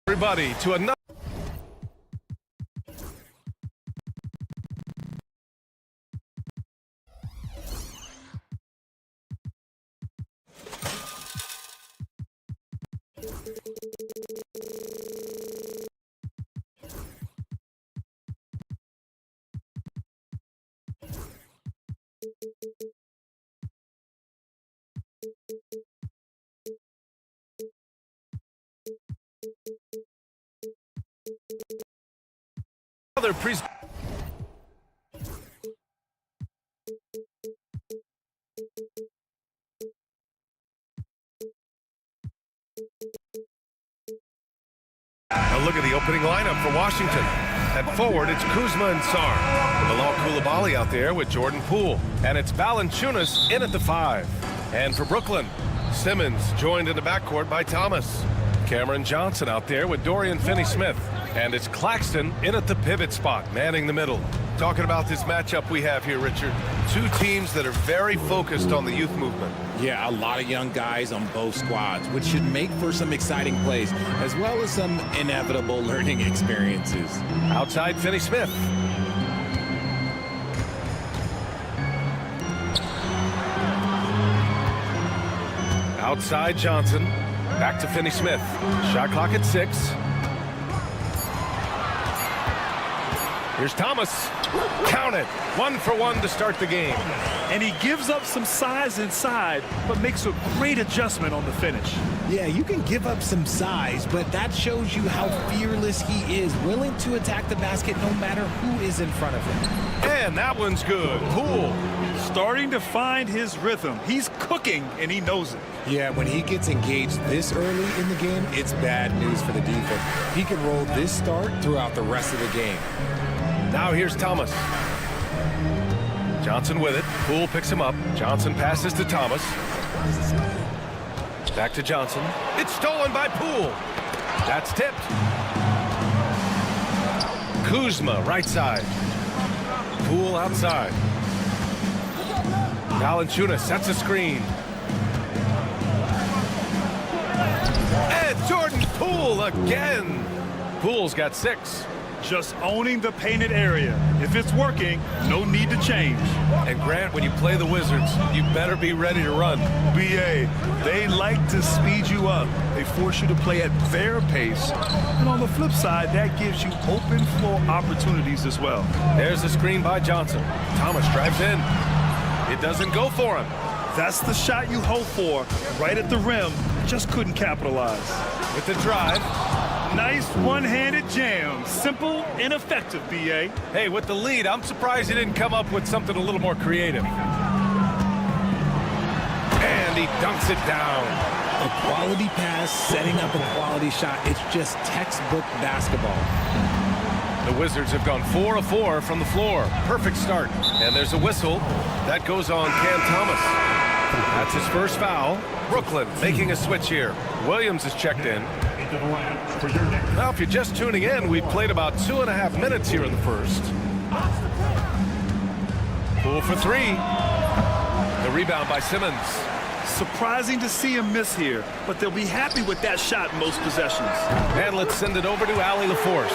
Everybody to another. Another Now look at the opening lineup for Washington. At forward, it's Kuzma and Sarn. Bilal Coulibaly out there with Jordan Poole. And it's Valanciunas in at the 5. And for Brooklyn, Simmons joined in the backcourt by Thomas. Cameron Johnson out there with Dorian Finney-Smith. And it's Claxton in at the pivot spot, manning the middle. Talking about this matchup we have here, Richard. Two teams that are very focused on the youth movement. Yeah, a lot of young guys on both squads, which should make for some exciting plays, as well as some inevitable learning experiences. Outside Finney-Smith. Outside Johnson. Back to Finney-Smith. Shot clock at 6. Here's Thomas. Count it. 1 for 1 to start the game. And he gives up some size inside, but makes a great adjustment on the finish. Yeah, you can give up some size, but that shows you how fearless he is, willing to attack the basket no matter who is in front of him. And that one's good. Poole. Starting to find his rhythm. He's cooking, and he knows it. Yeah, when he gets engaged this early in the game, it's bad news for the defense. He can roll this start throughout the rest of the game. Now here's Thomas. Johnson with it. Poole picks him up. Johnson passes to Thomas. Back to Johnson. It's stolen by Poole. That's tipped. Kuzma, right side. Poole outside. Valanciunas sets a screen. And Jordan Poole again. Poole's got 6. Just owning the painted area. If it's working, no need to change. And Grant, when you play the Wizards, you better be ready to run. BA, they like to speed you up. They force you to play at their pace. And on the flip side, that gives you open floor opportunities as well. There's the screen by Johnson. Thomas drives in. It doesn't go for him. That's the shot you hope for. Right at the rim. Just couldn't capitalize. With the drive. Nice one-handed jam. Simple and effective, BA. Hey, with the lead, I'm surprised he didn't come up with something a little more creative. And he dunks it down. A quality pass, setting up a quality shot. It's just textbook basketball. The Wizards have gone 4 of 4 from the floor. Perfect start. And there's a whistle. That goes on Cam Thomas. That's his first foul. Brooklyn making a switch here. Williams is checked in. Now, if you're just tuning in, we've played about 2.5 minutes here in the first. Poole for 3. The rebound by Simmons. Surprising to see him miss here, but they'll be happy with that shot most possessions. And let's send it over to Allie LaForce.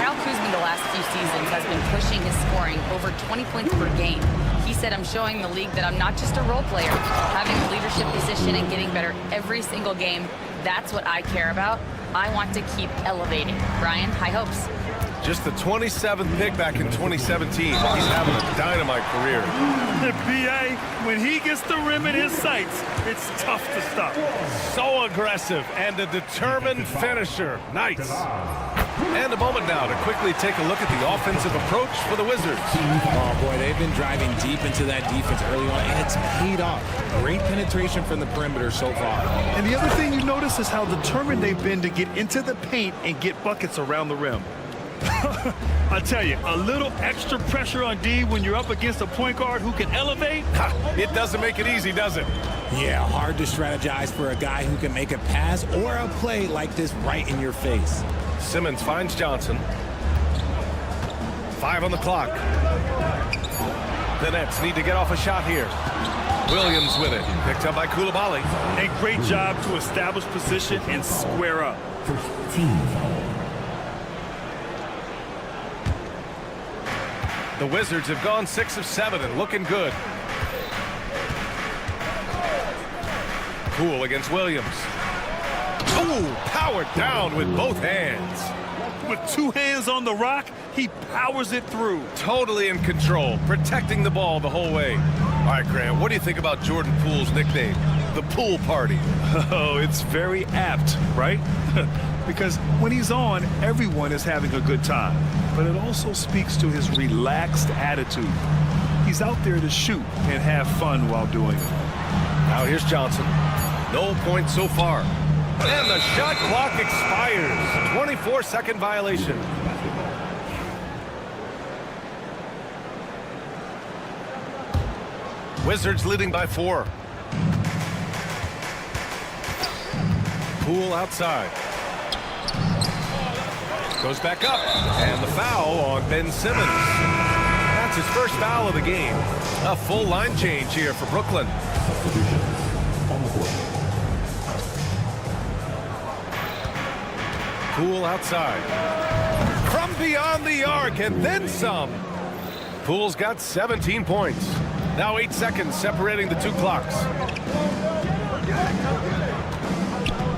Kyle Kuzma the last few seasons has been pushing his scoring over 20 points per game. He said, I'm showing the league that I'm not just a role player. Having a leadership position and getting better every single game, that's what I care about. I want to keep elevating. Brian, high hopes. Just the 27th pick back in 2017. He's having a dynamite career. BA, when he gets the rim in his sights, it's tough to stop. So aggressive and a determined finisher. Nice. And a moment now to quickly take a look at the offensive approach for the Wizards. Oh, boy, they've been driving deep into that defense early on, and it's paid off. Great penetration from the perimeter so far. And the other thing you notice is how determined they've been to get into the paint and get buckets around the rim. I tell you, a little extra pressure on D when you're up against a point guard who can elevate. It doesn't make it easy, does it? Yeah, hard to strategize for a guy who can make a pass or a play like this right in your face. Simmons finds Johnson. 5 on the clock. The Nets need to get off a shot here. Williams with it. Picked up by Koulibaly. And great job to establish position and square up. The Wizards have gone 6 of 7 and looking good. Poole against Williams. Ooh, powered down with both hands. With 2 hands on the rock, he powers it through. Totally in control, protecting the ball the whole way. All right, Graham, what do you think about Jordan Poole's nickname, the Pool Party? Oh, it's very apt, right? Because when he's on, everyone is having a good time. But it also speaks to his relaxed attitude. He's out there to shoot and have fun while doing it. Now here's Johnson. No points so far. And the shot clock expires. 24-second violation. Wizards leading by 4. Poole outside. Goes back up. And the foul on Ben Simmons. That's his first foul of the game. A full line change here for Brooklyn. Poole outside. From beyond the arc and then some. Poole's got 17 points. Now 8 seconds separating the 2 clocks.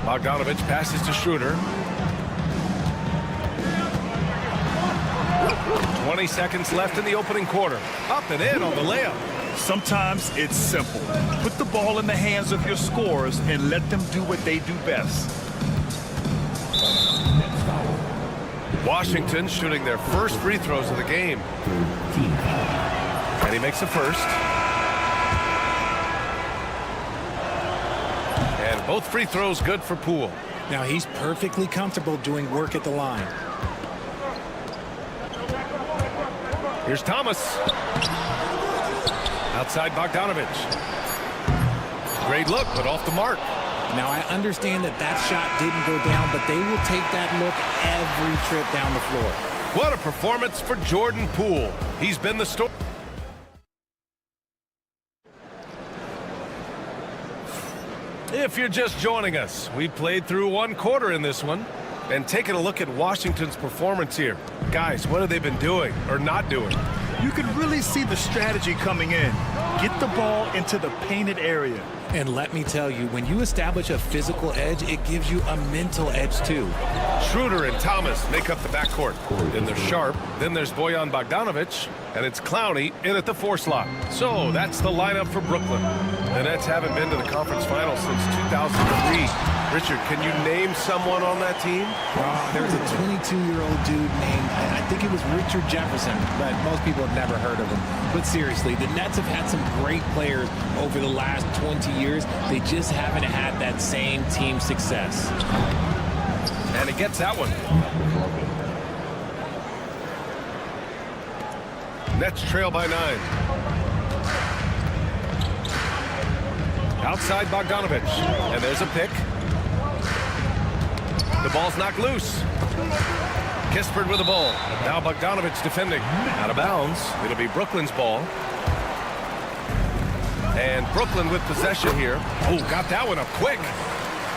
Bogdanovich passes to Schroeder. 20 seconds left in the opening quarter. Up and in on the layup. Sometimes it's simple. Put the ball in the hands of your scorers and let them do what they do best. Washington shooting their first free throws of the game. And he makes the first. And both free throws good for Poole. Now he's perfectly comfortable doing work at the line. Here's Thomas. Outside Bogdanovich. Great look, but off the mark. Now I understand that that shot didn't go down, but they will take that look every trip down the floor. What a performance for Jordan Poole. He's been the story. If you're just joining us, we played through 1 quarter in this one. And taking a look at Washington's performance here. Guys, what have they been doing or not doing? You can really see the strategy coming in. Get the ball into the painted area. And let me tell you, when you establish a physical edge, it gives you a mental edge too. Schroeder and Thomas make up the backcourt. Then there's Sharp, then there's Bojan Bogdanovich, and it's Clowney in at the 4 slot. So that's the lineup for Brooklyn. The Nets haven't been to the conference finals since 2003. Richard, can you name someone on that team? There's a 22-year-old dude named, I think it was Richard Jefferson, but most people have never heard of him. But seriously, the Nets have had some great players over the last 20 years. They just haven't had that same team success. And he gets that one. Nets trail by 9. Outside Bogdanovich. And there's a pick. The ball's knocked loose. Kispert with the ball. Now Bogdanovich defending. Out of bounds. It'll be Brooklyn's ball. And Brooklyn with possession here. Oh, got that one up quick.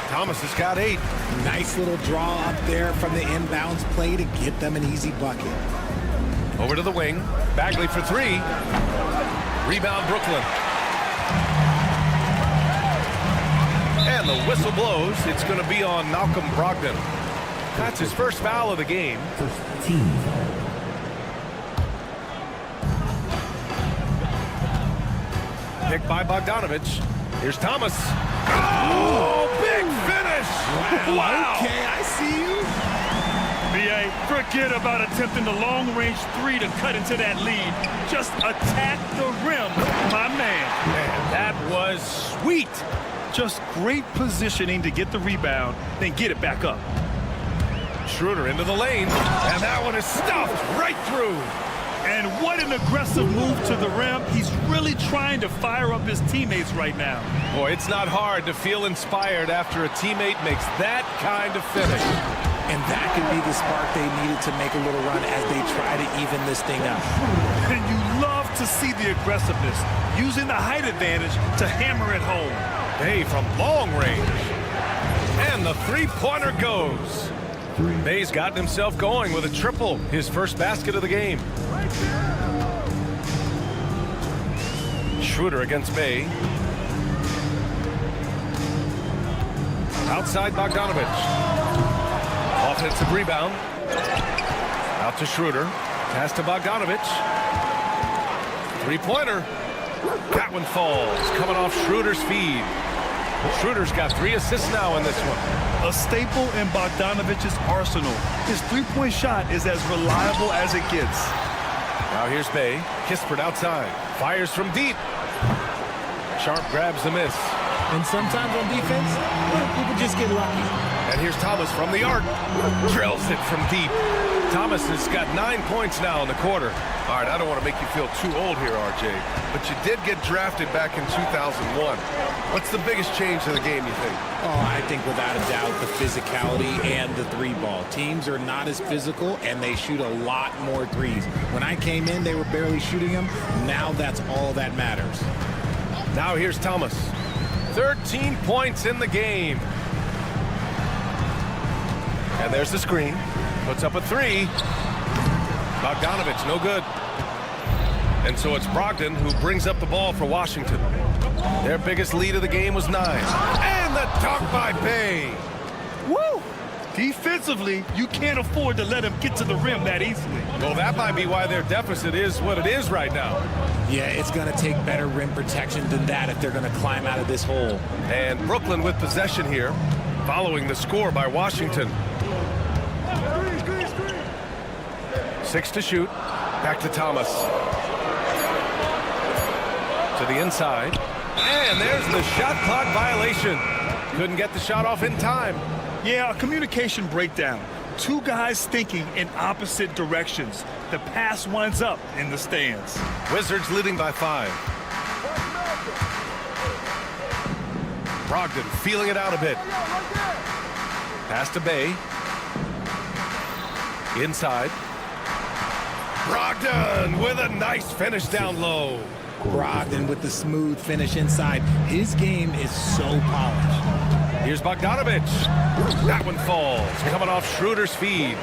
Thomas has got 8. Nice little draw up there from the inbounds play to get them an easy bucket. Over to the wing. Bagley for 3. Rebound Brooklyn. And the whistle blows. It's going to be on Malcolm Brogdon. That's his first foul of the game. Picked by Bogdanovich. Here's Thomas. Oh, big finish! Wow! Okay, I see you. B.A., forget about attempting the long-range 3 to cut into that lead. Just attack the rim, my man. Man, that was sweet. Just great positioning to get the rebound, then get it back up. Schroeder into the lane, and that one is stuffed right through. And what an aggressive move to the rim. He's really trying to fire up his teammates right now. Boy, it's not hard to feel inspired after a teammate makes that kind of finish. And that could be the spark they needed to make a little run as they try to even this thing up. And you love to see the aggressiveness, using the height advantage to hammer it home. Bay from long range. And the three-pointer goes. Bay's gotten himself going with a triple, his first basket of the game. Schroeder against Bay. Outside Bogdanovich. Offensive rebound. Out to Schroeder. Pass to Bogdanovich. Three-pointer. That one falls. Coming off Schroeder's feed. Schroeder's got 3 assists now in this one. A staple in Bogdanovich's arsenal. His three-point shot is as reliable as it gets. Now here's Bay. Kispert outside. Fires from deep. Sharp grabs the miss. And sometimes on defense, people just get lucky. And here's Thomas from the arc. Drills it from deep. Thomas has got 9 points now in the quarter. All right, I don't want to make you feel too old here, RJ, but you did get drafted back in 2001. What's the biggest change in the game, you think? Oh, I think without a doubt the physicality and the three ball. Teams are not as physical, and they shoot a lot more threes. When I came in, they were barely shooting them. Now that's all that matters. Now here's Thomas. 13 points in the game. And there's the screen. Puts up a 3. Bogdanovich, no good. And so it's Brogdon who brings up the ball for Washington. Their biggest lead of the game was 9. And the dunk by Bay. Woo! Defensively, you can't afford to let him get to the rim that easily. Well, that might be why their deficit is what it is right now. Yeah, it's going to take better rim protection than that if they're going to climb out of this hole. And Brooklyn with possession here, following the score by Washington. 6 to shoot. Back to Thomas. To the inside. And there's the shot clock violation. Couldn't get the shot off in time. Yeah, a communication breakdown. 2 guys thinking in opposite directions. The pass winds up in the stands. Wizards leading by 5. Brogdon feeling it out a bit. Pass to Bay. Inside. Brogdon with a nice finish down low. Brogdon with the smooth finish inside. His game is so polished. Here's Bogdanovich. That one falls. Coming off Schroeder's feed.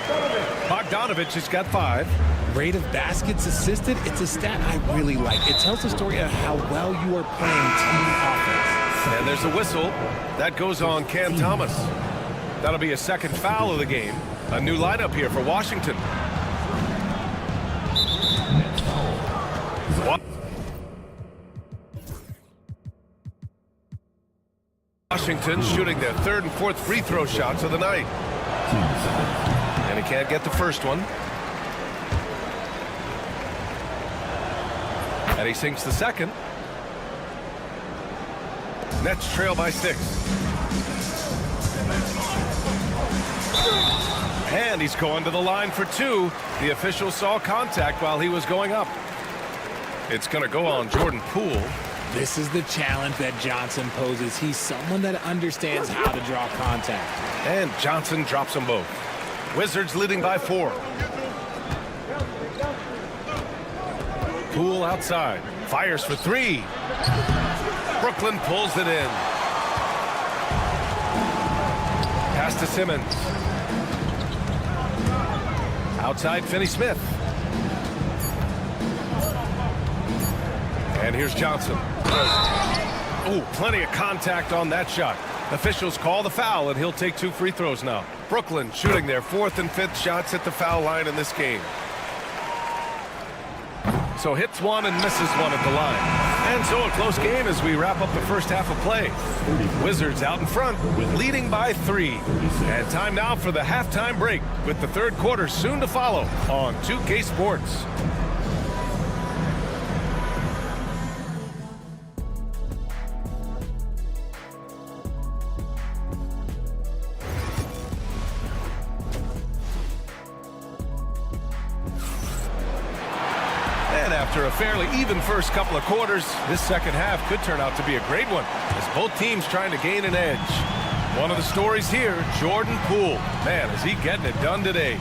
Bogdanovich has got 5. Rate of baskets assisted, it's a stat I really like. It tells the story of how well you are playing team offense. And there's a whistle. That goes on Cam Thomas. That'll be a second foul of the game. A new lineup here for Washington. Washington shooting their 3rd and 4th free throw shots of the night. And he can't get the first one. And he sinks the second. Nets trail by 6. And he's going to the line for 2. The official saw contact while he was going up. It's going to go on Jordan Poole. This is the challenge that Johnson poses. He's someone that understands how to draw contact. And Johnson drops them both. Wizards leading by 4. Poole outside. Fires for 3. Brooklyn pulls it in. Pass to Simmons. Outside Finney-Smith. And here's Johnson. Oh, plenty of contact on that shot. Officials call the foul, and he'll take 2 free throws now. Brooklyn shooting their 4th and 5th shots at the foul line in this game. So hits 1 and misses 1 at the line. And so a close game as we wrap up the first half of play. Wizards out in front, leading by 3. And time now for the halftime break, with the 3rd quarter soon to follow on 2K Sports. After a fairly even first couple of quarters, this second half could turn out to be a great one as both teams trying to gain an edge. One of the stories here, Jordan Poole. Man, is he getting it done today.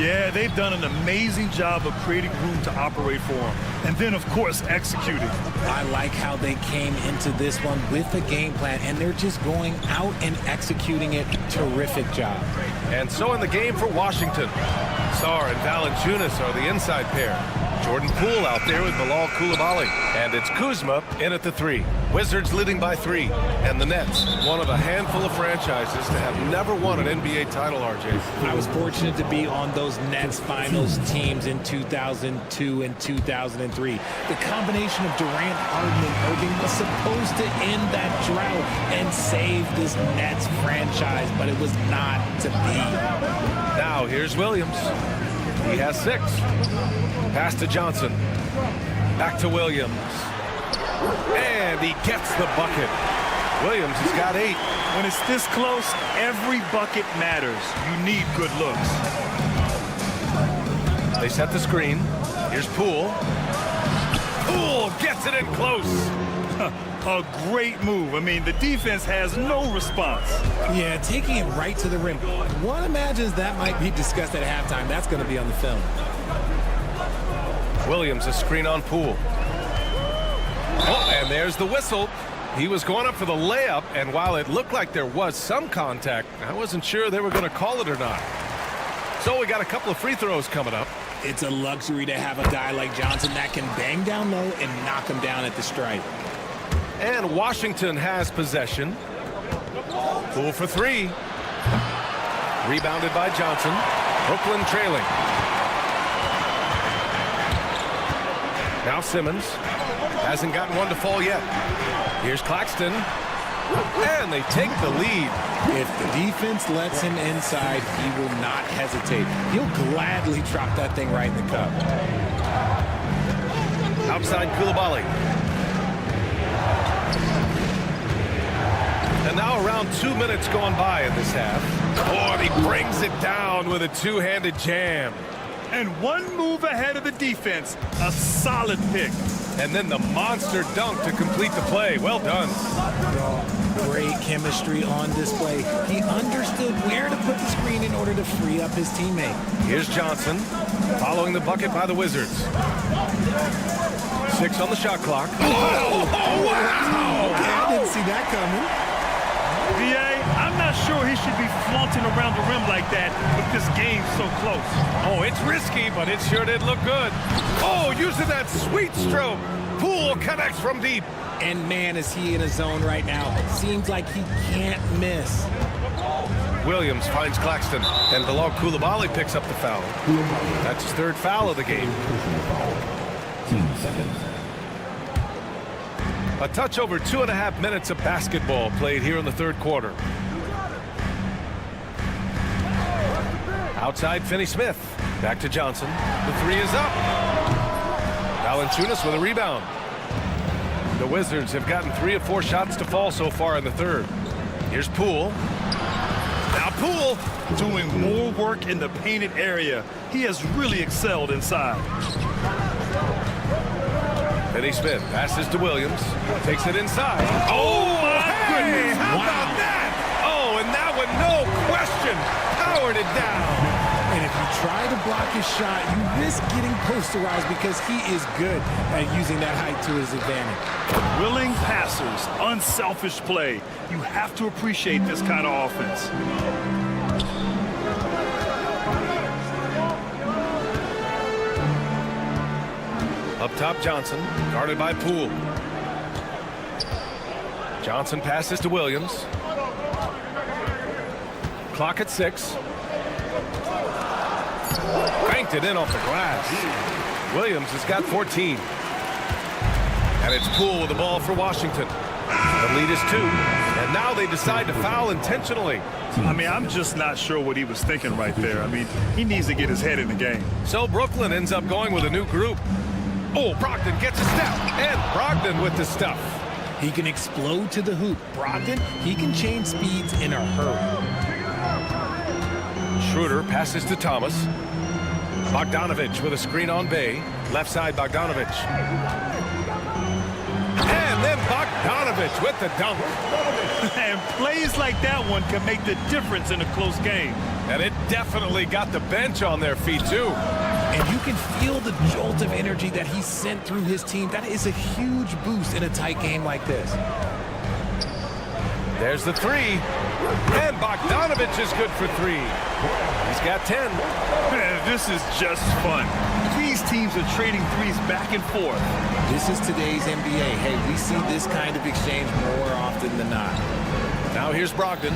Yeah, they've done an amazing job of creating room to operate for him. And then, of course, executing. I like how they came into this one with a game plan, and they're just going out and executing it. Terrific job. And so in the game for Washington, Sarr and Valanciunas are the inside pair. Jordan Poole out there with Bilal Coulibaly. And it's Kuzma in at the 3. Wizards leading by 3. And the Nets, one of a handful of franchises to have never won an NBA title, RJ. I was fortunate to be on those Nets finals teams in 2002 and 2003. The combination of Durant, Harden, and Irving was supposed to end that drought and save this Nets franchise, but it was not to be. Now here's Williams. He has 6. Pass to Johnson. Back to Williams. And he gets the bucket. Williams has got 8. When it's this close, every bucket matters. You need good looks. They set the screen. Here's Poole. Poole gets it in close. A great move. I mean, the defense has no response. Yeah, taking it right to the rim. One imagines that might be discussed at halftime. That's going to be on the film. Williams, a screen on Poole. Oh, and there's the whistle. He was going up for the layup, and while it looked like there was some contact, I wasn't sure they were going to call it or not. So we got a couple of free throws coming up. It's a luxury to have a guy like Johnson that can bang down low and knock him down at the stripe. And Washington has possession. Poole for 3. Rebounded by Johnson. Brooklyn trailing. Now Simmons. Hasn't gotten one to fall yet. Here's Claxton. And they take the lead. If the defense lets him inside, he will not hesitate. He'll gladly drop that thing right in the cup. Outside Coulibaly. And now around 2 minutes gone by in this half. Oh, and he brings it down with a two-handed jam. And one move ahead of the defense. A solid pick. And then the monster dunk to complete the play. Well done. Great chemistry on display. He understood where to put the screen in order to free up his teammate. Here's Johnson following the bucket by the Wizards. 6 on the shot clock. Oh, wow! Okay, I didn't see that coming. VA, I'm not sure he should be flaunting around the rim like that with this game so close. Oh, it's risky, but it sure did look good. Oh, using that sweet stroke. Poole connects from deep. And man, is he in a zone right now. Seems like he can't miss. Williams finds Claxton, and Bilal Coulibaly picks up the foul. That's his 3rd foul of the game. A touch over 2.5 minutes of basketball played here in the 3rd quarter. Outside Finney-Smith. Back to Johnson. The 3 is up. Valanciunas with a rebound. The Wizards have gotten 3 of 4 shots to fall so far in the 3rd. Here's Poole. Now Poole doing more work in the painted area. He has really excelled inside. Finney-Smith passes to Williams. Takes it inside. Oh, my goodness. How about that? Oh, and that one, no question, powered it down. And if you try to block his shot, you risk getting posterized because he is good at using that height to his advantage. Willing passers, unselfish play. You have to appreciate this kind of offense. Up top, Johnson, guarded by Poole. Johnson passes to Williams. Clock at 6. Banked it in off the glass. Williams has got 14. And it's Poole with the ball for Washington. The lead is 2. And now they decide to foul intentionally. I mean, I'm just not sure what he was thinking right there. I mean, he needs to get his head in the game. So Brooklyn ends up going with a new group. Oh, Brogdon gets a step. And Brogdon with the stuff. He can explode to the hoop. Brogdon, he can change speeds in a hurry. Schroeder passes to Thomas. Bogdanovich with a screen on Bay. Left side, Bogdanovich. And then Bogdanovich Bogdanovich with the dunk. And plays like that one can make the difference in a close game. And it definitely got the bench on their feet, too. And you can feel the jolt of energy that he sent through his team. That is a huge boost in a tight game like this. There's the three. And Bogdanovich is good for three. He's got 10. Man, this is just fun. These teams are trading threes back and forth. This is today's NBA. Hey, we see this kind of exchange more often than not. Now here's Brogdon.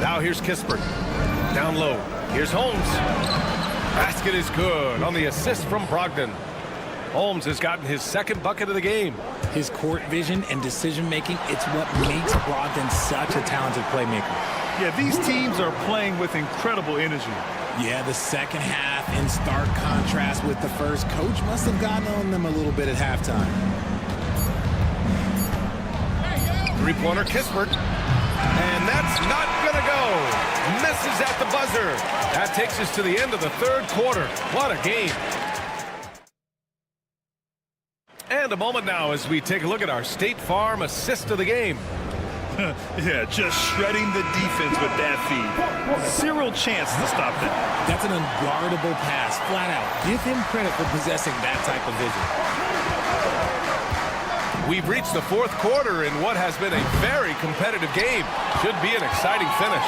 Now here's Kispert. Down low. Here's Holmes. Basket is good on the assist from Brogdon. Holmes has gotten his second bucket of the game. His court vision and decision-making, it's what makes Brogdon such a talented playmaker. Yeah, these teams are playing with incredible energy. Yeah, the second half in stark contrast with the first. Coach must have gotten on them a little bit at halftime. Three-pointer Kispert. And that's not going to go. Misses at the buzzer. That takes us to the end of the third quarter. What a game. And a moment now as we take a look at our State Farm assist of the game. Yeah, just shredding the defense with that feed. Zero chance to stop that. That's an unguardable pass, flat out. Give him credit for possessing that type of vision. We've reached the fourth quarter in what has been a very competitive game. Should be an exciting finish.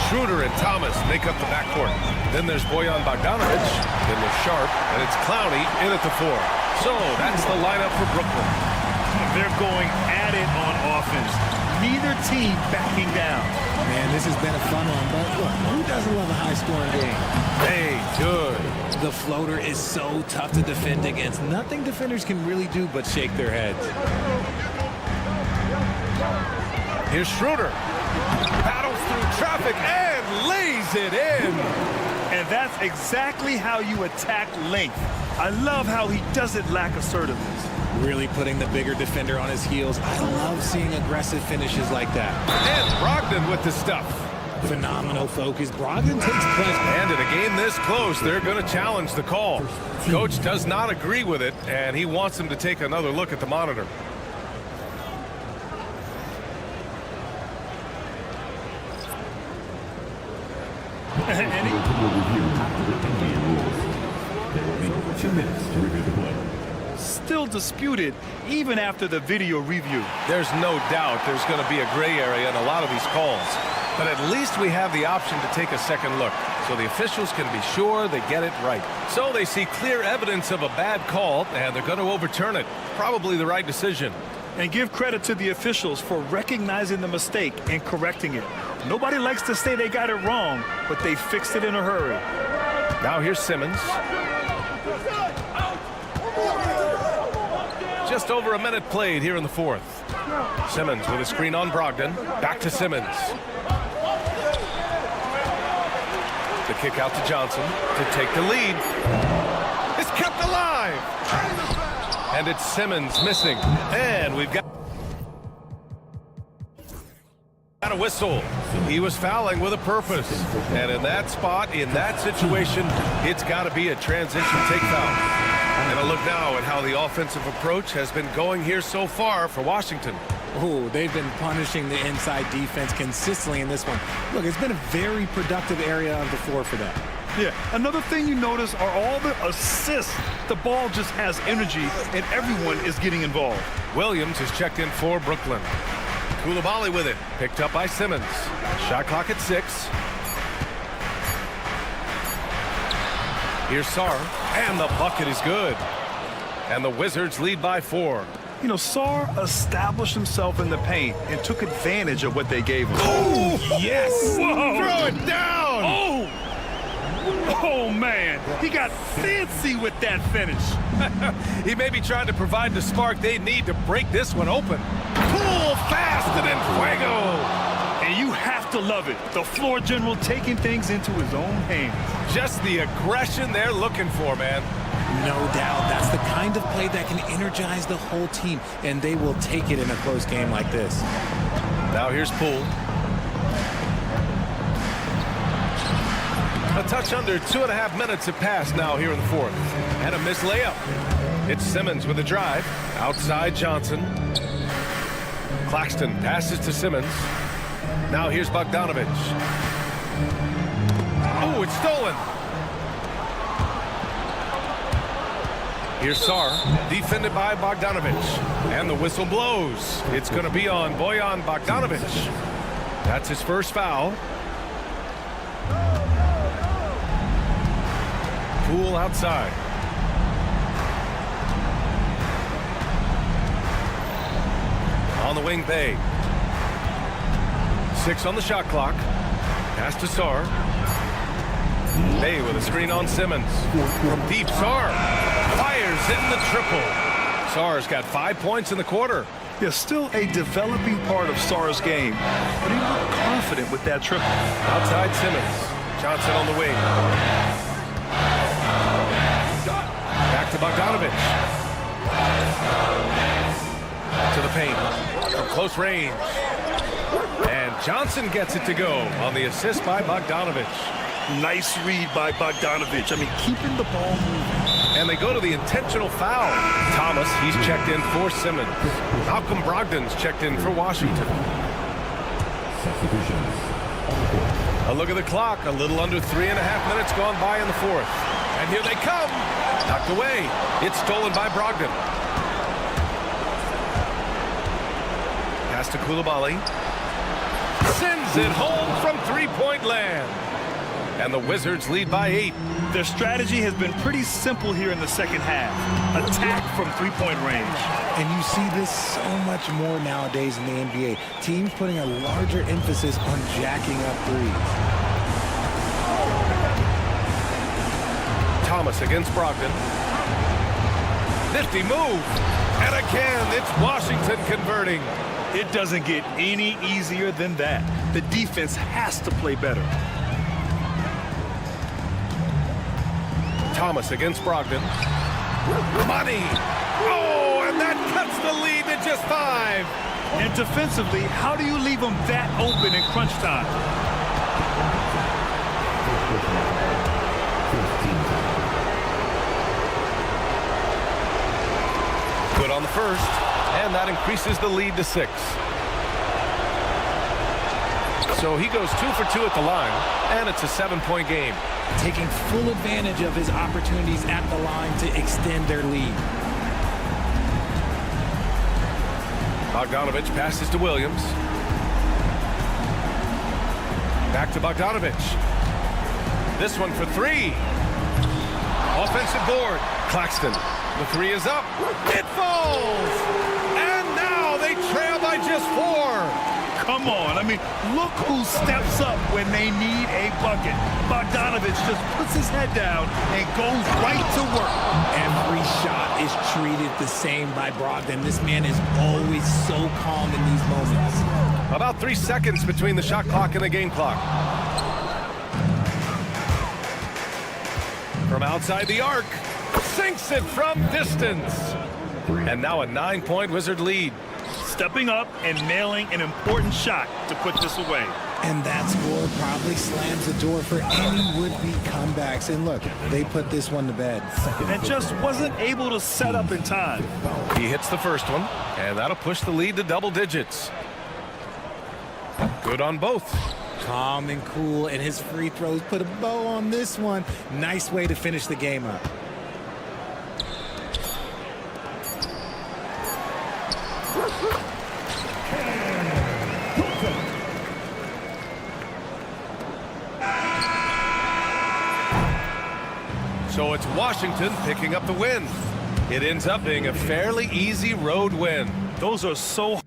Schroeder and Thomas make up the backcourt. Then there's Bojan Bogdanovic. Then there's Sharp, and it's Clowney in at the 4. So that's the lineup for Brooklyn. They're going at it on offense. Neither team backing down. Man, this has been a fun one, but look, who doesn't love a high-scoring game? Hey, good. The floater is so tough to defend against. Nothing defenders can really do but shake their heads. Here's Schroeder. Battles through traffic and lays it in. And that's exactly how you attack length. I love how he doesn't lack assertiveness. Really putting the bigger defender on his heels. I love seeing aggressive finishes like that. And Brogdon with the stuff. Phenomenal focus. Brogdon takes pleasure. And in a game this close, they're going to challenge the call. Coach does not agree with it, and he wants him to take another look at the monitor. Still disputed even after the video review. There's no doubt there's going to be a gray area in a lot of these calls. But at least we have the option to take a second look, so the officials can be sure they get it right. So they see clear evidence of a bad call, and they're going to overturn it. Probably the right decision. And give credit to the officials for recognizing the mistake and correcting it. Nobody likes to say they got it wrong, but they fixed it in a hurry. Now here's Simmons. Just over a minute played here in the fourth. Simmons with a screen on Brogdon. Back to Simmons. The kick out to Johnson to take the lead. It's kept alive. And it's Simmons missing. And we've got a whistle. He was fouling with a purpose. And in that spot, in that situation, it's got to be a transition take foul. And a look now at how the offensive approach has been going here so far for Washington. Oh, they've been punishing the inside defense consistently in this one. Look, it's been a very productive area of the floor for them. Yeah, another thing you notice are all the assists. The ball just has energy, and everyone is getting involved. Williams is checked in for Brooklyn. Coulibaly with it, picked up by Simmons. Shot clock at 6. Here's Sarr, and the bucket is good. And the Wizards lead by 4. You know, Sarr established himself in the paint and took advantage of what they gave him. Oh, yes! Whoa. Throw it down! Oh! Oh, man. He got fancy with that finish. He may be trying to provide the spark they need to break this one open. Pull fast and then fuego! And you have to love it. The floor general taking things into his own hands. Just the aggression they're looking for, man. No doubt. That's the kind of play that can energize the whole team, and they will take it in a close game like this. Now here's Poole. A touch under 2.5 minutes have passed now here in the fourth. And a missed layup. It's Simmons with a drive. Outside Johnson. Claxton passes to Simmons. Now here's Bogdanovich. Oh, it's stolen. Here's Sar, defended by Bogdanovich. And the whistle blows. It's going to be on Bojan Bogdanovich. That's his first foul. Poole outside. On the wing, Bay. 6 on the shot clock. Pass to Sar. Bay with a screen on Simmons. From deep, Sar fires in the triple. Sar's got 5 points in the quarter. Yeah, still a developing part of Sar's game, but he looked confident with that triple. Outside Simmons. Johnson on the wing. Back to Bogdanovich. To the paint. From close range. And Johnson gets it to go on the assist by Bogdanovich. Nice read by Bogdanovich. I mean, keeping the ball moving. And they go to the intentional foul. Thomas, he's checked in for Simmons. Malcolm Brogdon's checked in for Washington. A look at the clock. A little under 3.5 minutes gone by in the fourth. And here they come. Knocked away. It's stolen by Brogdon. Pass to Coulibaly. Sends it home from three-point land. And the Wizards lead by 8. Their strategy has been pretty simple here in the second half. Attack from three-point range. And you see this so much more nowadays in the NBA. Teams putting a larger emphasis on jacking up threes. Thomas against Brogdon. Nifty move. And again, it's Washington converting. It doesn't get any easier than that. The defense has to play better. Thomas against Brogdon. Money. Oh, and that cuts the lead to just 5. And defensively, how do you leave them that open in crunch time? Good on the first, and that increases the lead to 6. So he goes 2 for 2 at the line, and it's a 7-point game. Taking full advantage of his opportunities at the line to extend their lead. Bogdanovich passes to Williams. Back to Bogdanovich. This one for 3. Offensive board. Claxton. The 3 is up. It falls! And now they trail by just 4. Come on. I mean, look who steps up when they need a bucket. Bogdanovich just puts his head down and goes right to work. Every shot is treated the same by Brogdon. This man is always so calm in these moments. About 3 seconds between the shot clock and the game clock. From outside the arc. Sinks it from distance. And now a 9-point Wizard lead. Stepping up and nailing an important shot to put this away. And that score probably slams the door for any would-be comebacks. And look, they put this one to bed. And just wasn't able to set up in time. He hits the first one, and that'll push the lead to double digits. Good on both. Calm and cool, and his free throws put a bow on this one. Nice way to finish the game up. So it's Washington picking up the win. It ends up being a fairly easy road win. Those are so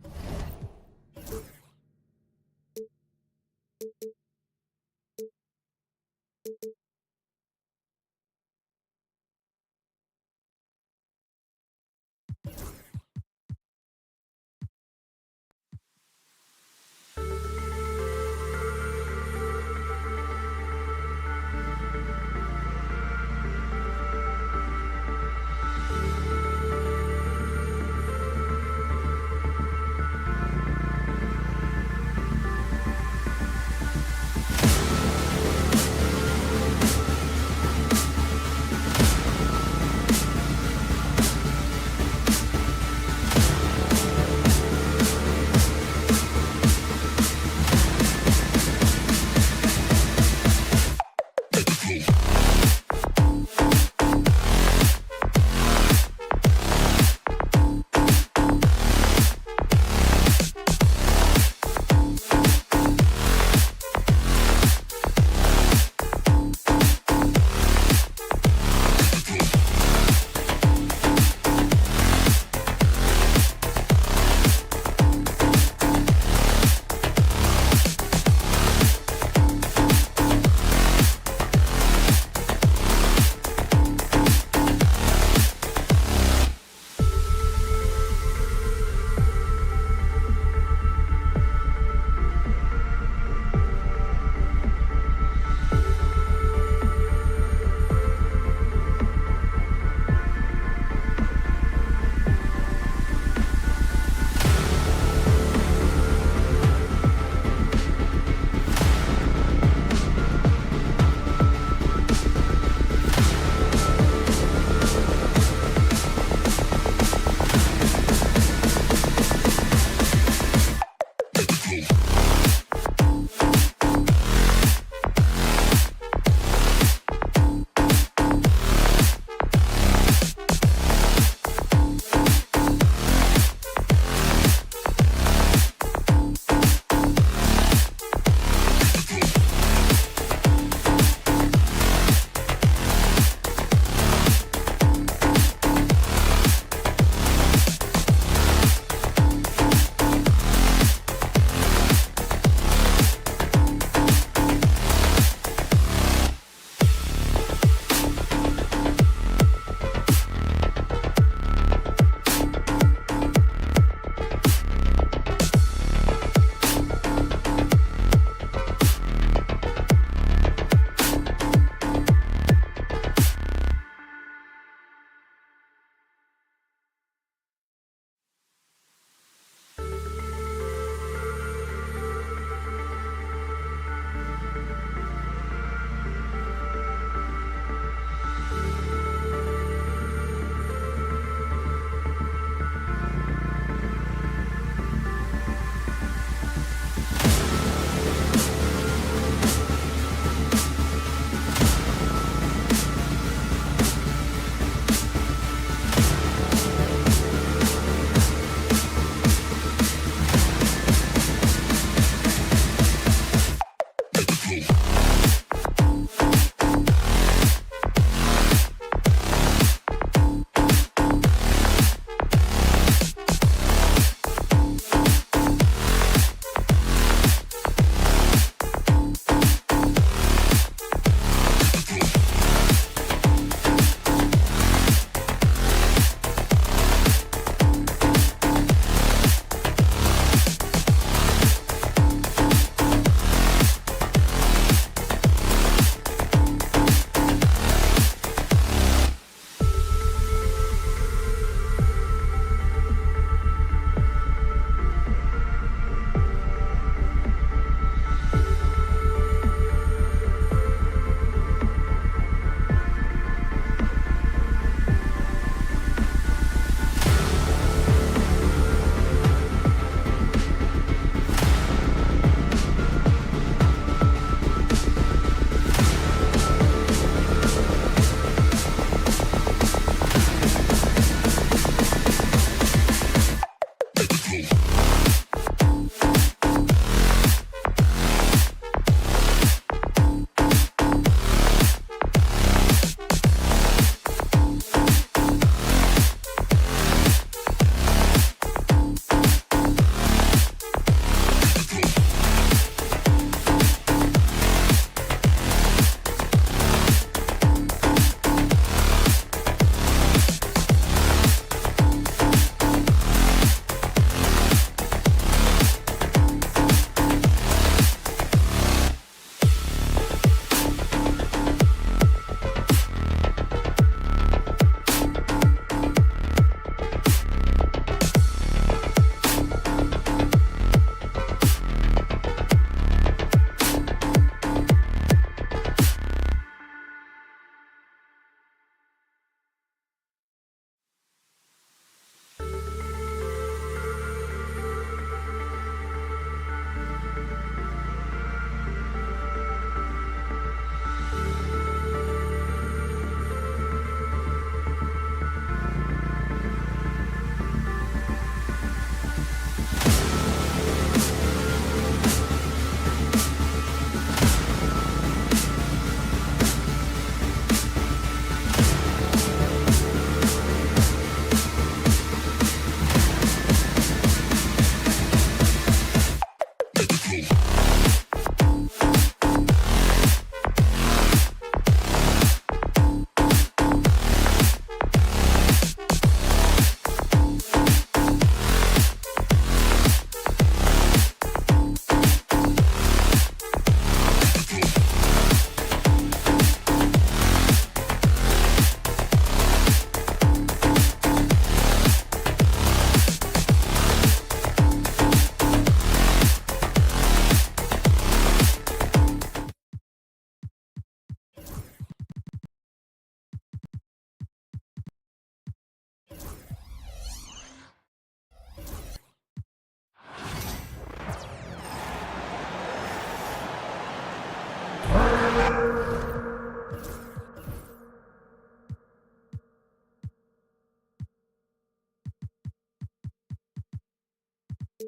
Well,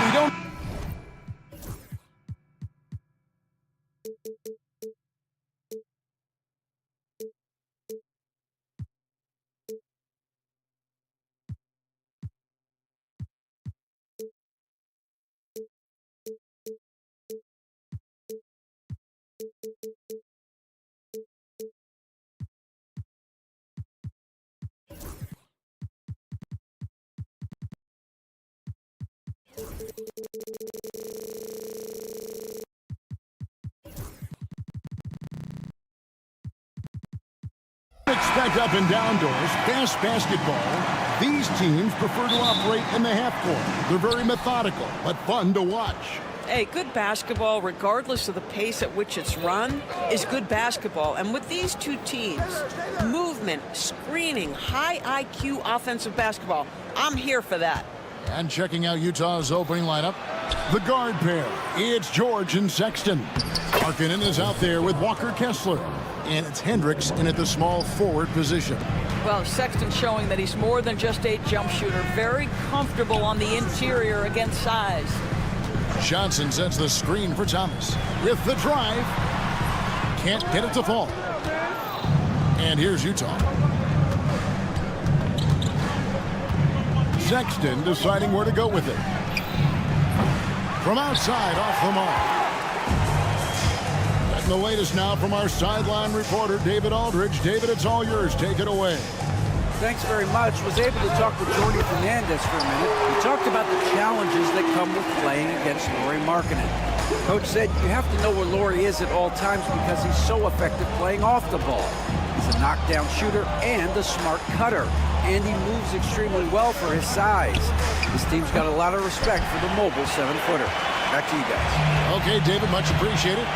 we don't. Expect up and down doors, fast basketball. These teams prefer to operate in the half court. They're very methodical, but fun to watch. Hey, good basketball, regardless of the pace at which it's run, is good basketball. And with these two teams, movement, screening, high IQ offensive basketball, I'm here for that. And checking out Utah's opening lineup, the guard pair. It's George and Sexton. Markkanen is out there with Walker Kessler. And it's Hendricks in at the small forward position. Well, Sexton showing that he's more than just a jump shooter. Very comfortable on the interior against size. Johnson sets the screen for Thomas. With the drive. Can't get it to fall. And here's Utah. Sexton deciding where to go with it. From outside, off the mark. And the latest now from our sideline reporter, David Aldridge. David, it's all yours. Take it away. Thanks very much. Was able to talk with Jordy Fernandez for a minute. We talked about the challenges that come with playing against Lauri Markkanen. Coach said you have to know where Lauri is at all times because he's so effective playing off the ball. He's a knockdown shooter and a smart cutter. And he moves extremely well for his size. This team's got a lot of respect for the mobile 7-footer. Back to you guys. Okay, David, much appreciated.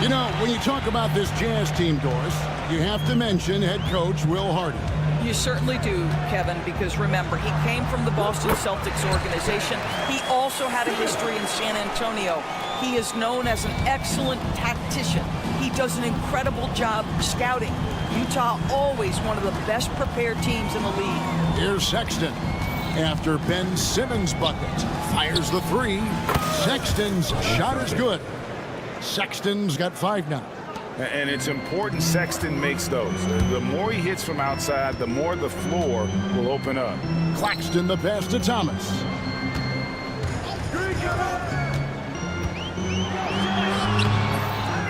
You know, when you talk about this Jazz team, Doris, you have to mention head coach Will Hardy. You certainly do, Kevin, because remember, he came from the Boston Celtics organization. He also had a history in San Antonio. He is known as an excellent tactician. He does an incredible job scouting. Utah always one of the best prepared teams in the league. Here's Sexton. After Ben Simmons' bucket, fires the three. Sexton's shot is good. Sexton's got 5 now. And it's important Sexton makes those. The more he hits from outside, the more the floor will open up. Claxton the pass to Thomas.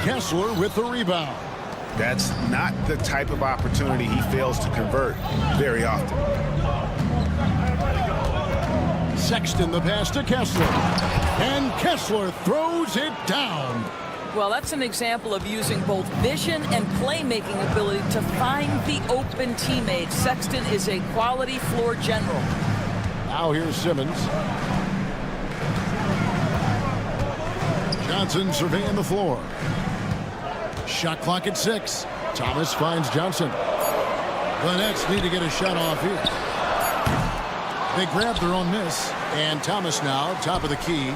Kessler with the rebound. That's not the type of opportunity he fails to convert very often. Sexton the pass to Kessler. And Kessler throws it down. Well, that's an example of using both vision and playmaking ability to find the open teammate. Sexton is a quality floor general. Now here's Simmons. Johnson surveying the floor. Shot clock at 6. Thomas finds Johnson. The Nets need to get a shot off here. They grab their own miss. And Thomas now, top of the key.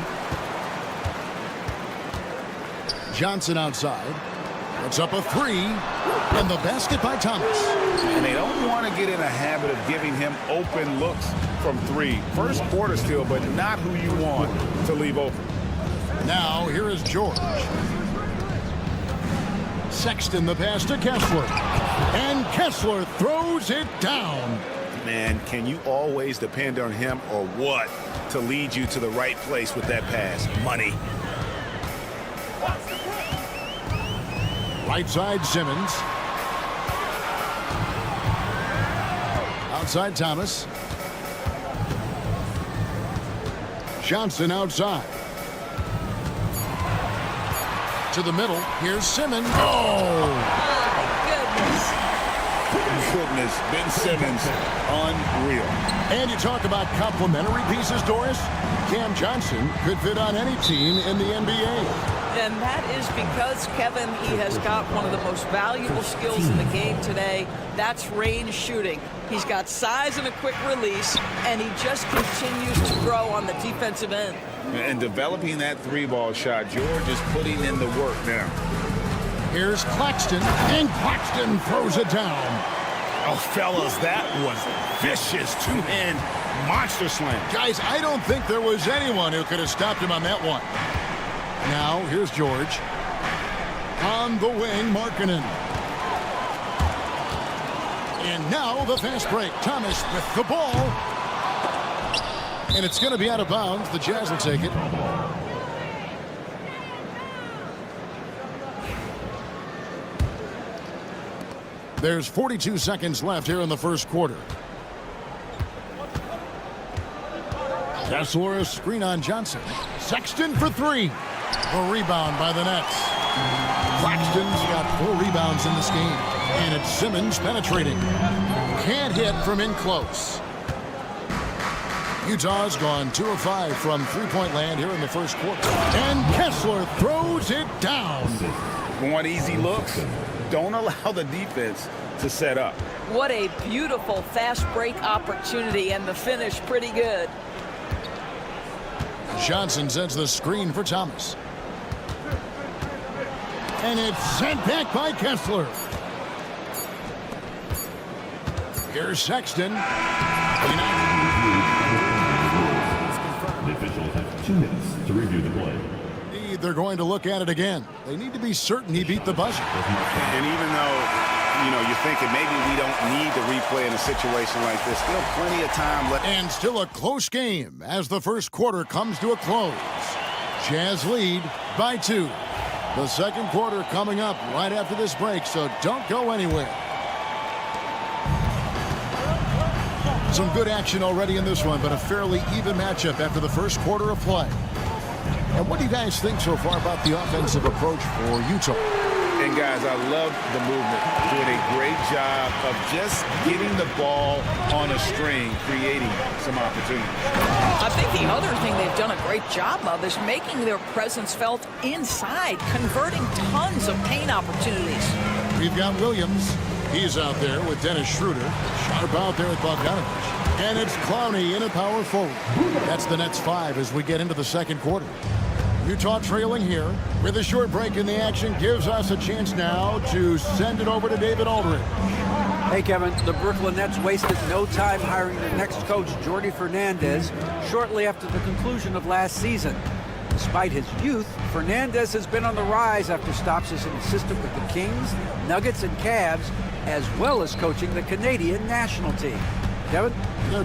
Johnson outside. Puts up a 3. And the basket by Thomas. And they don't want to get in a habit of giving him open looks from 3. First quarter still, but not who you want to leave open. Now here is George. Sexton the pass to Kessler. And Kessler throws it down. Man, can you always depend on him or what to lead you to the right place with that pass? Money. Right side Simmons. Outside Thomas. Johnson outside. To the middle. Here's Simmons. Oh! Goodness, Ben Simmons, unreal. And you talk about complementary pieces, Doris. Cam Johnson could fit on any team in the NBA. And that is because, Kevin, he has got one of the most valuable skills in the game today. That's range shooting. He's got size and a quick release, and he just continues to grow on the defensive end. And developing that three-ball shot, George is putting in the work now. Here's Claxton, and Claxton throws it down. Oh, fellas, that was vicious. Two-hand monster slam. Guys, I don't think there was anyone who could have stopped him on that one. Now, here's George. On the wing, Markkanen. And now the fast break. Thomas with the ball. And it's going to be out of bounds. The Jazz will take it. There's 42 seconds left here in the first quarter. Kessler, a screen on Johnson. Sexton for three. A rebound by the Nets. Claxton's got 4 rebounds in this game. And it's Simmons penetrating. Can't hit from in close. Utah's gone 2 of 5 from three-point land here in the first quarter. And Kessler throws it down. Want easy looks? Don't allow the defense to set up. What a beautiful fast break opportunity, and the finish pretty good. Johnson sends the screen for Thomas. And it's sent back by Kessler. Here's Sexton. The officials have 2 minutes to review the play. They're going to look at it again. They need to be certain he beat the buzzer. And even though, you're thinking maybe we don't need to replay in a situation like this, still plenty of time left. And still a close game as the first quarter comes to a close. Jazz lead by 2. The second quarter coming up right after this break, so don't go anywhere. Some good action already in this one, but a fairly even matchup after the first quarter of play. And what do you guys think so far about the offensive approach for Utah? And guys, I love the movement. Doing a great job of just getting the ball on a string, creating some opportunities. I think the other thing they've done a great job of is making their presence felt inside, converting tons of paint opportunities. We've got Williams. He's out there with Dennis Schroeder. Sharp out there with Bogdanovich. And it's Clowney in a power forward. That's the Nets 5 as we get into the second quarter. Utah trailing here with a short break in the action gives us a chance now to send it over to David Aldridge. Hey, Kevin, the Brooklyn Nets wasted no time hiring their next coach, Jordi Fernandez, shortly after the conclusion of last season. Despite his youth, Fernandez has been on the rise after stops as an assistant with the Kings, Nuggets, and Cavs, as well as coaching the Canadian national team. Kevin?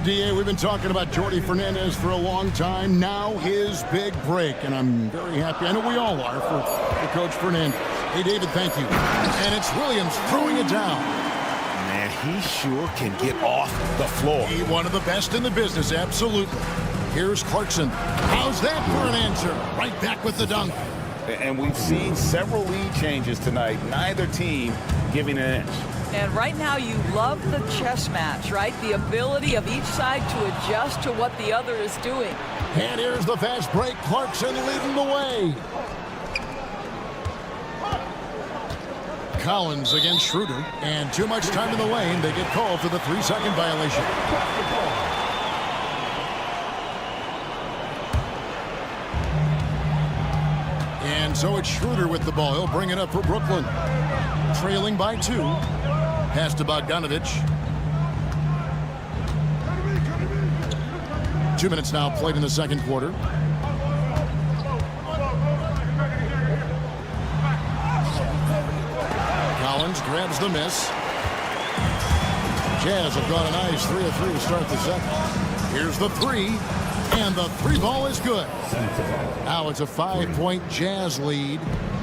DA, we've been talking about Jordi Fernandez for a long time. Now his big break, and I'm very happy. I know we all are for Coach Fernandez. Hey, David, thank you. And it's Williams throwing it down. Man, he sure can get off the floor. He one of the best in the business, absolutely. Here's Clarkson. How's that for an answer? Right back with the dunk. And we've seen several lead changes tonight. Neither team giving an inch. And right now you love the chess match, right? The ability of each side to adjust to what the other is doing. And here's the fast break. Clarkson leading the way. Collins against Schroeder. And too much time in the lane. They get called for the 3-second violation. And so it's Schroeder with the ball. He'll bring it up for Brooklyn. Trailing by 2. Pass to Bogdanovich. 2 minutes now played in the second quarter. Collins grabs the miss. Jazz have got a nice 3 of 3 to start the second. Here's the 3. And the 3 ball is good. Now it's a 5-point Jazz lead.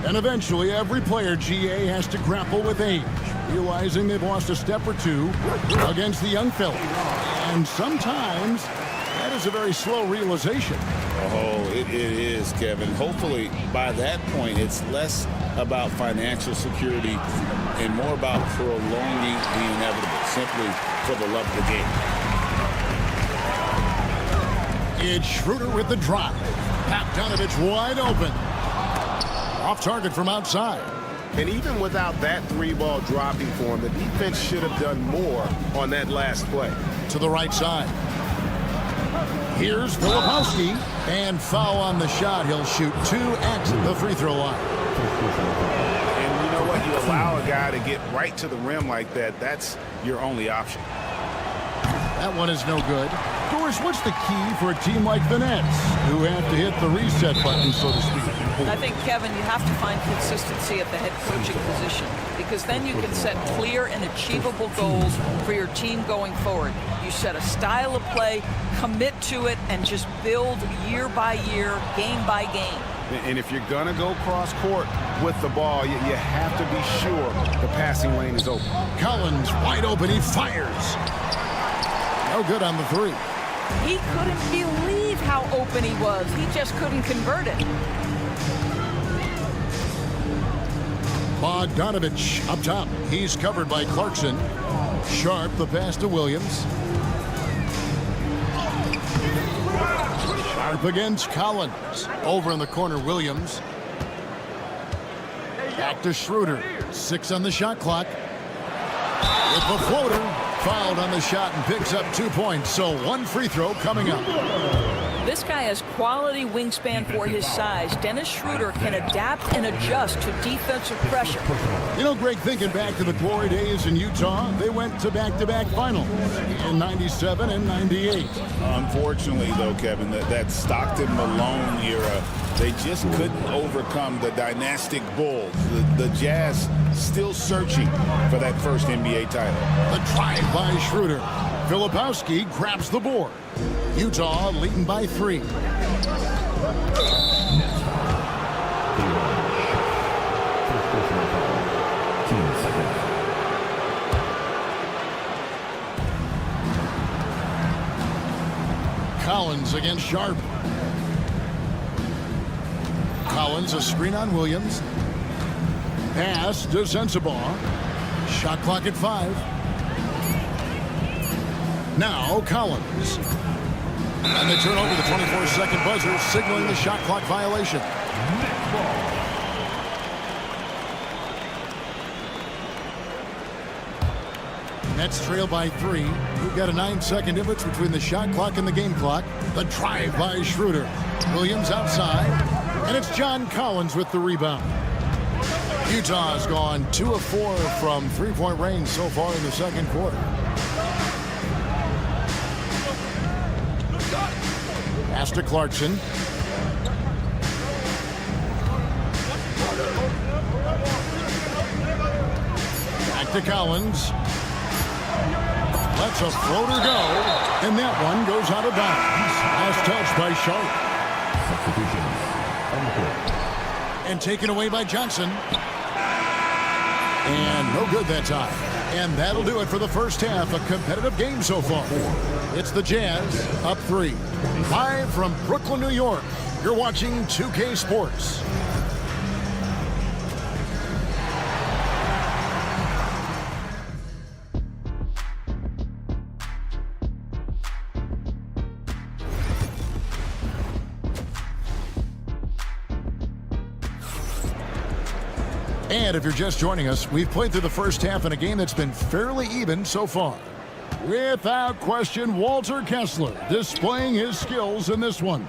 And eventually every player, GA, has to grapple with age, realizing they've lost a step or 2 against the young fella. And sometimes that is a very slow realization. Oh, it is, Kevin. Hopefully by that point it's less about financial security and more about prolonging the inevitable, simply for the love of the game. It's Schroeder with the drive. Bogdanovich wide open. Off target from outside. And even without that 3-ball dropping for him, the defense should have done more on that last play. To the right side. Here's Filipowski. And foul on the shot. He'll shoot 2 at the free throw line. And you know what? You allow a guy to get right to the rim like that. That's your only option. That one is no good. Doris, what's the key for a team like the Nets, who have to hit the reset button, so to speak? I think, Kevin, you have to find consistency at the head coaching position, because then you can set clear and achievable goals for your team going forward. You set a style of play, commit to it, and just build year by year, game by game. And if you're going to go cross court with the ball, you have to be sure the passing lane is open. Collins wide open. He fires. No good on the 3. He couldn't believe how open he was. He just couldn't convert it. Bogdanovich up top. He's covered by Clarkson. Sharp the pass to Williams. Sharp against Collins. Over in the corner, Williams. Back to Schroeder. 6 on the shot clock. With the floater. Fouled on the shot and picks up 2 points. So 1 free throw coming up. This guy has quality wingspan for his size. Dennis Schroeder can adapt and adjust to defensive pressure. You know, Greg, thinking back to the glory days in Utah, they went to back-to-back finals in 97 and 98. Unfortunately, though, Kevin, that Stockton-Malone era, they just couldn't overcome the dynastic Bulls. The Jazz still searching for that first NBA title. The drive by Schroeder. Filipowski grabs the board. Utah leading by 3. Collins against Sharp. Collins a screen on Williams. Pass to Sensabaugh. Shot clock at 5. Now Collins. And they turn over the 24-second buzzer, signaling the shot clock violation. Nets trail by 3. We've got a 9-second difference between the shot clock and the game clock. The drive by Schroeder. Williams outside. And it's John Collins with the rebound. Utah's gone 2 of 4 from 3-point range so far in the second quarter. Pass to Clarkson. Back to Collins. Lets a floater go. And that one goes out of bounds. Last touch by Sharp. And taken away by Johnson. And no good that time. And that'll do it for the first half. A competitive game so far. It's the Jazz up 3. Live from Brooklyn, New York. You're watching 2K Sports. And if you're just joining us, we've played through the first half in a game that's been fairly even so far. Without question, Walter Kessler displaying his skills in this one.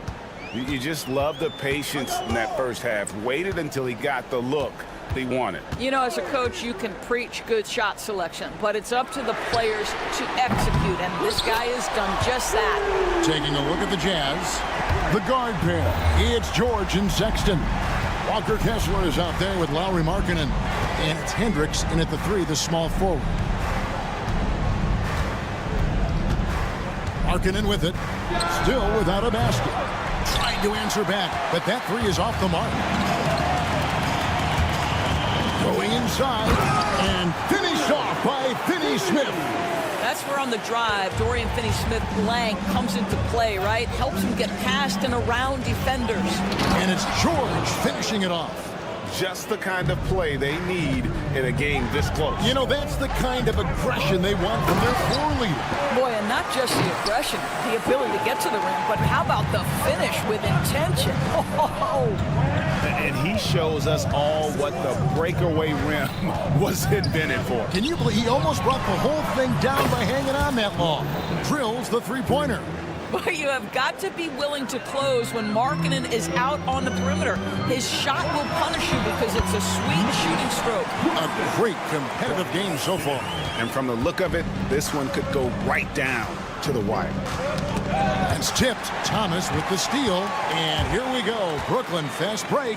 You just love the patience in that first half. Waited until he got the look he wanted. You know, as a coach, you can preach good shot selection, but it's up to the players to execute, and this guy has done just that. Taking a look at the Jazz, the guard pair. It's George and Sexton. Walker Kessler is out there with Lowry Markkanen, and it's Hendricks in at the 3, the small forward. Markkanen with it, still without a basket. Trying to answer back, but that 3 is off the mark. Going inside, and finished off by Finney-Smith. That's where on the drive, Dorian Finney-Smith's length comes into play, right? Helps him get past and around defenders. And it's George finishing it off. just the kind of play they need in a game this close. You know, that's the kind of aggression they want from their floor leader. Boy, and not just the aggression, the ability to get to the rim, but how about the finish with intention? Oh. And he shows us all what the breakaway rim was invented for. Can you believe he almost brought the whole thing down by hanging on that long? Drills the three-pointer. Boy, you have got to be willing to close when Markkanen is out on the perimeter. His shot will punish you because it's a sweet shooting stroke. A great competitive game so far. And from the look of it, this one could go right down to the wire. It's tipped. Thomas with the steal. And here we go. Brooklyn fast break.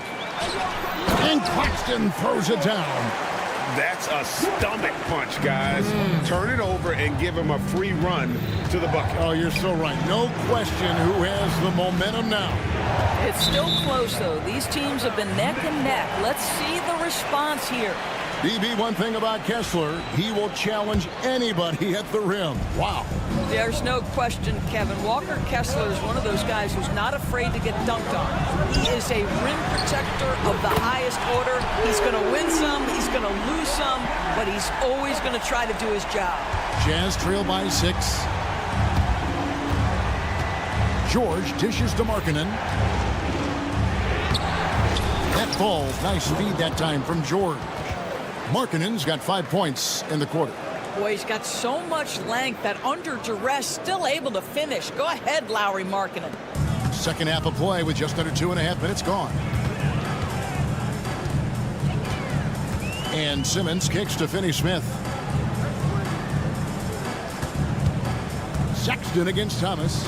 And Claxton throws it down. That's a stomach punch, guys. Turn it over and give him a free run to the bucket. Oh, you're so right. No question who has the momentum now. It's still close, though. These teams have been neck and neck. Let's see the response here. BB, one thing about Kessler, he will challenge anybody at the rim. Wow. There's no question, Kevin. Walker Kessler is one of those guys who's not afraid to get dunked on. He is a rim protector of the highest order. He's going to win some, he's going to lose some, but he's always going to try to do his job. Jazz trail by 6. George dishes to Markkanen. That falls. Nice speed that time from George. Markkanen's got 5 points in the quarter. Boy, he's got so much length that under duress, still able to finish. Go ahead, Lowry Markkanen. Second half of play with just under 2.5 minutes gone. And Simmons kicks to Finney-Smith. Sexton against Thomas.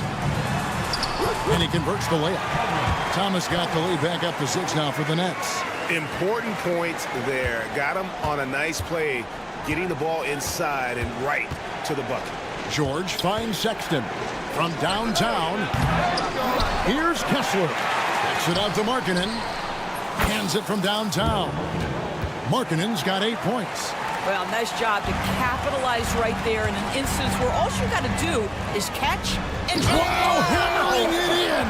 And he converts the layup. Thomas got the lead back up to 6 now for the Nets. Important points there. Got him on a nice play, getting the ball inside and right to the bucket. George finds Sexton from downtown. Here's Kessler. Backs it out to Markkanen. Hands it from downtown. Markkanen's got 8 points. Well, nice job to capitalize right there in an instance where all you got to do is catch and wow, hammering it in.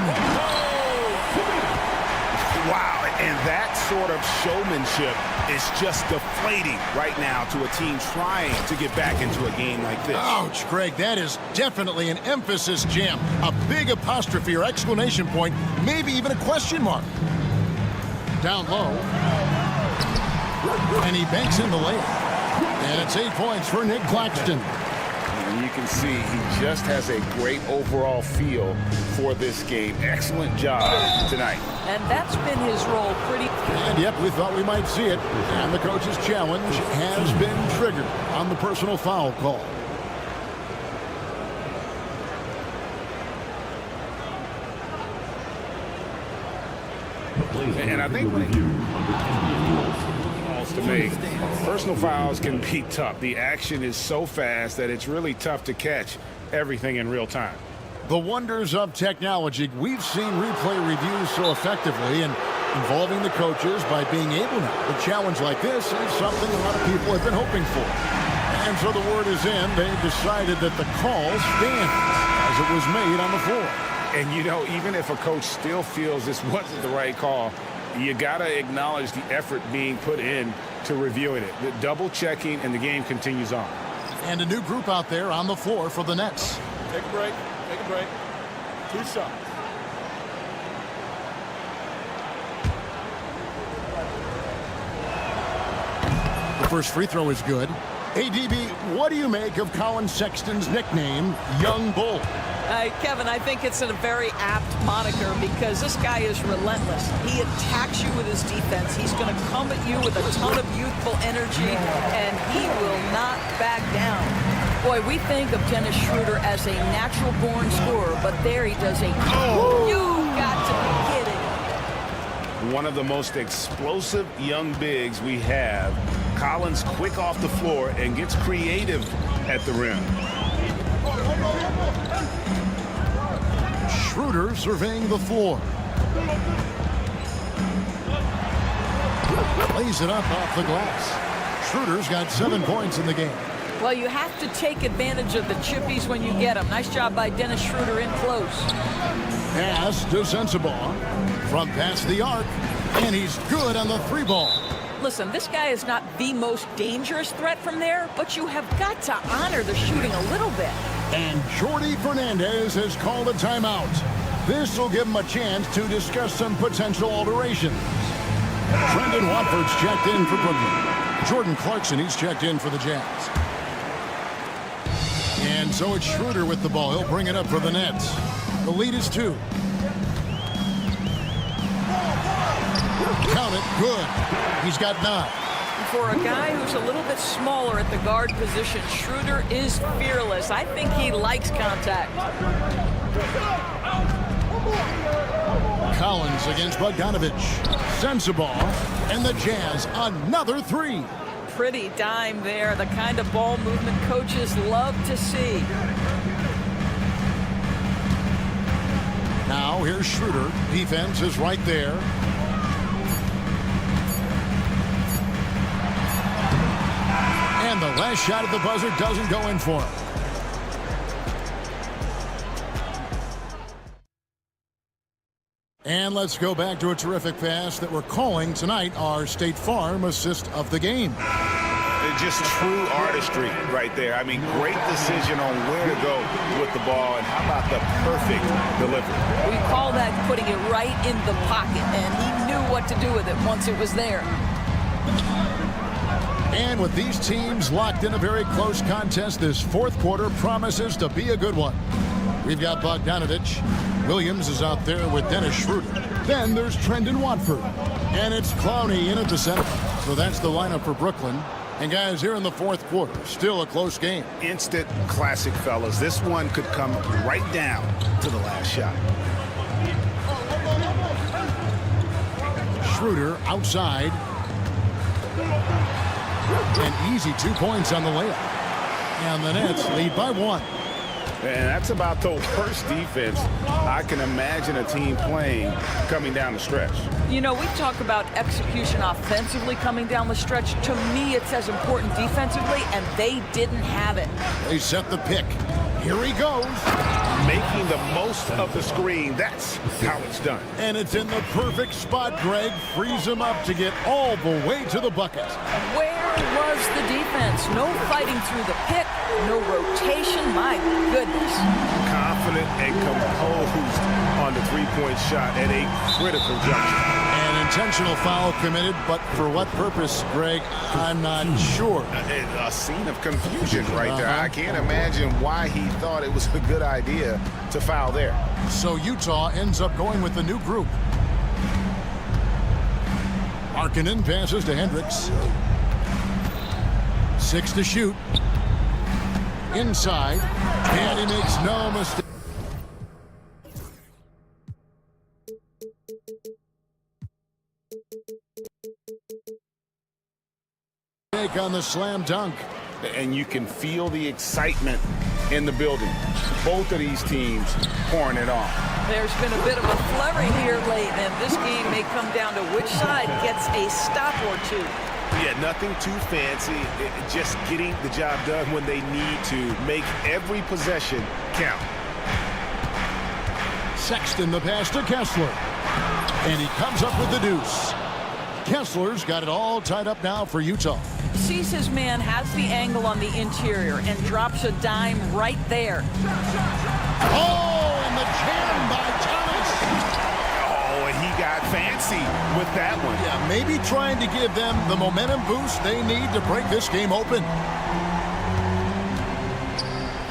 Wow, and that sort of showmanship is just deflating right now to a team trying to get back into a game like this. Ouch, Greg, that is definitely an emphasis jam. A big apostrophe or exclamation point, maybe even a question mark. Down low. And he banks in the layup. And it's 8 points for Nick Claxton. And you can see he just has a great overall feel for this game. Excellent job tonight. And that's been his role pretty. And yep, we thought we might see it. And the coach's challenge has been triggered on the personal foul call. And I think to make personal fouls can be tough. The action is so fast that it's really tough to catch everything in real time. The wonders of technology. We've seen replay reviews so effectively and involving the coaches by being able to. A challenge like this is something a lot of people have been hoping for. And so the word is in. They've decided that the call stands as it was made on the floor. And you know, even if a coach still feels this wasn't the right call, you got to acknowledge the effort being put in to reviewing it. The double checking, and the game continues on. And a new group out there on the floor for the Nets. Take a break. Take a break. 2 shots. The first free throw is good. ADB, what do you make of Colin Sexton's nickname, Young Bull? Kevin, I think it's a very apt moniker because this guy is relentless. He attacks you with his defense. He's going to come at you with a ton of youthful energy, and he will not back down. Boy, we think of Dennis Schroeder as a natural-born scorer, but there he does a... Oh! You got to be kidding. One of the most explosive young bigs we have. Collins quick off the floor and gets creative at the rim. Schroeder surveying the floor. Lays it up off the glass. Schroeder's got 7 points in the game. Well, you have to take advantage of the chippies when you get them. Nice job by Dennis Schroeder in close. Pass to Sensabaugh. From past the arc. And he's good on the 3-ball. Listen, this guy is not the most dangerous threat from there, but you have got to honor the shooting a little bit. And Jordi Fernandez has called a timeout. This will give him a chance to discuss some potential alterations. Brendan Watford's checked in for Brooklyn. Jordan Clarkson, he's checked in for the Jazz. And so it's Schroeder with the ball. He'll bring it up for the Nets. The lead is 2. Count it. Good. He's got 9. For a guy who's a little bit smaller at the guard position, Schroeder is fearless. I think he likes contact. Collins against Bogdanovich. Sends the ball. And the Jazz, another 3. Pretty dime there. The kind of ball movement coaches love to see. Now here's Schroeder. Defense is right there. And the last shot at the buzzer doesn't go in for him. And let's go back to a terrific pass that we're calling tonight our State Farm assist of the game. Just true artistry right there. I mean, great decision on where to go with the ball, and how about the perfect delivery? We call that putting it right in the pocket, and he knew what to do with it once it was there. And with these teams locked in a very close contest, this fourth quarter promises to be a good one. We've got Bogdanovich. Williams is out there with Dennis Schroeder. Then there's Trendon Watford. And it's Clowney in at the center. So that's the lineup for Brooklyn. And guys, here in the fourth quarter, still a close game. Instant classic, fellas. This one could come right down to the last shot. Schroeder outside. An easy 2 points on the layup. And the Nets lead by 1. And that's about the worst defense I can imagine a team playing coming down the stretch. You know, we talk about execution offensively coming down the stretch. To me, it's as important defensively, and they didn't have it. They set the pick. Here he goes. Making the most of the screen. That's how it's done. And it's in the perfect spot, Greg. Frees him up to get all the way to the bucket. Where was the defense? No fighting through the pick, no rotation. My goodness. Confident and composed on the three-point shot at a critical juncture. An intentional foul committed, but for what purpose, Greg? I'm not sure. A scene of confusion right there. I can't imagine why he thought it was a good idea to foul there. So Utah ends up going with the new group. Markkanen passes to Hendricks. 6 to shoot. Inside. And he makes no mistake. On the slam dunk. And you can feel the excitement in the building. Both of these teams pouring it on. There's been a bit of a flurry here late, and this game may come down to which side gets a stop or two. Yeah, nothing too fancy. Just getting the job done when they need to. Make every possession count. Sexton the pass to Kessler. And he comes up with the deuce. Kessler's got it all tied up now for Utah. Sees his man, has the angle on the interior, and drops a dime right there. Oh, and the jam by Thomas. Oh, and he got fancy with that one. Yeah, maybe trying to give them the momentum boost they need to break this game open.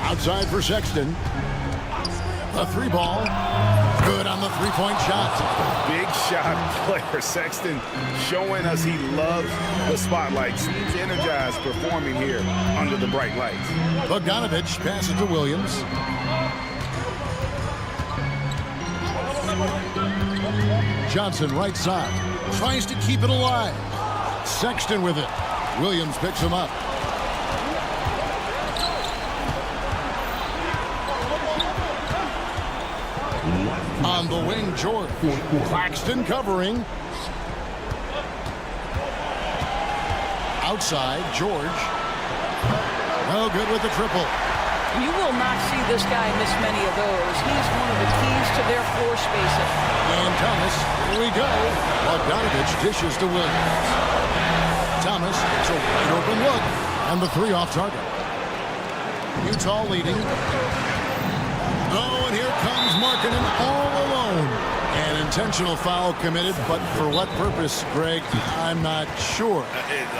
Outside for Sexton. A 3-ball. Good on the 3-point shot. Big shot player. Sexton showing us he loves the spotlight. Seems energized performing here under the bright lights. Bogdanovich passes to Williams. Johnson right side. Tries to keep it alive. Sexton with it. Williams picks him up. On the wing, George. Claxton covering. Outside, George. No good with the triple. You will not see this guy miss many of those. He's one of the keys to their floor spacing. And Thomas, here we go. Bogdanovich dishes to Williams. Thomas gets a wide open look, and the three off target. Utah leading. Oh, and here comes Markkanen all alone. An intentional foul committed, but for what purpose, Greg? I'm not sure.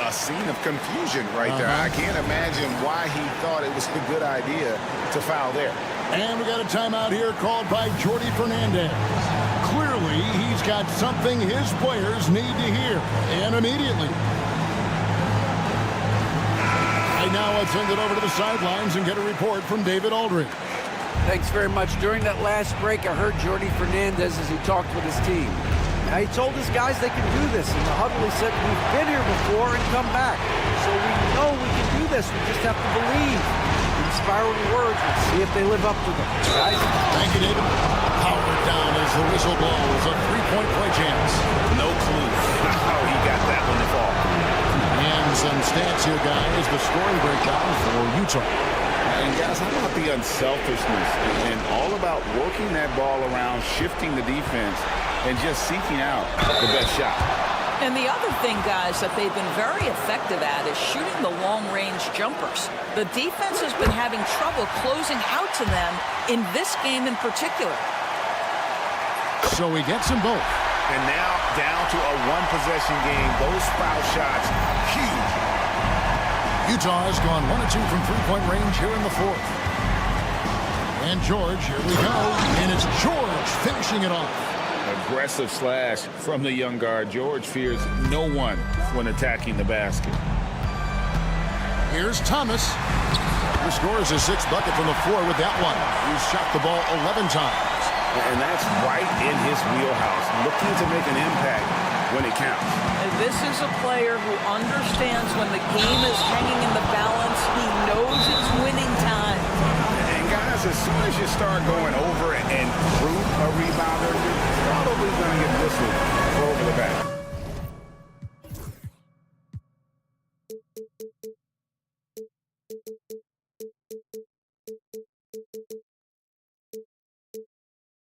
A scene of confusion right there. I can't imagine why he thought it was a good idea to foul there. And we got a timeout here called by Jordi Fernandez. Clearly, he's got something his players need to hear, and immediately. Right now, let's send it over to the sidelines and get a report from David Aldridge. Thanks very much. During that last break, I heard Jordi Fernandez as he talked with his team. Now, he told his guys they can do this. In the huddle, he said, we've been here before and come back. So we know we can do this. We just have to believe. Inspiring words. Let's see if they live up to them. Guys. Thank you, David. Powered down as the whistle blows. A three-point play chance. No clue how he got that one to fall. And some stats here, guys. The scoring breakdown for Utah. And guys, how about the unselfishness and all about working that ball around, shifting the defense, and just seeking out the best shot. And the other thing, guys, that they've been very effective at is shooting the long-range jumpers. The defense has been having trouble closing out to them in this game in particular. So he gets them both. And now down to a one-possession game. Those foul shots, huge. Utah has gone 1 of 2 from three-point range here in the fourth. And George, here we go. And it's George finishing it off. Aggressive slash from the young guard. George fears no one when attacking the basket. Here's Thomas. He scores his sixth bucket from the floor with that one. He's shot the ball 11 times. And that's right in his wheelhouse. Looking to make an impact when it counts. This is a player who understands when the game is hanging in the balance. He knows it's winning time. And guys, as soon as you start going over and through a rebounder, you're probably going to get whistled for over the back.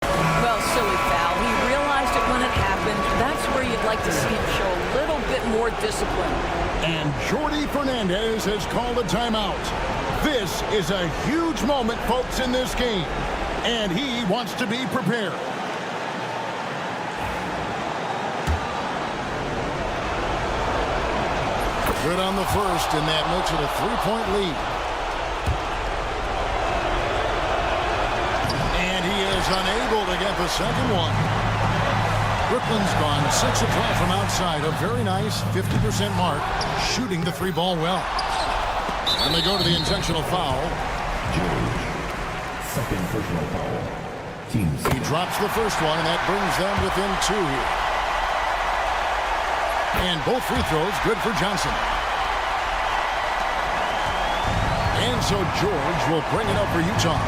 Well, silly foul. He realized it when it happened. That's where you'd like to see him show a little bit more discipline. And Jordi Fernandez has called a timeout. This is a huge moment, folks, in this game. And he wants to be prepared. Good on the first, and that makes it a three-point lead. And he is unable to get the second one. Brooklyn's gone 6 of 12 from outside. A very nice 50% mark, shooting the three ball well. And they go to the intentional foul. George. Second personal foul. Team. He drops the first one, and that brings them within 2 here. And both free throws good for Johnson. And so George will bring it up for Utah.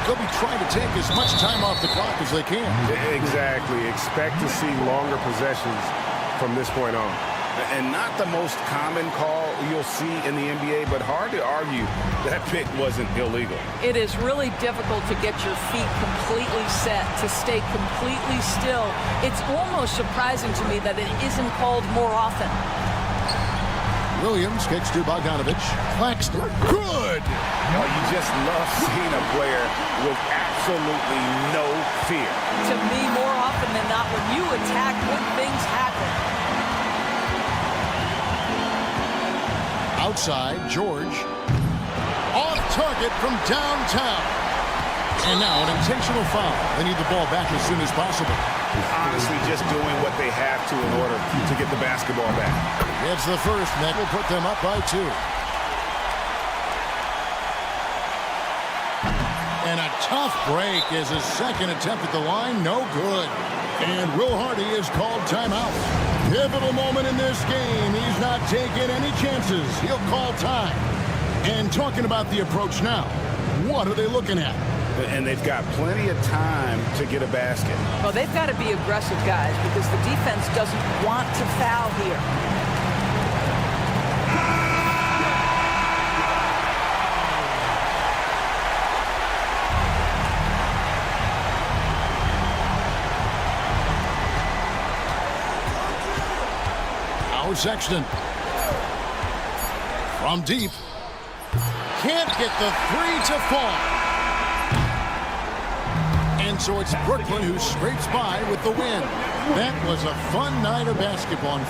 They'll be trying to take as much time off the clock as they can. Exactly. Expect to see longer possessions from this point on. And not the most common call you'll see in the NBA, but hard to argue that pick wasn't illegal. It is really difficult to get your feet completely set, to stay completely still. It's almost surprising to me that it isn't called more often. Williams kicks to Bogdanovich. Claxton. Good! Oh, you just love seeing a player with absolutely no fear. To me, more often than not, when you attack, good things happen. Outside, George. Off target from downtown. And now an intentional foul. They need the ball back as soon as possible. Honestly, just doing what they have to in order to get the basketball back. It's the first, and that will put them up by 2. And a tough break is his second attempt at the line. No good. And Will Hardy is called timeout. Pivotal moment in this game. He's not taking any chances. He'll call time. And talking about the approach now, what are they looking at? And they've got plenty of time to get a basket. Well, they've got to be aggressive, guys, because the defense doesn't want to foul here. Sexton. From deep. Can't get the three to fall. And so it's Brooklyn who scrapes by with the win. That was a fun night of basketball.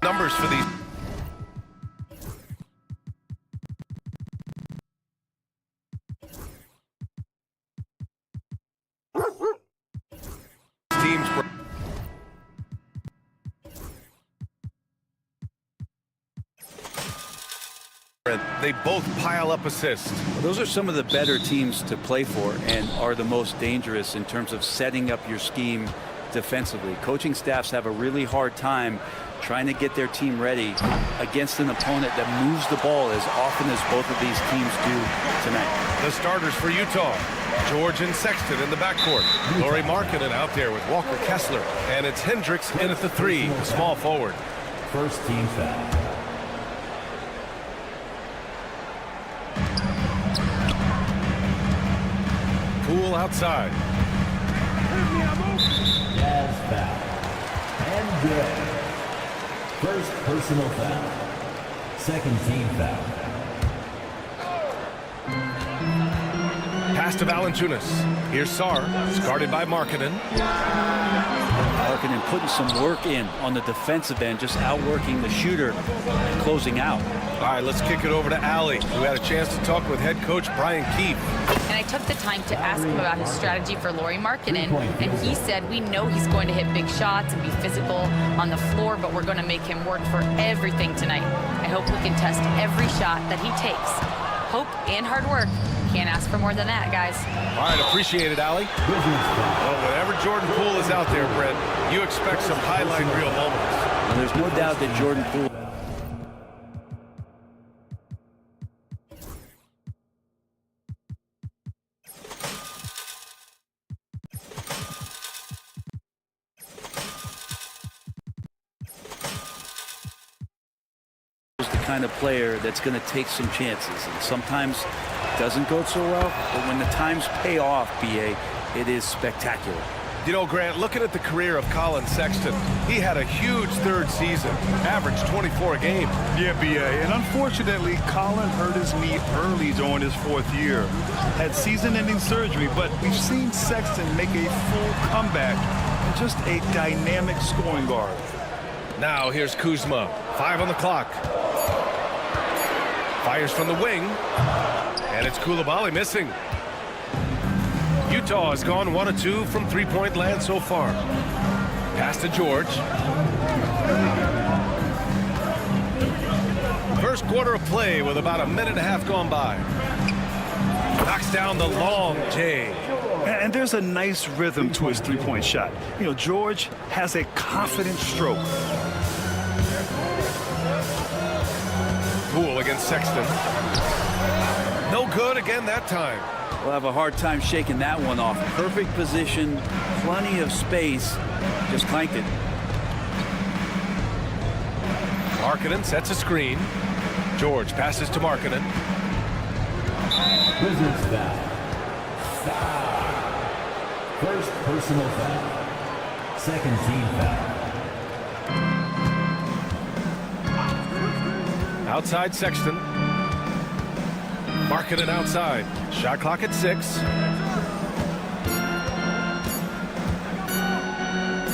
Numbers for these. Teams. They both pile up assists. Well, those are some of the better teams to play for and are the most dangerous in terms of setting up your scheme defensively. Coaching staffs have a really hard time trying to get their team ready against an opponent that moves the ball as often as both of these teams do tonight. The starters for Utah, George and Sexton in the backcourt. Lauri Markkanen out there with Walker Kessler. And it's Hendricks in at the 3, the small forward. First team foul. Poole outside. Jazz foul. And good. First personal foul. Second team foul. Pass to Valanciunas. Here's Sarr, guarded by Markkanen. Markkanen putting some work in on the defensive end, just outworking the shooter and closing out. All right, let's kick it over to Allie, who had a chance to talk with head coach Brian Keefe. And I took the time to ask him about his strategy for Lauri Markkanen, and he said, we know he's going to hit big shots and be physical on the floor, but we're going to make him work for everything tonight. I hope we can test every shot that he takes. Hope and hard work. Can't ask for more than that, guys. All right, appreciate it, Allie. Well, whenever Jordan Poole is out there, Brent, you expect some highlight reel moments. And there's no doubt that Jordan Poole kind of player that's going to take some chances, and sometimes it doesn't go so well, but when the times pay off, BA, it is spectacular. You know, Grant, looking at the career of Colin Sexton, he had a huge third season, averaged 24 a game. Yeah, B.A. And unfortunately, Colin hurt his knee early during his 4th year. Had season-ending surgery, but we've seen Sexton make a full comeback and just a dynamic scoring guard. Now here's Kuzma, 5 on the clock. Fires from the wing, and it's Coulibaly missing. Utah has gone 1 of 2 from three-point land so far. Pass to George. First quarter of play with about a minute and a half gone by. Knocks down the long J. And there's a nice rhythm to his three-point shot. You know, George has a confident stroke. Poole against Sexton. No good again that time. We'll have a hard time shaking that one off. Perfect position, plenty of space, just clanked it. Markkanen sets a screen. George passes to Markkanen. Wizards foul. Foul. First personal foul. Second team foul. Outside Sexton. Markkanen outside. Shot clock at 6.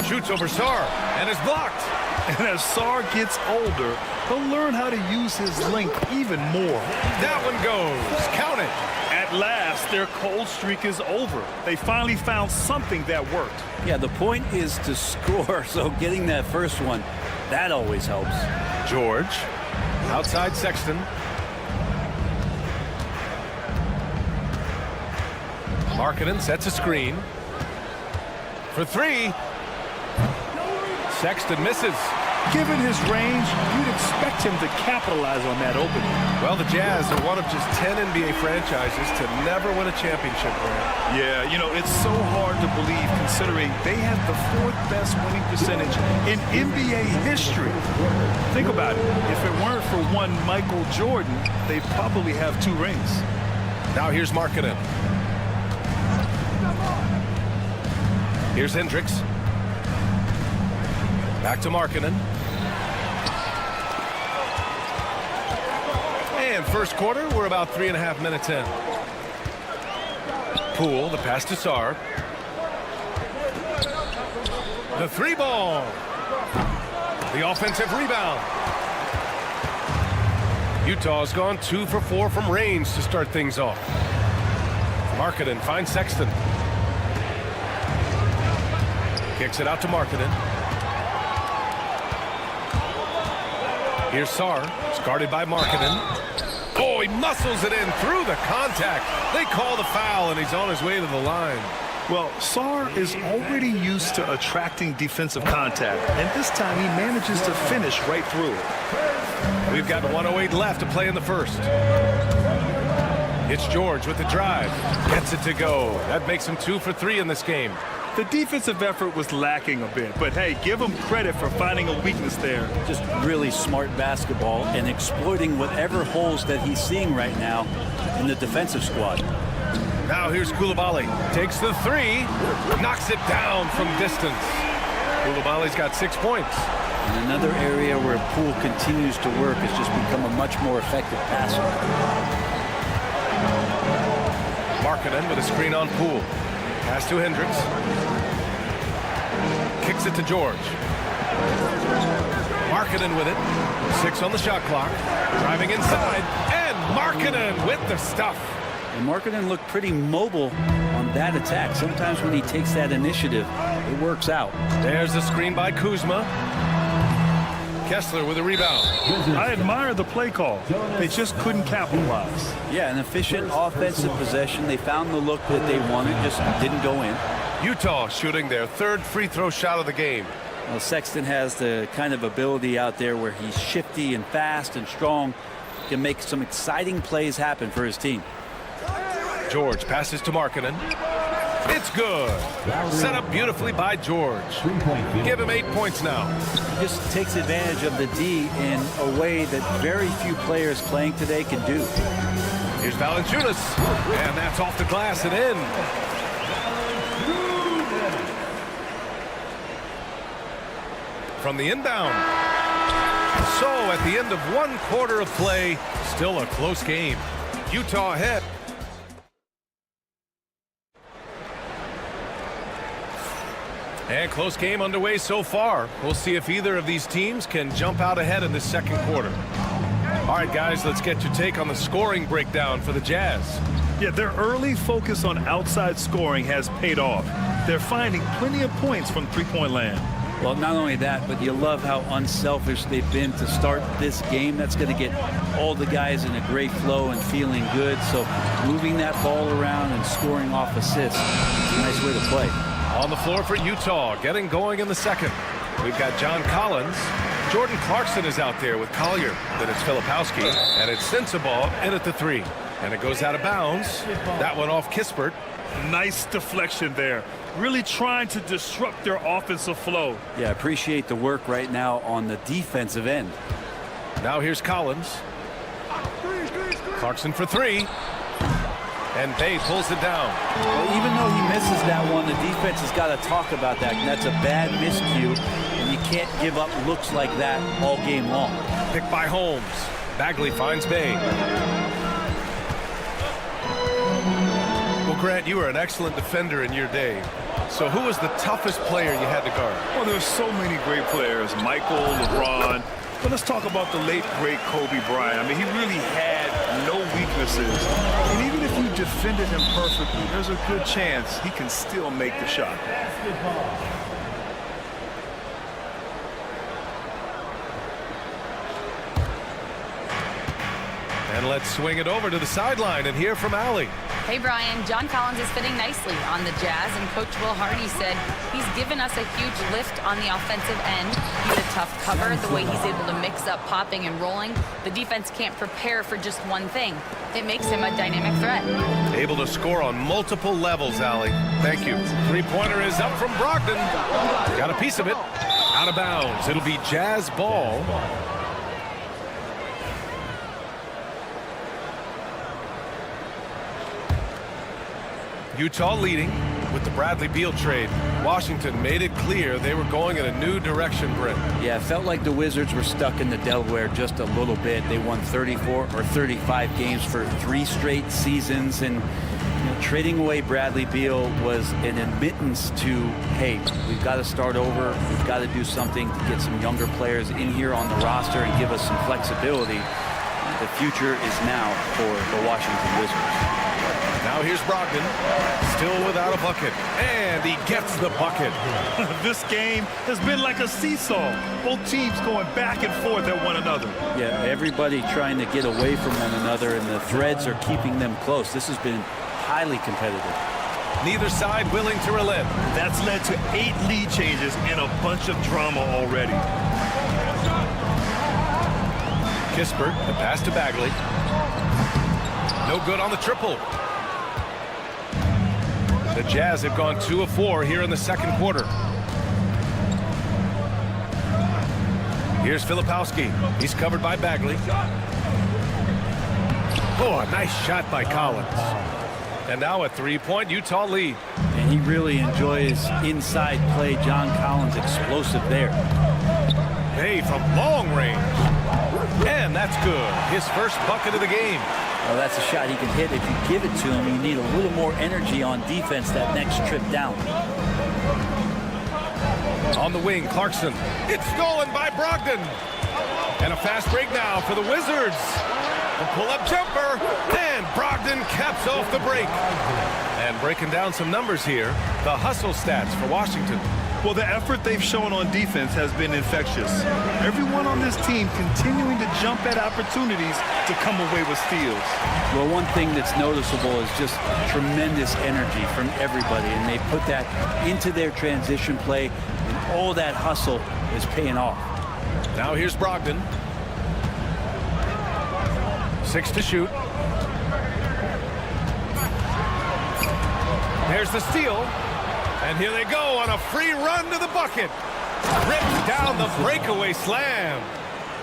Shoots over Sarr and is blocked. And as Sarr gets older, he'll learn how to use his length even more. That one goes. Count it. At last, their cold streak is over. They finally found something that worked. Yeah, the point is to score, so getting that first one, that always helps. George. Outside Sexton. Markkanen sets a screen. For 3. Sexton misses. Given his range, you'd expect him to capitalize on that opening. Well, the Jazz are one of just 10 NBA franchises to never win a championship. Yeah, you know, it's so hard to believe considering they have the 4th best winning percentage in NBA history. Think about it. If it weren't for one Michael Jordan, they'd probably have 2 rings. Now here's Markkanen. Here's Hendricks. Back to Markkanen. And first quarter, we're about 3.5 minutes in. Poole, the pass to Sarr. The three ball. The offensive rebound. Utah's gone 2 for 4 from range to start things off. Markkanen finds Sexton. Kicks it out to Markkanen. Here's Sarr. It's guarded by Markkanen. Oh, he muscles it in through the contact. They call the foul, and he's on his way to the line. Well, Sarr is already used to attracting defensive contact, and this time he manages to finish right through it. We've got 1:08 left to play in the first. It's George with the drive. Gets it to go. That makes him 2 for 3 in this game. The defensive effort was lacking a bit, but hey, give him credit for finding a weakness there. Just really smart basketball and exploiting whatever holes that he's seeing right now in the defensive squad. Now here's Coulibaly. Takes the three. Knocks it down from distance. Coulibaly's got 6 points. And another area where Poole continues to work has just become a much more effective passer. Markkanen with a screen on Poole. Pass to Hendricks. Kicks it to George. Markkanen with it. 6 on the shot clock. Driving inside. And Markkanen with the stuff. And Markkanen looked pretty mobile on that attack. Sometimes when he takes that initiative, it works out. There's the screen by Kuzma. Kessler with a rebound. I admire the play call. They just couldn't capitalize. Yeah, an efficient offensive possession. They found the look that they wanted, just didn't go in. Utah shooting their 3rd free throw shot of the game. Well, Sexton has the kind of ability out there where he's shifty and fast and strong. Can make some exciting plays happen for his team. George passes to Markkanen. It's good. Set up beautifully by George. Give him 8 points now. He just takes advantage of the D in a way that very few players playing today can do. Here's Valanciunas. And that's off the glass and in. From the inbound. So at the end of 1 quarter of play, still a close game. Utah ahead. And close game underway so far. We'll see if either of these teams can jump out ahead in the second quarter. All right, guys, let's get your take on the scoring breakdown for the Jazz. Yeah, their early focus on outside scoring has paid off. They're finding plenty of points from three-point land. Well, not only that, but you love how unselfish they've been to start this game. That's going to get all the guys in a great flow and feeling good. So moving that ball around and scoring off assists is a nice way to play. On the floor for Utah, getting going in the second. We've got John Collins. Jordan Clarkson is out there with Collier. Then it's Filipowski, and it's Sensabaugh in at the 3. And it goes out of bounds. That one off Kispert. Nice deflection there. Really trying to disrupt their offensive flow. Yeah, appreciate the work right now on the defensive end. Now here's Collins. Clarkson for 3. And Bay pulls it down. Well, even though he misses that one, the defense has got to talk about that. And that's a bad miscue. And you can't give up looks like that all game long. Picked by Holmes. Bagley finds Bay. Well, Grant, you were an excellent defender in your day. So who was the toughest player you had to guard? Well, there's so many great players. Michael, LeBron. But let's talk about the late, great Kobe Bryant. I mean, he really had no weaknesses. And even if you defended him perfectly, there's a good chance he can still make the shot. And let's swing it over to the sideline and hear from Allie. Hey, Brian, John Collins is fitting nicely on the Jazz, and Coach Will Hardy said he's given us a huge lift on the offensive end. He's a tough cover, the way he's able to mix up popping and rolling. The defense can't prepare for just one thing. It makes him a dynamic threat. Able to score on multiple levels, Allie. Thank you. Three-pointer is up from Brogdon. Got a piece of it. Out of bounds. It'll be Jazz ball. Utah leading with the Bradley Beal trade. Washington made it clear they were going in a new direction, Brent. Yeah, it felt like the Wizards were stuck in the Delaware just a little bit. They won 34 or 35 games for 3 straight seasons, and trading away Bradley Beal was an admittance to, hey, we've got to start over. We've got to do something to get some younger players in here on the roster and give us some flexibility. The future is now for the Washington Wizards. Now here's Brogdon, still without a bucket, and he gets the bucket. This game has been like a seesaw. Both teams going back and forth at one another. Yeah, everybody trying to get away from one another, and the threads are keeping them close. This has been highly competitive. Neither side willing to relent. That's led to 8 lead changes and a bunch of drama already. Kispert, the pass to Bagley. No good on the triple. The Jazz have gone 2 of 4 here in the second quarter. Here's Filipowski. He's covered by Bagley. Oh, a nice shot by Collins. And now a 3-point Utah lead. And he really enjoys inside play. John Collins explosive there. Hey, from long range. And that's good. His first bucket of the game. Well, that's a shot he can hit. If you give it to him, you need a little more energy on defense that next trip down. On the wing, Clarkson. It's stolen by Brogdon. And a fast break now for the Wizards. A pull-up jumper. And Brogdon caps off the break. And breaking down some numbers here, the hustle stats for Washington. Well, the effort they've shown on defense has been infectious. Everyone on this team continuing to jump at opportunities to come away with steals. Well, one thing that's noticeable is just tremendous energy from everybody, and they put that into their transition play, and all that hustle is paying off. Now here's Brogdon. 6 to shoot. There's the steal. And here they go on a free run to the bucket. Ripped down the breakaway slam.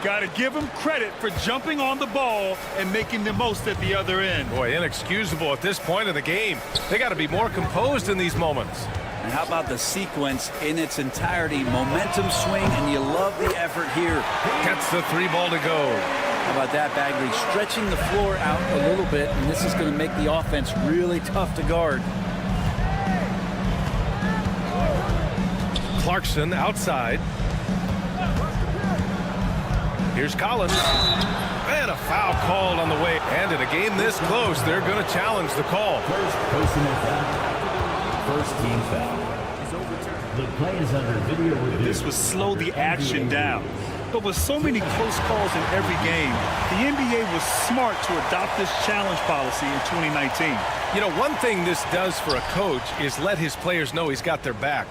Got to give him credit for jumping on the ball and making the most at the other end. Boy, inexcusable at this point of the game. They got to be more composed in these moments. And how about the sequence in its entirety? Momentum swing, and you love the effort here. Gets the 3 ball to go. How about that, Bagley? Stretching the floor out a little bit, and this is going to make the offense really tough to guard. Clarkson outside. Here's Collins. And a foul called on the way. And in a game this close, they're going to challenge the call. First personal foul. First team foul. The play is under video review. This would slow the action down. But with so many close calls in every game, the NBA was smart to adopt this challenge policy in 2019. You know, one thing this does for a coach is let his players know he's got their back.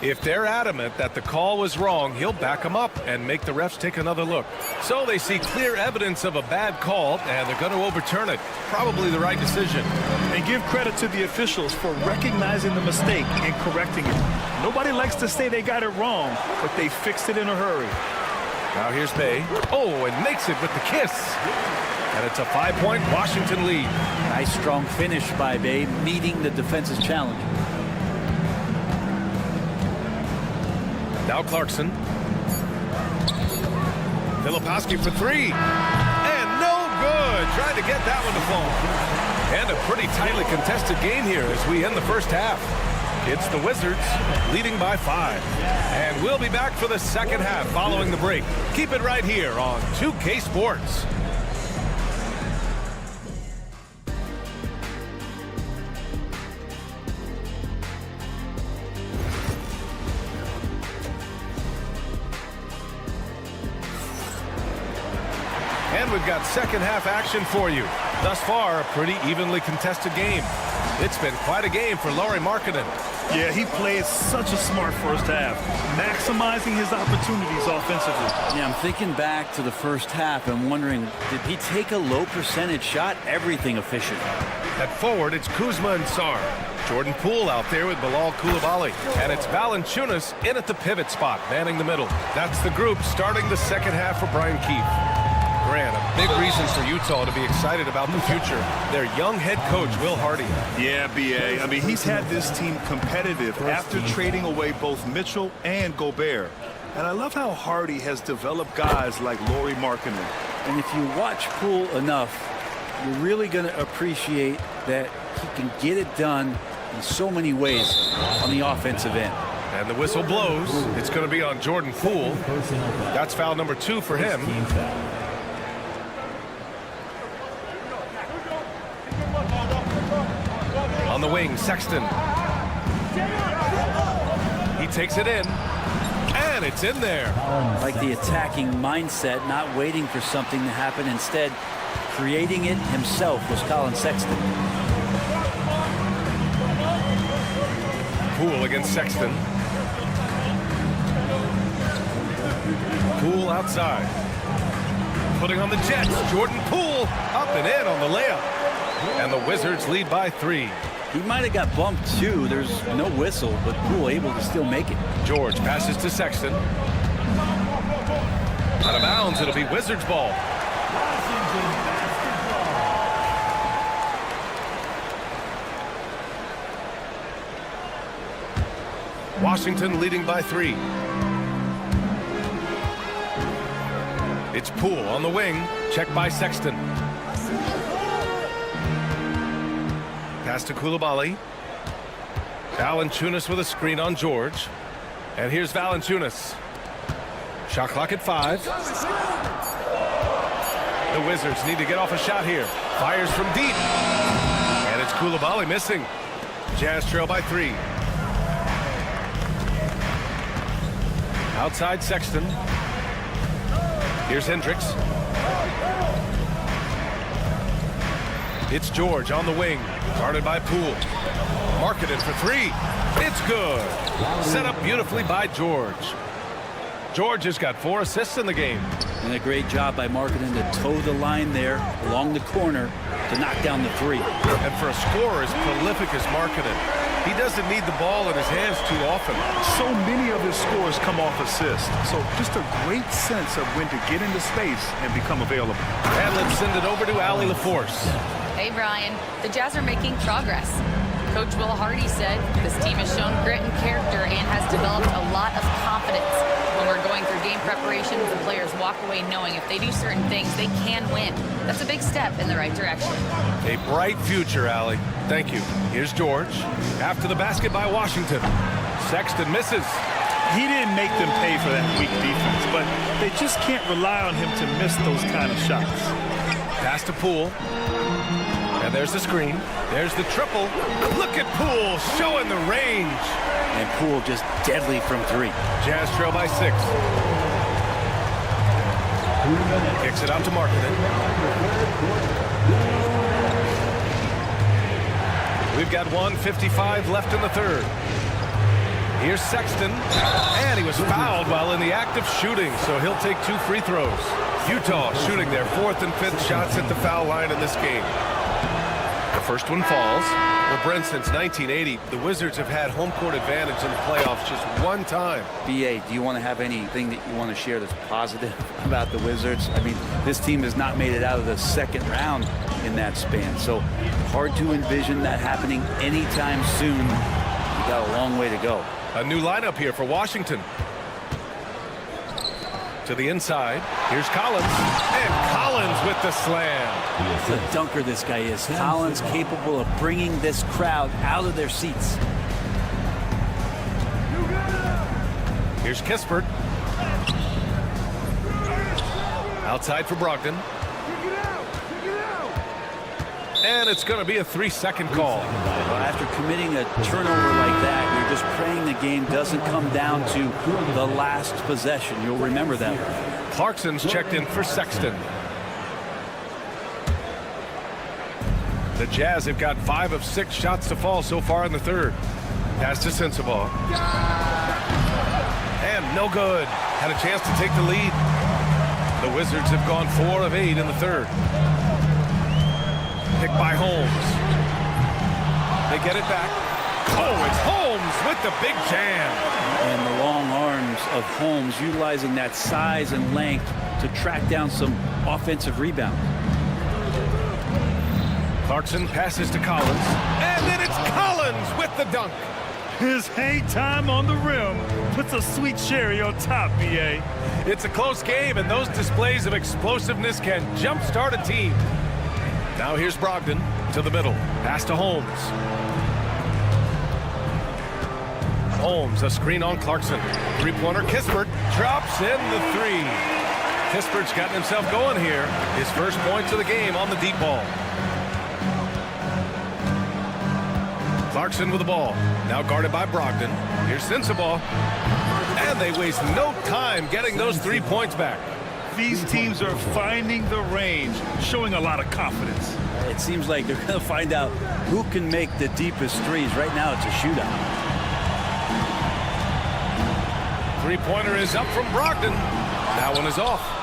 If they're adamant that the call was wrong, he'll back them up and make the refs take another look. So they see clear evidence of a bad call, and they're going to overturn it. Probably the right decision. And give credit to the officials for recognizing the mistake and correcting it. Nobody likes to say they got it wrong, but they fixed it in a hurry. Now here's Bay. Oh, and makes it with the kiss. And it's a 5-point Washington lead. Nice strong finish by Bay, meeting the defense's challenge. Now Clarkson. Filipowski for 3. And no good. Trying to get that one to fall. And a pretty tightly contested game here as we end the first half. It's the Wizards leading by 5. And we'll be back for the second half following the break. Keep it right here on 2K Sports. And we've got second half action for you. Thus far, a pretty evenly contested game. It's been quite a game for Lauri Markkanen. Yeah, he played such a smart first half, maximizing his opportunities offensively. Yeah, I'm thinking back to the first half and wondering, did he take a low percentage shot? Everything efficient. At forward, it's Kuzma and Sarr. Jordan Poole out there with Bilal Coulibaly. And it's Valanciunas in at the pivot spot, manning the middle. That's the group starting the second half for Brian Keefe. Grant, a big reason for Utah to be excited about the future. Their young head coach, Will Hardy. Yeah, B.A. I mean, he's had this team competitive after trading away both Mitchell and Gobert. And I love how Hardy has developed guys like Lauri Markkanen. And if you watch Poole enough, you're really going to appreciate that he can get it done in so many ways on the offensive end. And the whistle blows. It's going to be on Jordan Poole. That's foul number 2 for him. On the wing, Sexton. He takes it in. And it's in there. Like the attacking mindset, not waiting for something to happen. Instead, creating it himself was Colin Sexton. Poole against Sexton. Poole outside. Putting on the Jets. Jordan Poole up and in on the layup. And the Wizards lead by 3. He might have got bumped too. There's no whistle, but Poole able to still make it. George passes to Sexton. Out of bounds, it'll be Wizards ball. Washington leading by 3. It's Poole on the wing. Checked by Sexton. Pass to Coulibaly. Valanciunas with a screen on George. And here's Valanciunas. Shot clock at 5. The Wizards need to get off a shot here. Fires from deep. And it's Coulibaly missing. Jazz trail by 3. Outside Sexton. Here's Hendricks. It's George on the wing. Guarded by Poole. Markkanen for 3. It's good. Set up beautifully by George. George has got 4 assists in the game. And a great job by Markkanen to toe the line there along the corner to knock down the 3. And for a scorer as prolific as Markkanen, he doesn't need the ball in his hands too often. So many of his scores come off assists. So just a great sense of when to get into space and become available. And let's send it over to Allie LaForce. Hey, Brian. The Jazz are making progress. Coach Will Hardy said this team has shown grit and character and has developed a lot of confidence. When we're going through game preparations, the players walk away knowing if they do certain things, they can win. That's a big step in the right direction. A bright future, Allie. Thank you. Here's George. After the basket by Washington. Sexton misses. He didn't make them pay for that weak defense, but they just can't rely on him to miss those kind of shots. Pass to Poole. And there's the screen. There's the triple. Look at Poole showing the range. And Poole just deadly from 3. Jazz trail by 6. Kicks it out to Markkanen. We've got 1:55 left in the 3rd. Here's Sexton. And he was fouled while in the act of shooting, so he'll take 2 free throws. Utah shooting their 4th and 5th shots at the foul line in this game. The first one falls. Well, Brent, since 1980, the Wizards have had home court advantage in the playoffs just 1 time. BA, do you want to have anything that you want to share that's positive about the Wizards? I mean, this team has not made it out of the 2nd round in that span, so hard to envision that happening anytime soon. You got a long way to go. A new lineup here for Washington. To the inside. Here's Collins. And Collins with the slam. The dunker this guy is. Collins capable of bringing this crowd out of their seats. Here's Kispert. Outside for Brogdon. And it's going to be a 3-second call. Well, after committing a turnover like that, you're just praying the game doesn't come down to the last possession. You'll remember that. Clarkson's checked in for Sexton. The Jazz have got 5 of 6 shots to fall so far in the 3rd. Pass to Sensabaugh. And no good. Had a chance to take the lead. The Wizards have gone 4 of 8 in the 3rd. Picked by Holmes. They get it back. Oh, it's Holmes with the big jam. And the long arms of Holmes utilizing that size and length to track down some offensive rebounds. Clarkson passes to Collins, and then it's Collins with the dunk. His hang time on the rim puts a sweet cherry on top, B.A. It's a close game, and those displays of explosiveness can jumpstart a team. Now here's Brogdon to the middle. Pass to Holmes. Holmes, a screen on Clarkson. Three-pointer, Kispert drops in the three. Kispert's gotten himself going here. His first points of the game on the deep ball. Clarkson with the ball. Now guarded by Brogdon. Here's Sensabaugh. And they waste no time getting those 3 points back. These teams are finding the range, showing a lot of confidence. It seems like they're going to find out who can make the deepest threes. Right now, it's a shootout. Three-pointer is up from Brogdon. That one is off.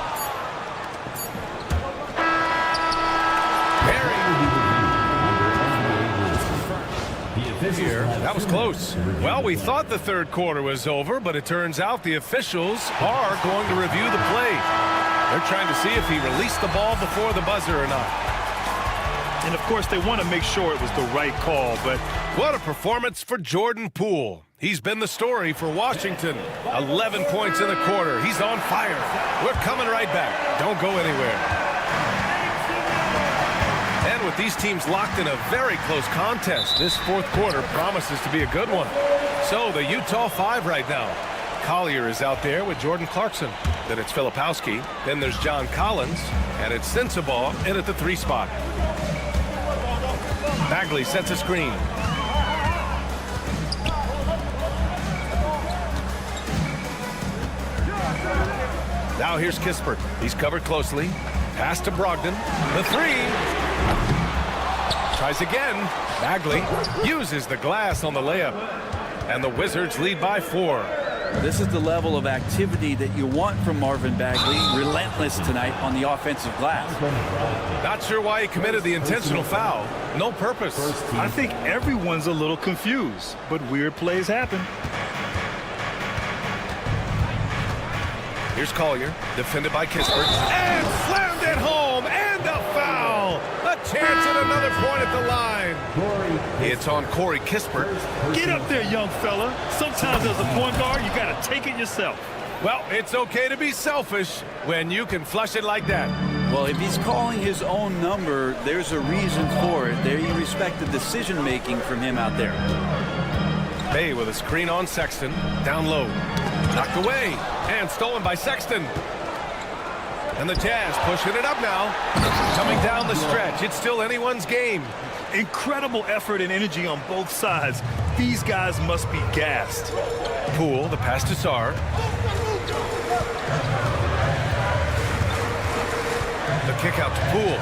Here, that was close. Well, we thought the third quarter was over, but it turns out the officials are going to review the play. They're trying to see if he released the ball before the buzzer or not. And, of course, they want to make sure it was the right call, but what a performance for Jordan Poole. He's been the story for Washington. 11 points in the quarter. He's on fire. We're coming right back. Don't go anywhere. And with these teams locked in a very close contest, this fourth quarter promises to be a good one. So the Utah 5 right now. Collier is out there with Jordan Clarkson. Then it's Filipowski. Then there's John Collins. And it's Sensabaugh in at the 3 spot. Bagley sets a screen. Now here's Kispert. He's covered closely. Pass to Brogdon. The 3. Tries again. Bagley uses the glass on the layup. And the Wizards lead by 4. This is the level of activity that you want from Marvin Bagley. Relentless tonight on the offensive glass. Not sure why he committed the intentional foul. No purpose. I think everyone's a little confused, but weird plays happen. Here's Collier, defended by Kispert, and slammed it home, and a foul! A chance at another point at the line. It's on Corey Kispert. Get up there, young fella. Sometimes as a point guard, you got to take it yourself. Well, it's okay to be selfish when you can flush it like that. Well, if he's calling his own number, there's a reason for it. There you respect the decision-making from him out there. Bay with a screen on Sexton, down low. Knocked away, and stolen by Sexton. And the Jazz pushing it up now. Coming down the stretch, it's still anyone's game. Incredible effort and energy on both sides. These guys must be gassed. Poole, the pass to Sarr. The kick out to Poole.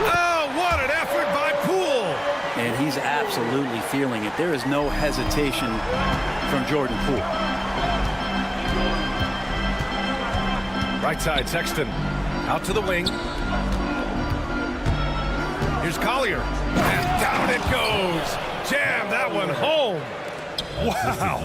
Oh, what an effort by Poole! And he's absolutely feeling it. There is no hesitation from Jordan Poole. Right side, Sexton. Out to the wing. Here's Collier. And down it goes. Jam that one home. Wow.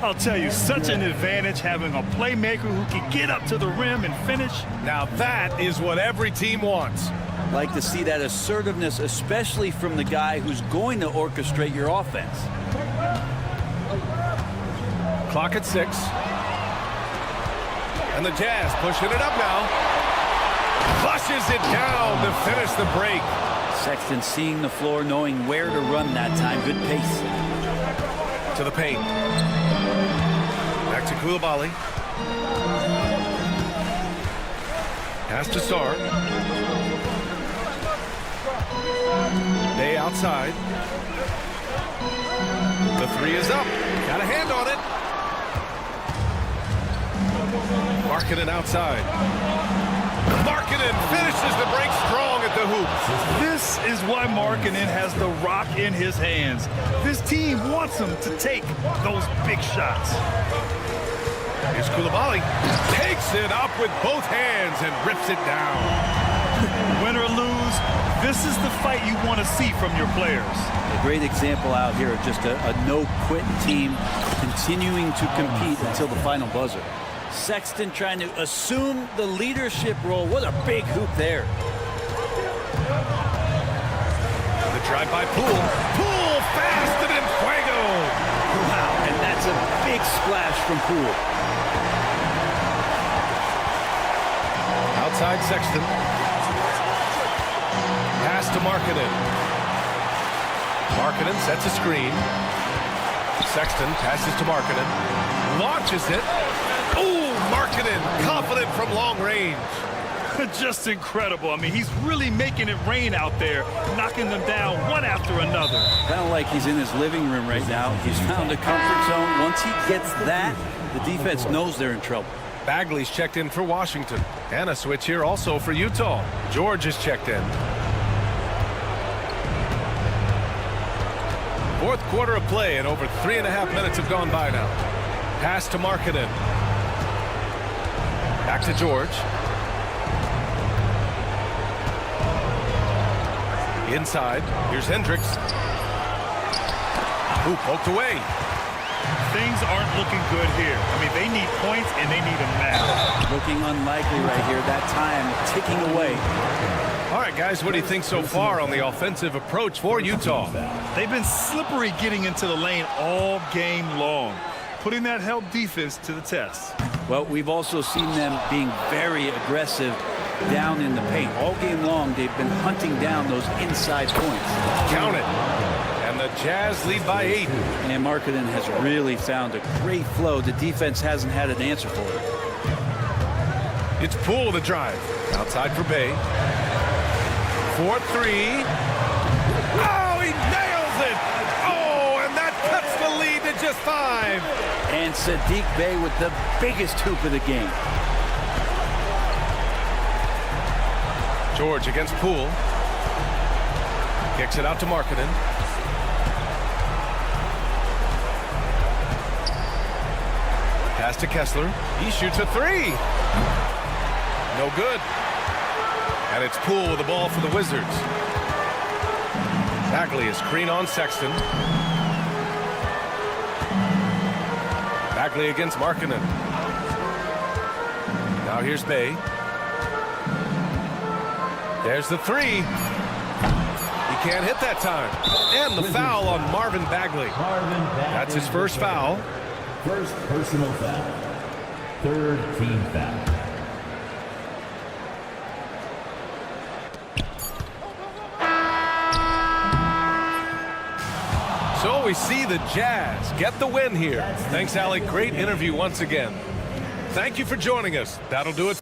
I'll tell you, such an advantage having a playmaker who can get up to the rim and finish. Now that is what every team wants. Like to see that assertiveness, especially from the guy who's going to orchestrate your offense. Clock at 6. And the Jazz pushing it up now. Flushes it down to finish the break. Sexton seeing the floor, knowing where to run that time. Good pace. To the paint. Back to Coulibaly. Pass to Sarr. Day outside. The 3 is up. Got a hand on it. Markkanen outside. Markkanen finishes the break strong at the hoop. This is why Markkanen has the rock in his hands. This team wants him to take those big shots. Here's Koulibaly. Takes it up with both hands and rips it down. Win or lose, this is the fight you want to see from your players. A great example out here of just a no-quit team continuing to compete until the final buzzer. Sexton trying to assume the leadership role. What a big hoop there. The drive by Poole. Poole fast and in fuego. Wow, and that's a big splash from Poole. Outside Sexton. Pass to Markkanen. Markkanen sets a screen. Sexton passes to Markkanen. Launches it. Ooh, Markkanen, confident from long range. Just incredible. I mean, he's really making it rain out there, knocking them down one after another. Kind of like he's in his living room right now. He's found a comfort zone. Once he gets that, the defense knows they're in trouble. Bagley's checked in for Washington. And a switch here also for Utah. George is checked in. Fourth quarter of play, and over 3.5 minutes have gone by now. Pass to Markkanen. Back to George. Inside. Here's Hendricks. Ooh, poked away. Things aren't looking good here. I mean, they need points, and they need them now. Looking unlikely right here. That time ticking away. All right, guys, what do you think so far on the offensive approach for Utah? They've been slippery getting into the lane all game long, putting that help defense to the test. Well, we've also seen them being very aggressive down in the paint. All game long, they've been hunting down those inside points. Count it. And the Jazz lead by 8. And Markkanen has really found a great flow. The defense hasn't had an answer for it. It's Poole the drive. Outside for Bay. 4-3. Oh, he nails it! Oh, and that cuts the lead to just 5. And Sadiq Bey with the biggest hoop of the game. George against Poole. Kicks it out to Markkanen. Pass to Kessler. He shoots a 3. No good. And it's Poole with the ball for the Wizards. Bagley is screen on Sexton. Bagley against Markkanen. Now here's Bay. There's the 3. He can't hit that time. And the foul on Marvin Bagley. That's his first foul. First personal foul. Third team foul. So we see the Jazz get the win here. Thanks, Alec. Great interview once again. Thank you for joining us. That'll do it.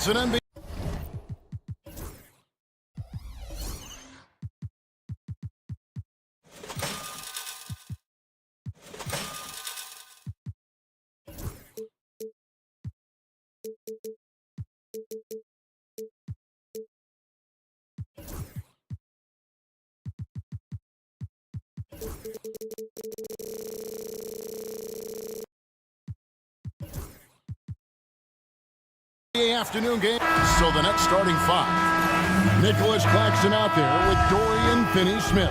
It's an NBA. Afternoon game. So the next starting five. Nicholas Claxton out there with Dorian Finney-Smith.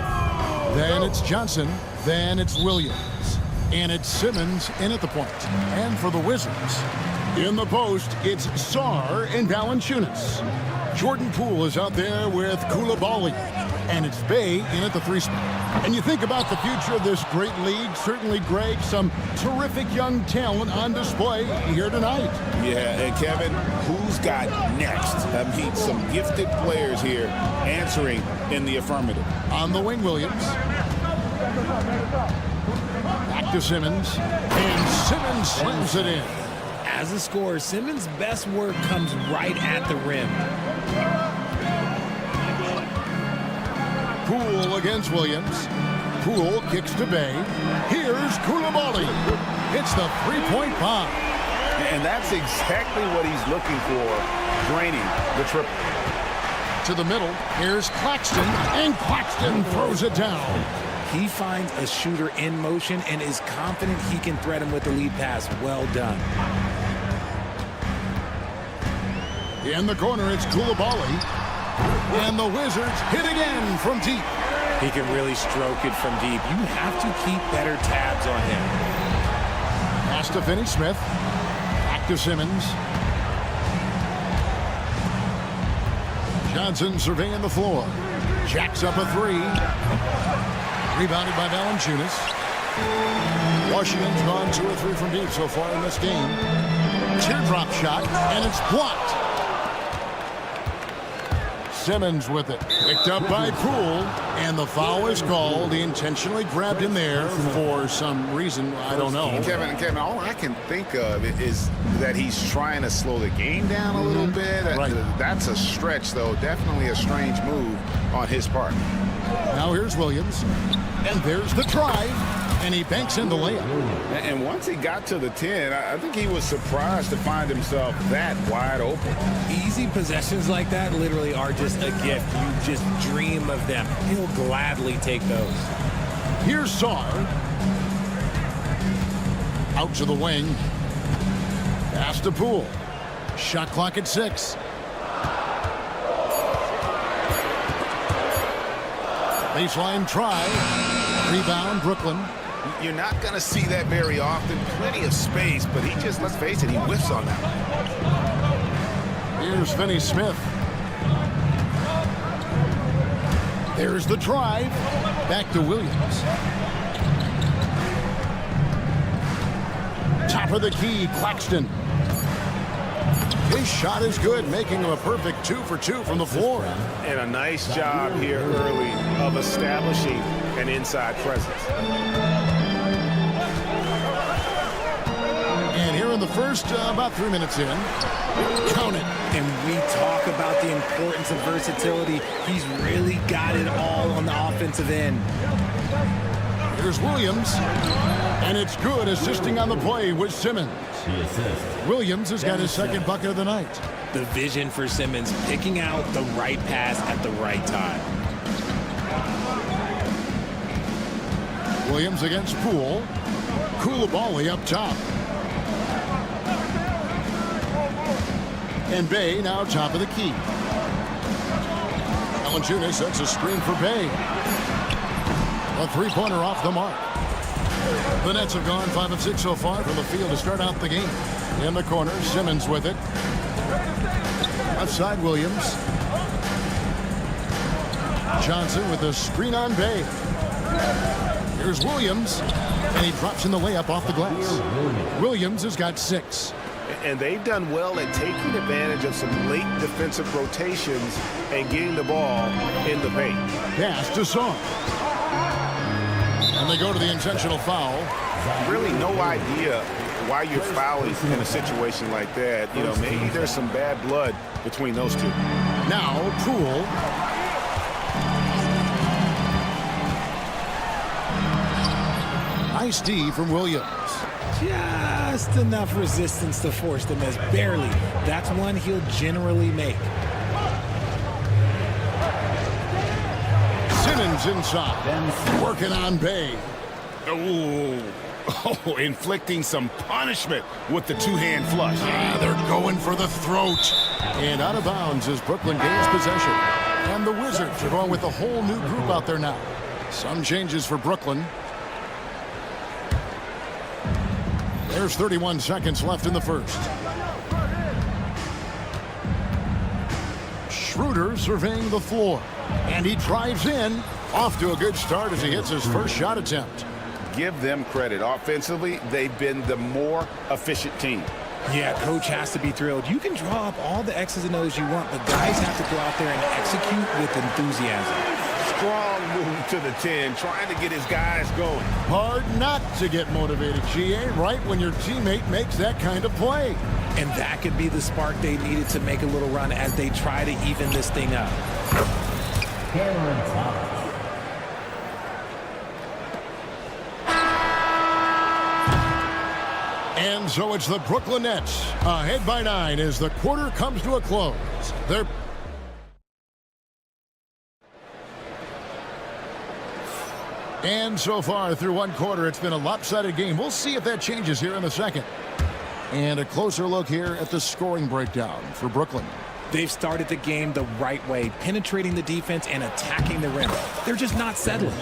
Then it's Johnson. Then it's Williams. And it's Simmons in at the point. And for the Wizards, in the post, it's Sarr and Valanciunas. Jordan Poole is out there with Koulibaly. And it's Bay in at the 3 spot. And you think about the future of this great league, certainly, Greg, some terrific young talent on display here tonight. Yeah, and Kevin, who's got next? I mean, some gifted players here answering in the affirmative. On the wing, Williams. Back to Simmons. And Simmons slams it in. As a scorer, Simmons' best work comes right at the rim. Poole against Williams. Poole kicks to Bay. Here's Koulibaly. It's the three-point bomb. And that's exactly what he's looking for, draining the triple. To the middle, here's Claxton, and Claxton throws it down. He finds a shooter in motion and is confident he can thread him with the lead pass. Well done. In the corner, it's Koulibaly. And the Wizards hit again from deep. He can really stroke it from deep. You have to keep better tabs on him. Pass to Finney-Smith. Back to Simmons. Johnson surveying the floor. Jacks up a 3. Rebounded by Valanciunas. Washington's gone 2 or 3 from deep so far in this game. Teardrop shot, and it's blocked. Simmons with it. Picked up by Poole, and the foul is called. He intentionally grabbed him there for some reason. I don't know. Kevin, all I can think of is that he's trying to slow the game down a little bit. Right. That's a stretch, though. Definitely a strange move on his part. Now here's Williams, and there's the drive, and he banks in the layup. And once he got to the 10, I think he was surprised to find himself that wide open. Easy possessions like that literally are just a gift. You just dream of them. He'll gladly take those. Here's Sarr. Out to the wing. Pass to Poole. Shot clock at 6. Baseline try. Rebound, Brooklyn. You're not going to see that very often. Plenty of space, but he just, let's face it, he whiffs on that one. Here's Finney-Smith. There's the drive. Back to Williams. Top of the key, Claxton. His shot is good, making him a perfect 2 for 2 from the floor. And a nice job here early of establishing an inside presence. And here in the first, about 3 minutes in, count it. And we talk about the importance of versatility. He's really got it all on the offensive end. Here's Williams, and it's good, assisting on the play with Simmons. Williams has got his second bucket of the night. The vision for Simmons, picking out the right pass at the right time. Williams against Poole. Koulibaly up top. And Bay now top of the key. Valanciunas sets a screen for Bay. A three-pointer off the mark. The Nets have gone 5 of 6 so far from the field to start out the game. In the corner, Simmons with it. Outside Williams. Johnson with a screen on Bay. Here's Williams, and he drops in the layup off the glass. Williams has got 6. And they've done well at taking advantage of some late defensive rotations and getting the ball in the paint. Pass to Sarr. And they go to the intentional foul. Really no idea why you're fouling in a situation like that. You know, maybe there's some bad blood between those two. Now, Poole. Nice D from Williams. Just enough resistance to force the miss. Barely. That's one he'll generally make. Simmons inside. Working on Bay. Oh, inflicting some punishment with the two-hand flush. They're going for the throat. And out of bounds as Brooklyn gains possession. And the Wizards are going with a whole new group out there now. Some changes for Brooklyn. There's 31 seconds left in the first. Schroeder surveying the floor. And he drives in. Off to a good start as he hits his first shot attempt. Give them credit. Offensively, they've been the more efficient team. Yeah, coach has to be thrilled. You can draw up all the X's and O's you want, but guys have to go out there and execute with enthusiasm. Strong move to the 10, trying to get his guys going. Hard not to get motivated, GA, right when your teammate makes that kind of play. And that could be the spark they needed to make a little run as they try to even this thing up. Cameron Thomas. And so it's the Brooklyn Nets ahead by 9 as the quarter comes to a close. And so far through one quarter, it's been a lopsided game. We'll see if that changes here in the second. And a closer look here at the scoring breakdown for Brooklyn. They've started the game the right way, penetrating the defense and attacking the rim. They're just not settling.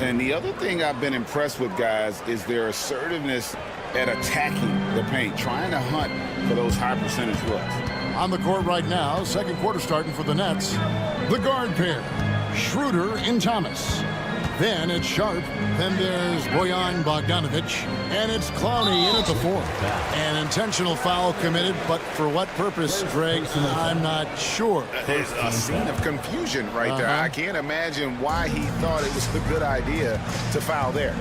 And the other thing I've been impressed with, guys, is their assertiveness at attacking the paint, trying to hunt for those high percentage looks. On the court right now, second quarter starting for the Nets. The guard pair, Schroeder and Thomas. Then it's Sharp. Then there's Bojan Bogdanovic. And it's Clowney in at the fourth. An intentional foul committed, but for what purpose, Greg, I'm not sure. There's a scene of confusion right there. I can't imagine why he thought it was a good idea to foul there.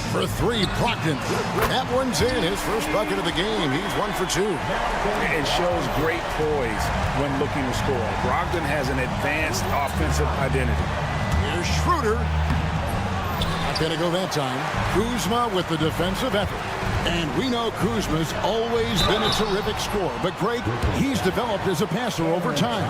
For three, Brogdon. That one's in. His first bucket of the game. He's 1 for 2. It shows great poise when looking to score. Brogdon has an advanced offensive identity. Here's Schroeder. Not going to go that time. Kuzma with the defensive effort. And we know Kuzma's always been a terrific scorer. But, Greg, he's developed as a passer over time.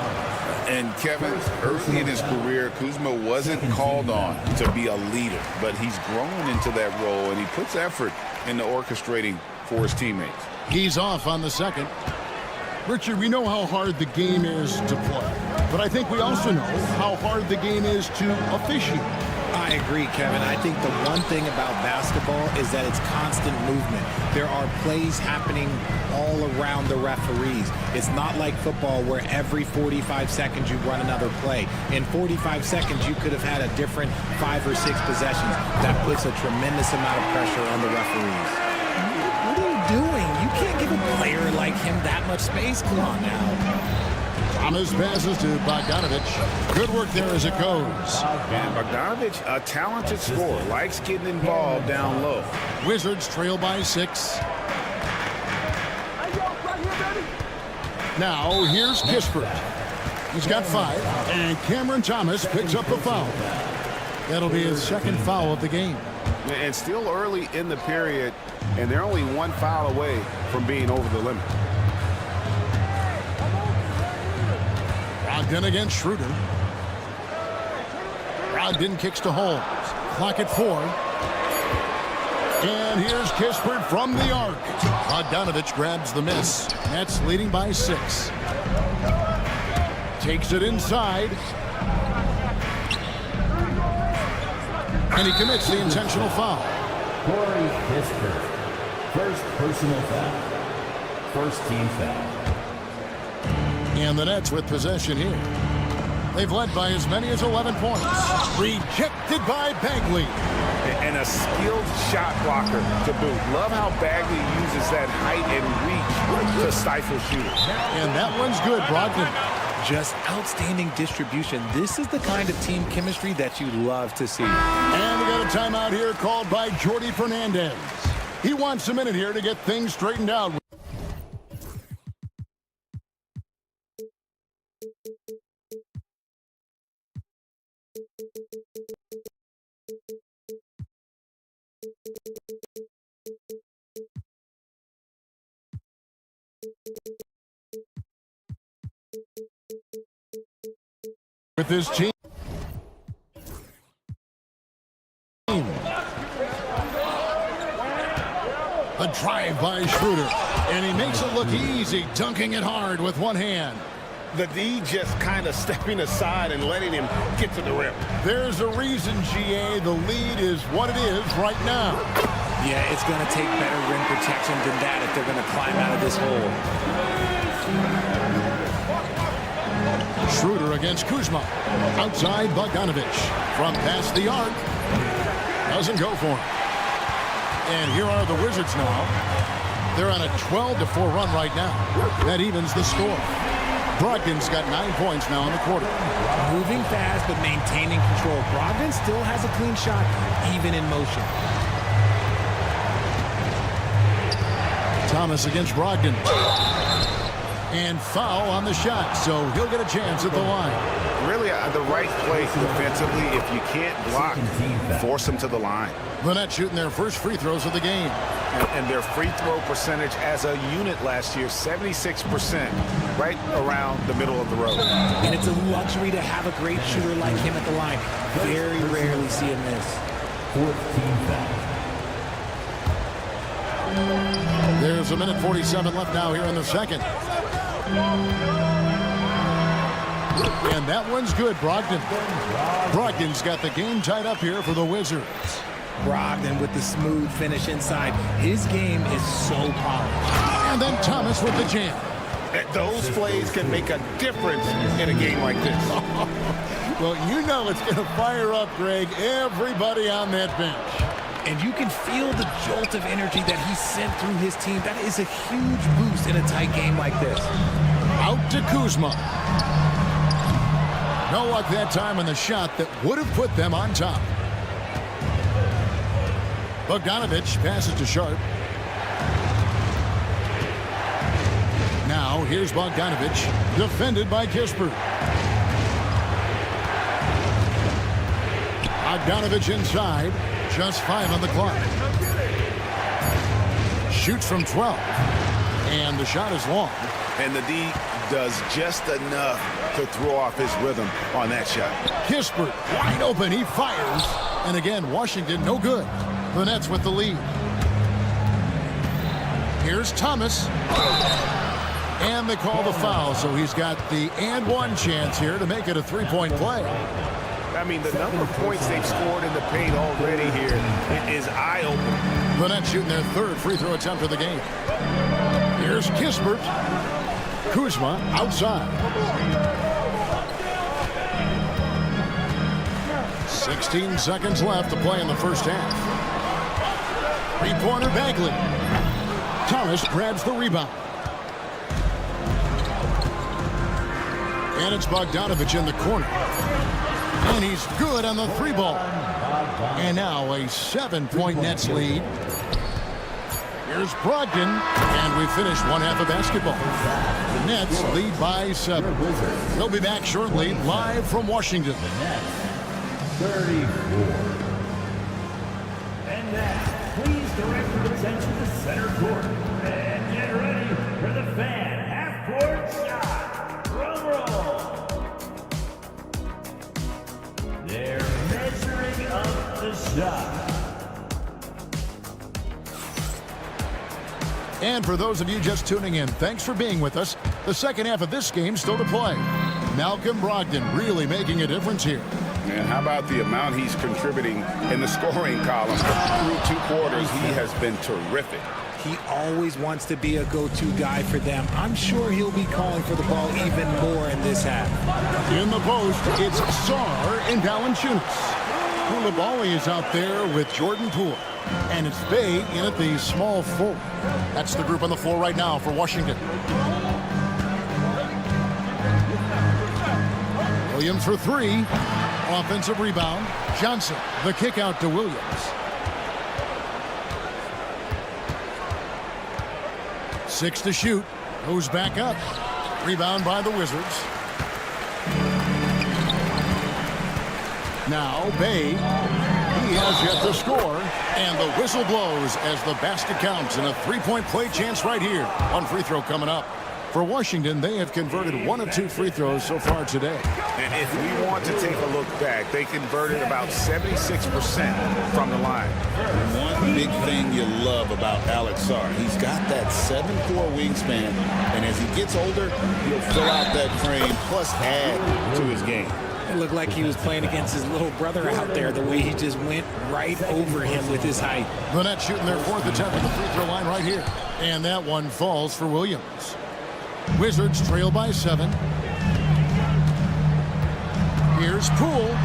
And, Kevin, early in his career, Kuzma wasn't called on to be a leader. But he's grown into that role, and he puts effort into orchestrating for his teammates. He's off on the second. Richard, we know how hard the game is to play. But I think we also know how hard the game is to officiate. I agree, Kevin. I think the one thing about basketball is that it's constant movement. There are plays happening all around the referees. It's not like football where every 45 seconds you run another play. In 45 seconds, you could have had a different 5 or 6 possessions. That puts a tremendous amount of pressure on the referees. What are you doing? You can't give a player like him that much space. Come on now. Thomas passes to Bogdanovic. Good work there as it goes. And Bogdanovic, a talented scorer, likes getting involved down low. Wizards trail by 6. Now here's Kispert. He's got 5. And Cameron Thomas picks up the foul. That'll be his second foul of the game. And still early in the period, and they're only 1 foul away from being over the limit. Brogdon against Schroeder. Brogdon kicks to Holmes. Clock at 4. And here's Kispert from the arc. Bogdanovic grabs the miss. Nets leading by 6. Takes it inside. And he commits the intentional foul. Corey Kispert. First personal foul. First team foul. And the Nets with possession here. They've led by as many as 11 points. Rejected by Bagley. And a skilled shot blocker to boot. Love how Bagley uses that height and reach to stifle shooters. And that one's good, Brogdon. Just outstanding distribution. This is the kind of team chemistry that you love to see. And we got a timeout here called by Jordi Fernandez. He wants a minute here to get things straightened out. With his team. The drive by Schroeder, and he makes it look easy, dunking it hard with one hand. The D just kind of stepping aside and letting him get to the rim. There's a reason, GA, the lead is what it is right now. Yeah, it's going to take better rim protection than that if they're going to climb out of this hole. Schroeder against Kuzma. Outside Bogdanovich. From past the arc. Doesn't go for him. And here are the Wizards now. They're on a 12-4 run right now. That evens the score. Brogdon's got 9 points now in the quarter. Moving fast, but maintaining control. Brogdon still has a clean shot, even in motion. Thomas against Brogdon. And foul on the shot, so he'll get a chance at the line. Really, the right play defensively. If you can't block, force them to the line. The Nets shooting their first free throws of the game. And their free throw percentage as a unit last year, 76%, right around the middle of the road. And it's a luxury to have a great shooter like him at the line. Very rarely see him miss. 14 foul. There's a minute 47 left now here in the second. And that one's good, Brogdon. Brogdon's got the game tied up here for the Wizards. Brogdon with the smooth finish inside. His game is so polished. And then Thomas with the jam. Those plays can make a difference in a game like this. Well, you know it's going to fire up, Greg, everybody on that bench. And you can feel the jolt of energy that he sent through his team. That is a huge boost in a tight game like this. Out to Kuzma. No luck that time on the shot that would have put them on top. Bogdanovich passes to Sharp. Now here's Bogdanovich, defended by Kispert. Bogdanovich inside. Just 5 on the clock. Shoots from 12. And the shot is long. And the D does just enough to throw off his rhythm on that shot. Kispert wide open. He fires. And again, Washington no good. The Nets with the lead. Here's Thomas. And they call the foul. So he's got the and one chance here to make it a three-point play. I mean, the number of points they've scored in the paint already here is eye-opening. The Nets shooting their third free throw attempt of the game. Here's Kispert. Kuzma outside. 16 seconds left to play in the first half. Three-pointer Bagley. Thomas grabs the rebound. And it's Bogdanovich in the corner. And he's good on the three ball. And now a 7-point Nets lead. Here's Brogdon. And we finish one half of basketball. The Nets lead by 7. They'll be back shortly, live from Washington. The Nets, 34. And now, please direct your attention to center court. And get ready for the fan half-court shot. Drum roll. They're measuring up the shot. And for those of you just tuning in, thanks for being with us. The second half of this game still to play. Malcolm Brogdon really making a difference here. And how about the amount he's contributing in the scoring column? Through 2 quarters, he has been terrific. He always wants to be a go-to guy for them. I'm sure he'll be calling for the ball even more in this half. In the post, it's Sarr and Valanciunas. Koulibaly is out there with Jordan Poole. And it's Bay in at the small forward. That's the group on the floor right now for Washington. Williams for 3. Offensive rebound. Johnson, the kick out to Williams. 6 to shoot. Goes back up. Rebound by the Wizards. Now Bay. He has yet to score. And the whistle blows as the basket counts. And a three-point play chance right here. One free throw coming up. For Washington, they have converted 1 of 2 free throws so far today. And if we want to take a look back, they converted about 76% from the line. One big thing you love about Alex Sarr, he's got that 7'4" wingspan, and as he gets older, he'll fill out that frame plus add to his game. It looked like he was playing against his little brother out there, the way he just went right over him with his height. The Nets shooting their 4th attempt at the free throw line right here. And that one falls for Williams. Wizards trail by 7. Here's Poole.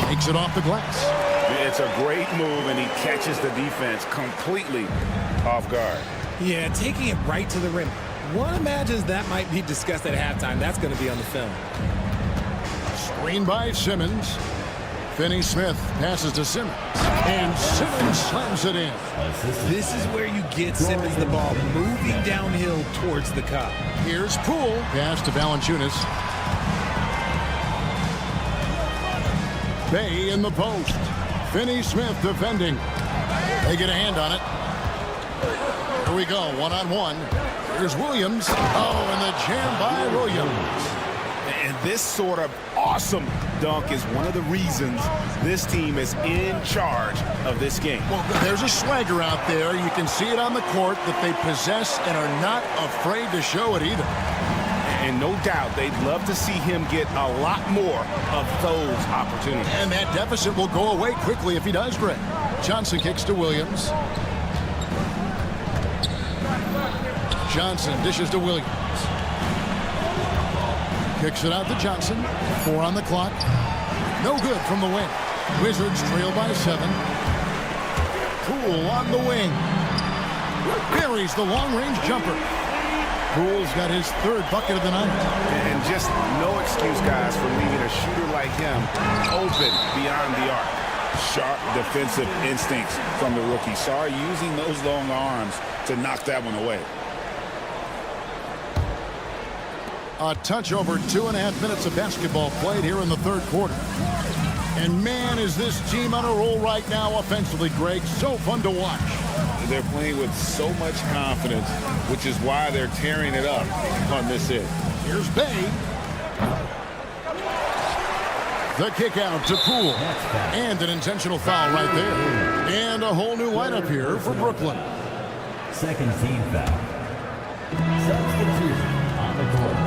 Takes it off the glass. It's a great move, and he catches the defense completely off guard. Yeah, taking it right to the rim. One imagines that might be discussed at halftime. That's going to be on the film. Screen by Simmons. Finney-Smith passes to Simmons. And Simmons slams it in. This is where you get Simmons the ball moving downhill towards the cup. Here's Poole. Pass to Valanciunas. Bay in the post. Finney-Smith defending. They get a hand on it. Here we go, one-on-one. Here's Williams. Oh, and the jam by Williams. And this sort of awesome dunk is one of the reasons this team is in charge of this game. Well, there's a swagger out there. You can see it on the court that they possess and are not afraid to show it either. And no doubt they'd love to see him get a lot more of those opportunities. And that deficit will go away quickly if he does, Greg. Johnson kicks to Williams. Johnson dishes to Williams. Kicks it out to Johnson. 4 on the clock. No good from the wing. Wizards trail by 7. Poole on the wing. Buries the long-range jumper. Poole's got his 3rd bucket of the night. And just no excuse, guys, for leaving a shooter like him open beyond the arc. Sharp defensive instincts from the rookie. Sarr using those long arms to knock that one away. A touch over 2.5 minutes of basketball played here in the 3rd quarter. And man, is this team on a roll right now offensively, Greg. So fun to watch. They're playing with so much confidence, which is why they're tearing it up on this end. Here's Bay. The kick out to Poole. And an intentional foul right there. And a whole new lineup here for Brooklyn. Second team foul. Substitution on the court.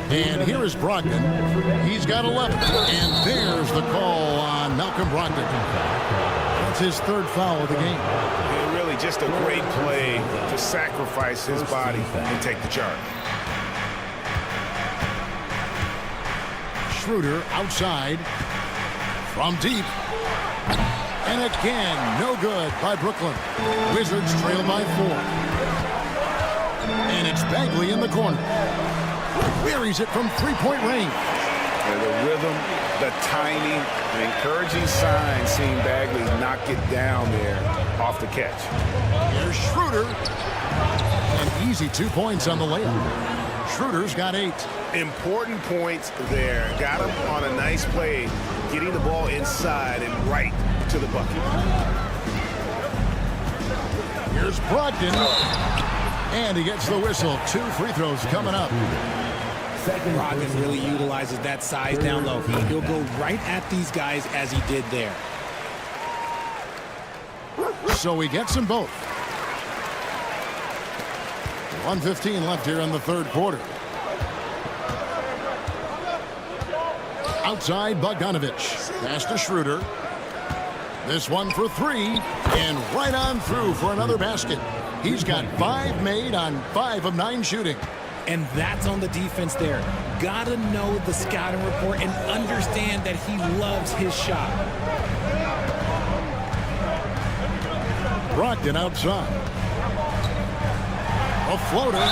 And here is Brogdon. He's got 11. And there's the call on Malcolm Brogdon. That's his 3rd foul of the game. And really just a great play to sacrifice his body and take the charge. Schroeder outside from deep. And again, no good by Brooklyn. Wizards trail by 4. And it's Bagley in the corner. Buries it from 3-point range. And the rhythm, the timing, the encouraging sign seeing Bagley knock it down there off the catch. There's Schroeder. An easy 2 points on the layup. Schroeder's got 8. Important points there. Got him on a nice play, getting the ball inside and right to the bucket. Here's Brogdon. And he gets the whistle. 2 free throws coming up. Brogdon really utilizes that size down low. He'll go right at these guys as he did there. So he gets them both. 1:15 left here in the 3rd quarter. Outside Bogdanovich. Pass to Schroeder. This one for 3. And right on through for another basket. He's got 5 made on 5 of 9 shooting. And that's on the defense there. Gotta know the scouting report and understand that he loves his shot. Brogdon outside. A floater.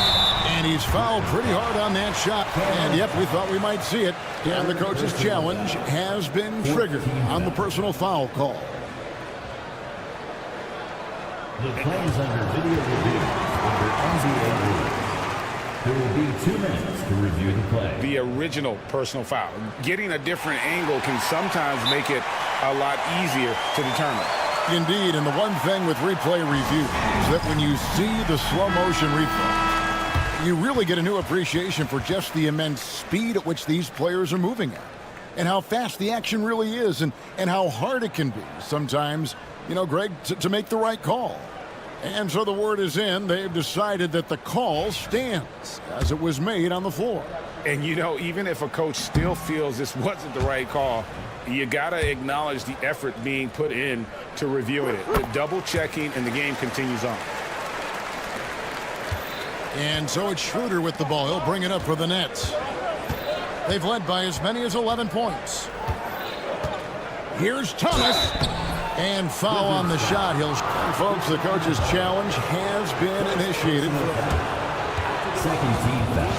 And he's fouled pretty hard on that shot. And yep, we thought we might see it. And the coach's challenge has been triggered on the personal foul call. The play is under video review. NBA League. There will be 2 minutes to review the play. The original personal foul. Getting a different angle can sometimes make it a lot easier to determine. Indeed, and the one thing with replay review is that when you see the slow motion replay, you really get a new appreciation for just the immense speed at which these players are moving at, and how fast the action really is, and how hard it can be sometimes, Greg, to make the right call. And so the word is in. They've decided that the call stands as it was made on the floor. And, even if a coach still feels this wasn't the right call, you got to acknowledge the effort being put in to reviewing it. The double checking, and the game continues on. And so it's Schroeder with the ball. He'll bring it up for the Nets. They've led by as many as 11 points. Here's Thomas. And foul on the shot. Folks, the coach's challenge has been initiated. Second team foul.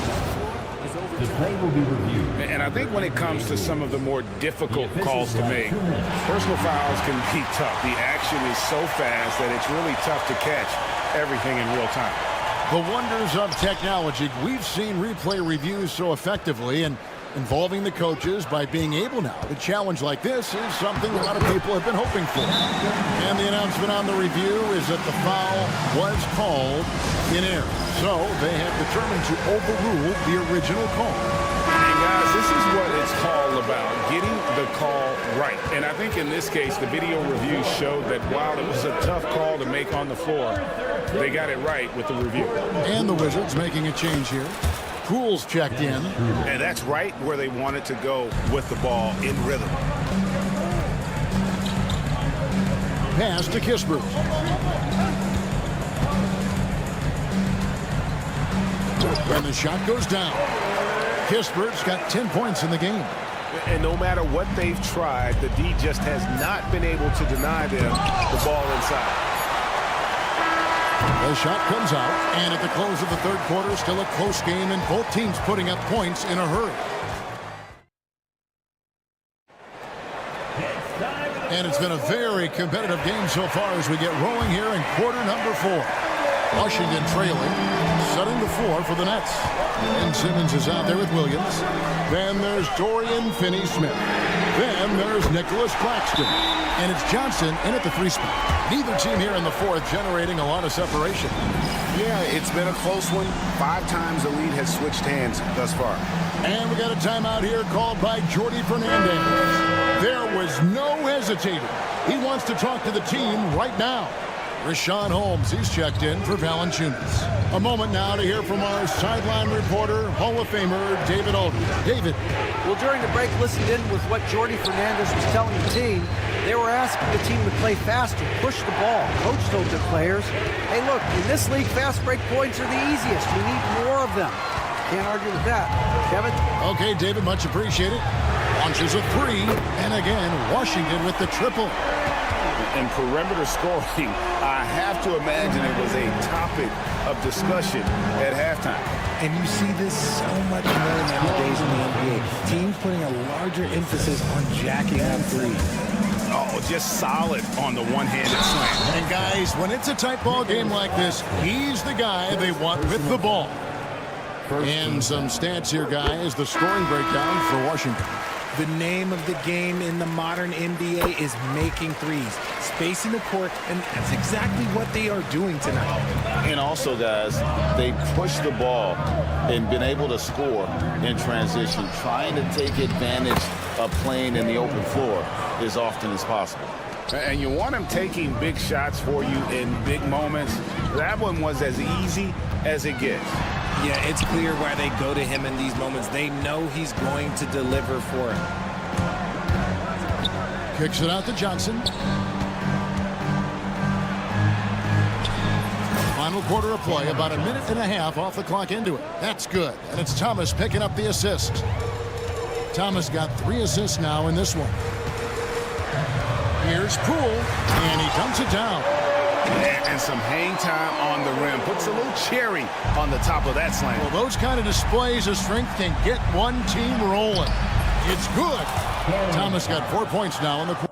The play will be reviewed. And I think when it comes to some of the more difficult calls to make, personal fouls can be tough. The action is so fast that it's really tough to catch everything in real time. The wonders of technology. We've seen replay reviews so effectively, and involving the coaches by being able now to challenge like this is something a lot of people have been hoping for. And the announcement on the review is that the foul was called in error. So they have determined to overrule the original call. And guys, this is what it's all about, getting the call right. And I think in this case, the video review showed that while it was a tough call to make on the floor, they got it right with the review. And the Wizards making a change here. Poole's checked in. And that's right where they wanted to go with the ball, in rhythm. Pass to Kispert. And the shot goes down. Kispert's got 10 points in the game. And no matter what they've tried, the D just has not been able to deny them the ball inside. The shot comes out, and at the close of the third quarter, still a close game, and both teams putting up points in a hurry. And it's been a very competitive game so far as we get rolling here in quarter number 4. Washington trailing, setting the floor for the Nets. And Simmons is out there with Williams. Then there's Dorian Finney-Smith. Then there's Nicholas Claxton. And it's Johnson in at the 3 spot. Neither team here in the fourth generating a lot of separation. Yeah, it's been a close one. 5 times the lead has switched hands thus far. And we got a timeout here called by Jordi Fernandez. There was no hesitating. He wants to talk to the team right now. Rashawn Holmes, he's checked in for Valanciunas. A moment now to hear from our sideline reporter, Hall of Famer David Aldridge. David. Well, during the break, listened in with what Jordi Fernandez was telling the team. They were asking the team to play faster, push the ball. Coach told the players, hey, look, in this league, fast break points are the easiest. We need more of them. Can't argue with that. Kevin? Okay, David, much appreciated. Launches a 3, and again, Washington with the triple. And perimeter scoring, I have to imagine it was a topic of discussion at halftime. And you see this so much more nowadays in the NBA. Teams putting a larger emphasis on jacking up threes. Oh, just solid on the one-handed slam. And guys, when it's a tight ball game like this, he's the guy they want with the ball. And some stats here, guys, the scoring breakdown for Washington. The name of the game in the modern NBA is making threes, spacing the court, and that's exactly what they are doing tonight. And also, guys, they push the ball and been able to score in transition, trying to take advantage of playing in the open floor as often as possible. And you want him taking big shots for you in big moments. That one was as easy as it gets. Yeah, it's clear why they go to him in these moments. They know he's going to deliver for him. Kicks it out to Johnson. Final quarter of play, about a minute and a half off the clock into it. That's good. And it's Thomas picking up the assist. Thomas got 3 assists now in this one. Here's Poole, and he dumps it down. And some hang time on the rim. Puts a little cherry on the top of that slam. Well, those kind of displays of strength can get one team rolling. It's good. Thomas got 4 points now in the quarter.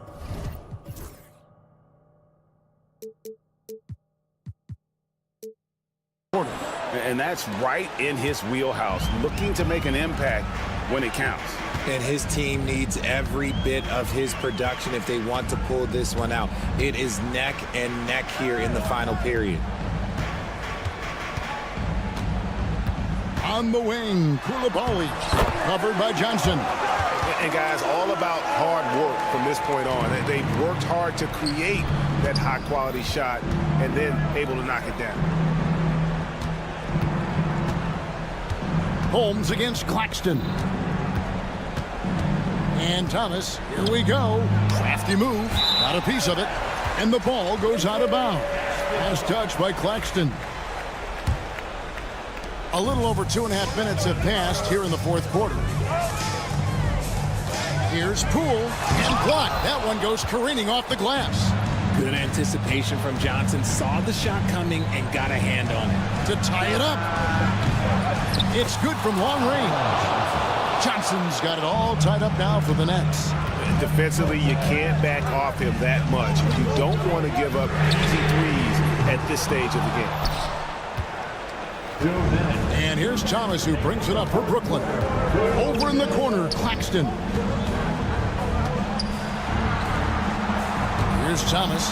And that's right in his wheelhouse, looking to make an impact when it counts. And his team needs every bit of his production if they want to pull this one out. It is neck and neck here in the final period. On the wing, Koulibaly, covered by Johnson. And guys, all about hard work from this point on. They've worked hard to create that high-quality shot and then able to knock it down. Holmes against Claxton. And Thomas, here we go. Crafty move, got a piece of it, and the ball goes out of bounds. As touched by Claxton. A little over 2.5 minutes have passed here in the fourth quarter. Here's Poole, and blocked. That one goes careening off the glass. Good anticipation from Johnson. Saw the shot coming and got a hand on it. To tie it up. It's good from long range. Johnson's got it all tied up now for the Nets. Defensively, you can't back off him that much. You don't want to give up easy threes at this stage of the game. And here's Thomas, who brings it up for Brooklyn. Over in the corner, Claxton. Here's Thomas.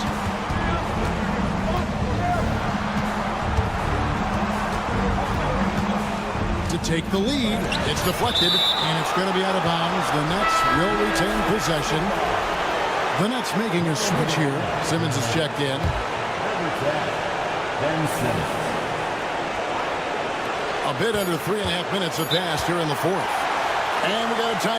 To take the lead. It's deflected, and it's going to be out of bounds. The Nets will retain possession. The Nets making a switch here. Simmons is checked in. Ben Simmons. A bit under 3.5 minutes have passed here in the fourth. And we got a time.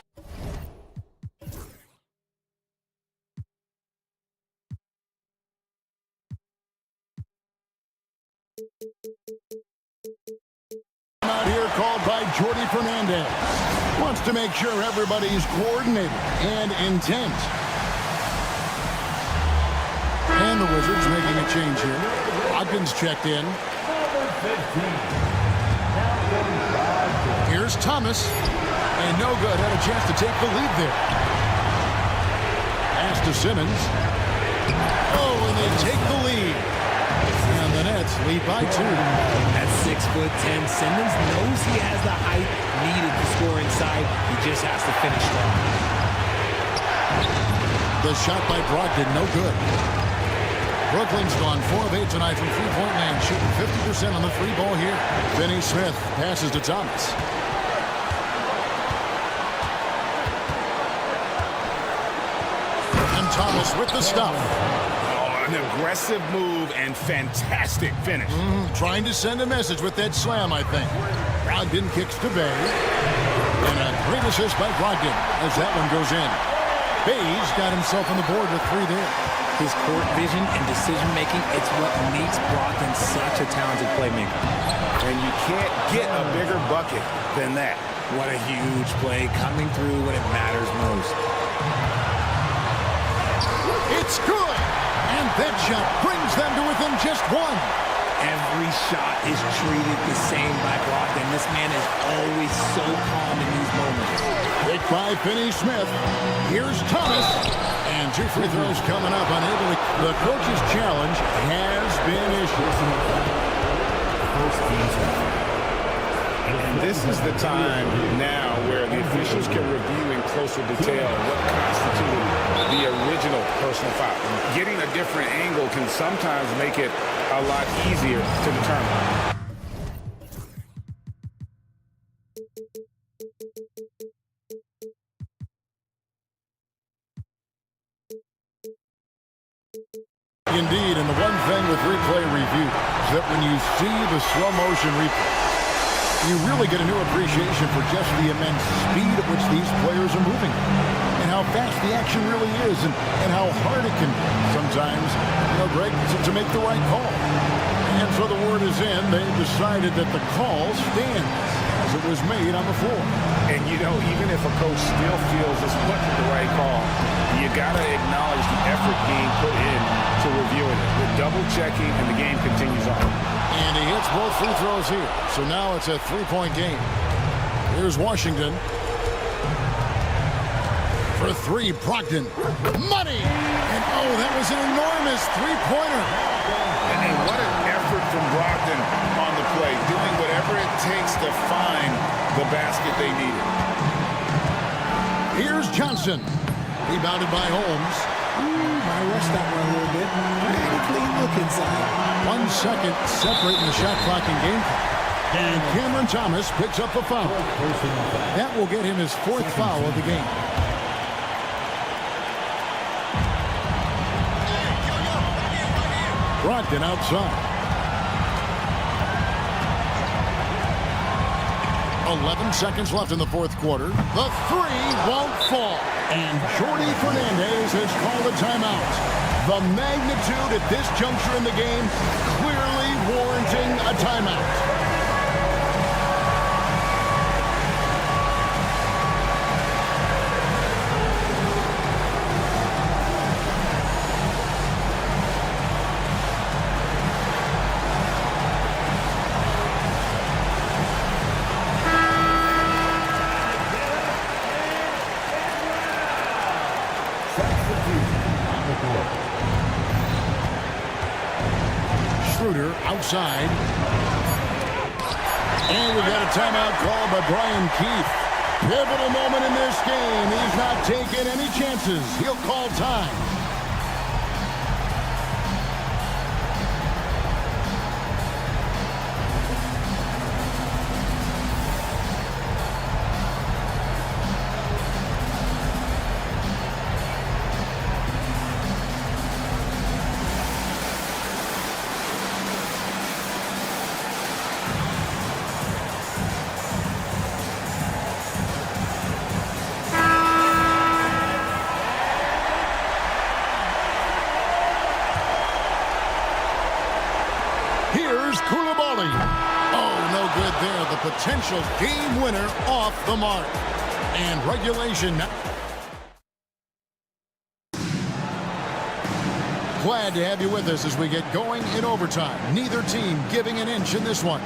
Out here called by Jordi Fernandez. Wants to make sure everybody's coordinated and intent. And the Wizards making a change here. Ogden's checked in. Here's Thomas. And no good. Had a chance to take the lead there. Pass to Simmons. Oh, and they take the lead. And the Nets lead by 2. At 6'10", Simmons knows he has the height needed to score inside. He just has to finish strong. The shot by Brogdon, no good. Brooklyn's gone 4 of 8 tonight from three-point land, shooting 50% on the free ball here. Finney Smith passes to Thomas. And Thomas with the stuff. An aggressive move and fantastic finish. Trying to send a message with that slam, I think. Brogdon kicks to Bay. And a great assist by Brogdon as that one goes in. Bay's got himself on the board with 3 there. His court vision and decision-making, it's what makes Brogdon such a talented playmaker. And you can't get a bigger bucket than that. What a huge play, coming through when it matters most. It's good! And that shot brings them to within just 1. Every shot is treated the same by Brogdon. This man is always so calm in these moments. Picked by Finney Smith. Here's Thomas. And 2 free throws coming up. Unable to. The coach's challenge has been issued. And this is the time now where the officials can review in closer detail what constituted the original personal foul. Getting a different angle can sometimes make it a lot easier to determine. Indeed, and the one thing with replay review is that when you see the slow motion replay, you really get a new appreciation for just the immense speed at which these players are moving and how fast the action really is and how hard it can be sometimes, Greg, to make the right call. And so the word is in. They've decided that the call stands as it was made on the floor. And, even if a coach still feels this wasn't the right call, you got to acknowledge the effort being put in to reviewing it. The double-checking, and the game continues on. And he hits both free throws here. So now it's a 3-point game. Here's Washington. For 3, Brogdon. Money! And, that was an enormous three-pointer. And what an effort from Brogdon on the play, doing whatever the basket they needed. Here's Johnson. Rebounded by Holmes. Might rush that one a little bit. Pretty clean look inside. 1 second separating the shot clock and game clock. And Cameron Thomas picks up the foul. That will get him his 4th foul of the game. Brogdon outside. 11 seconds left in the 4th quarter. The 3 won't fall. And Jordi Fernandez has called a timeout. The magnitude at this juncture in the game clearly warranting a timeout. Outside. And we got a timeout called by Brian Keith. Pivotal moment in this game. He's not taking any chances. He'll call time. Potential game winner off the mark. And regulation. Glad to have you with us as we get going in overtime. Neither team giving an inch in this one.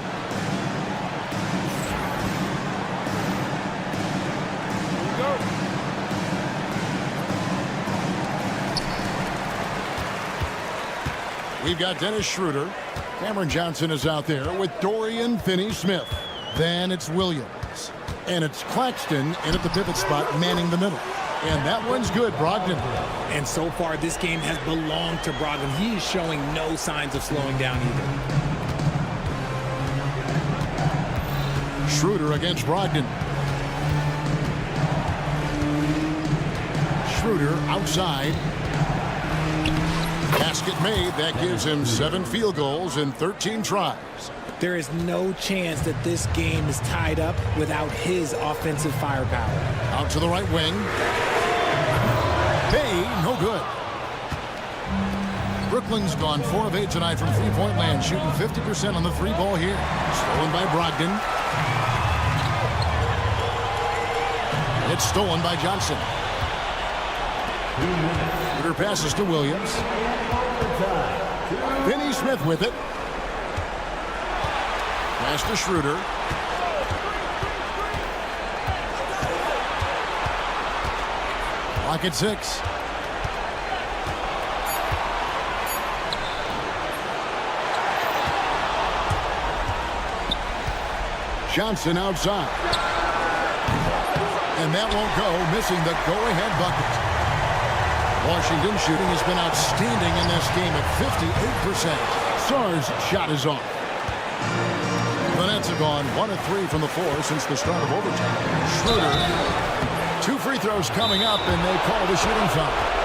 We've got Dennis Schroeder. Cameron Johnson is out there with Dorian Finney-Smith. Then it's Williams. And it's Claxton in at the pivot spot, manning the middle. And that one's good, Brogdon. And so far, this game has belonged to Brogdon. He is showing no signs of slowing down either. Schroeder against Brogdon. Schroeder outside. Basket made. That gives him 7 field goals in 13 tries. There is no chance that this game is tied up without his offensive firepower. Out to the right wing. Bay, no good. Brooklyn's gone 4 of 8 tonight from three-point land, shooting 50% on the 3-ball here. Stolen by Brogdon. It's stolen by Johnson. Schroeder passes to Williams. Finney-Smith with it. Pass to Schroeder. Clock at 6. Johnson outside. And that won't go, missing the go-ahead bucket. Washington shooting has been outstanding in this game at 58%. Sarr's shot is off. The Nets have gone 1 of 3 from the floor since the start of overtime. Schroeder, 2 free throws coming up, and they call the shooting foul.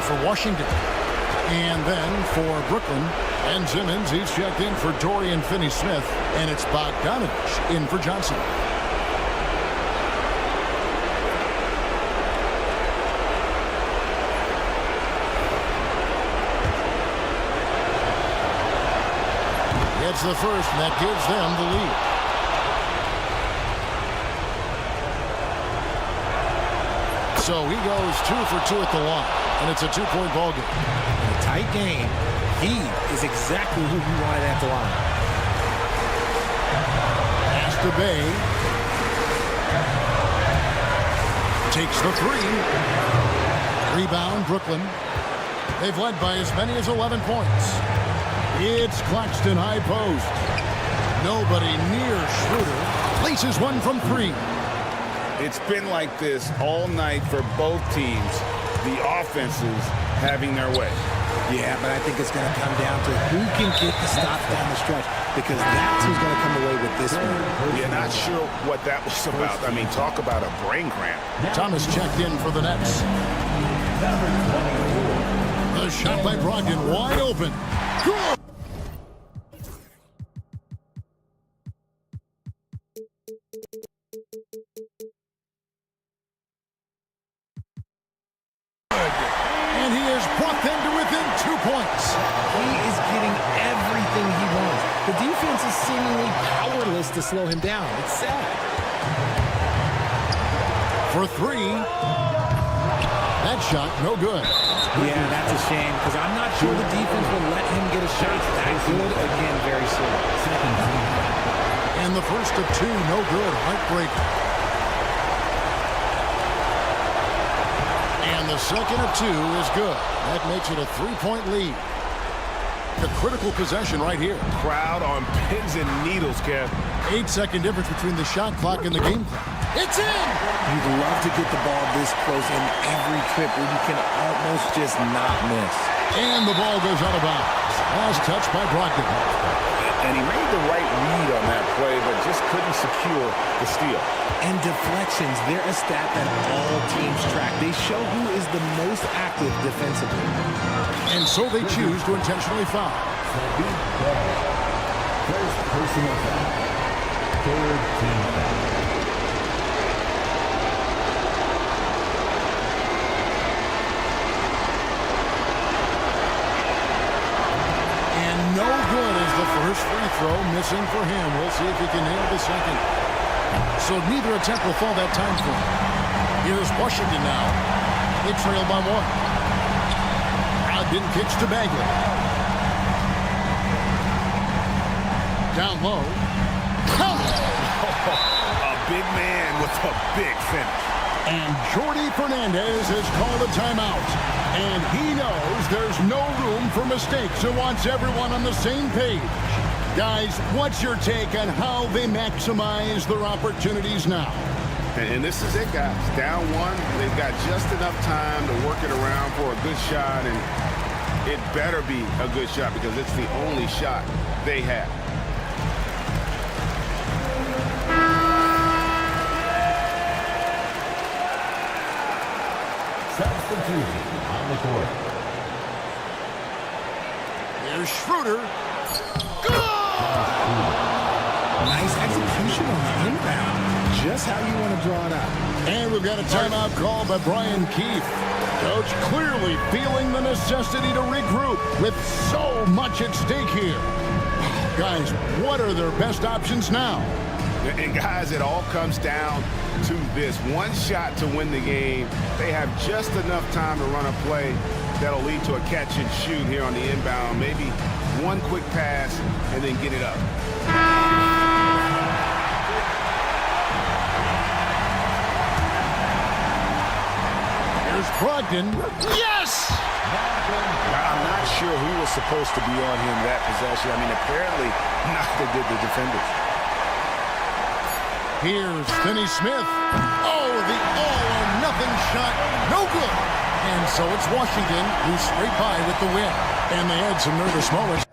For Washington. And then for Brooklyn, Ben Simmons, he's checked in for Dorian Finney-Smith, and it's Bogdanovich in for Johnson. It's the first, and that gives them the lead. So he goes 2 for 2 at the line. And it's a 2-point ball game. In a tight game, he is exactly who you wanted at the line. to Bay. Takes the three. Rebound, Brooklyn. They've led by as many as 11 points. It's Claxton high post. Nobody near Schroeder. Places one from three. It's been like this all night for both teams. The offenses having their way. Yeah, but I think it's going to come down to who can get the stop down the stretch, because that's who's going to come away with this one. Yeah, not sure what that was about. I mean, talk about a brain cramp. Thomas checked in for the Nets. The shot by Brogdon, wide open. Good. And he has brought them to within 2 points. He is getting everything he wants. The defense is seemingly powerless to slow him down. It's sad. For three. That shot, no good. Yeah, that's a shame, because I'm not sure the defense will let him get a shot that good again very soon. And the first of two, no good. Heartbreaker. And the second of two is good. That makes it a 3-point lead. A critical possession right here. Crowd on pins and needles, Kev. 8-second difference between the shot clock and the game clock. It's in! You'd love to get the ball this close in every trip where you can almost just not miss. And the ball goes out of bounds. Last touch by Brogdon. And he made the right read on that play, but just couldn't secure the steal. And deflections, they're a stat that all teams track. They show who is the most active defensively. And so they choose to intentionally foul. First personal foul. Third team foul. No good is the first free throw, missing for him. We'll see if he can nail the second. So neither attempt will fall that time for him. Here's Washington now. They trail by one. Brogdon kicks to Bagley. Down low. A big man with a big finish. And Jordi Fernandez has called a timeout. And he knows there's no room for mistakes and wants everyone on the same page. Guys, what's your take on how they maximize their opportunities now? And this is it, guys. Down one, they've got just enough time to work it around for a good shot, and it better be a good shot because it's the only shot they have. Substitution on the court. There's Schroeder. Nice execution on the inbound. Just how you want to draw it up. And we've got a timeout called by Brian Keefe. Coach clearly feeling the necessity to regroup with so much at stake here. Guys, what are their best options now? And guys, it all comes down to this. One shot to win the game. They have just enough time to run a play that'll lead to a catch and shoot here on the inbound. Maybe one quick pass and then get it up. Here's Brogdon. Yes! I'm not sure who was supposed to be on him that possession. I mean, apparently neither did the defenders. Here's Finney Smith. Oh, the all-or-nothing shot. No good. And so it's Washington who's straight by with the win. And they had some nervous moments.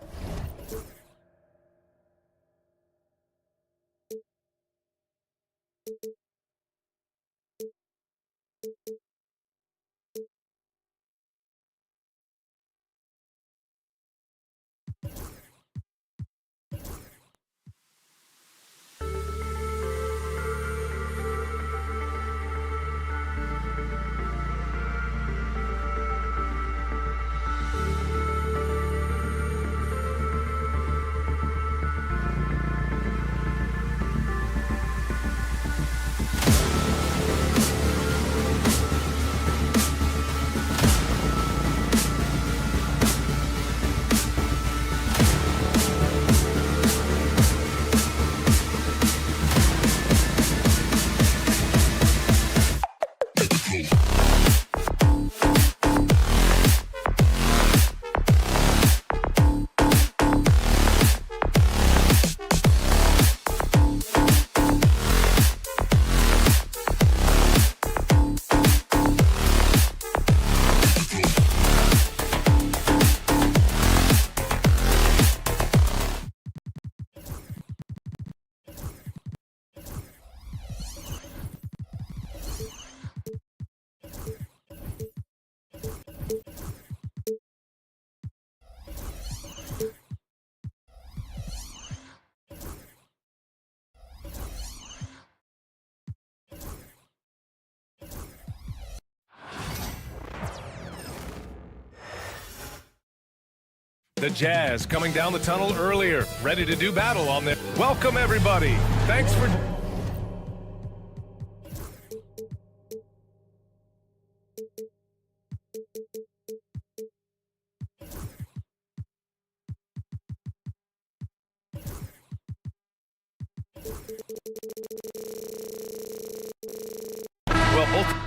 The Jazz coming down the tunnel earlier, ready to do battle on their... Welcome, everybody. Thanks for... Well, both...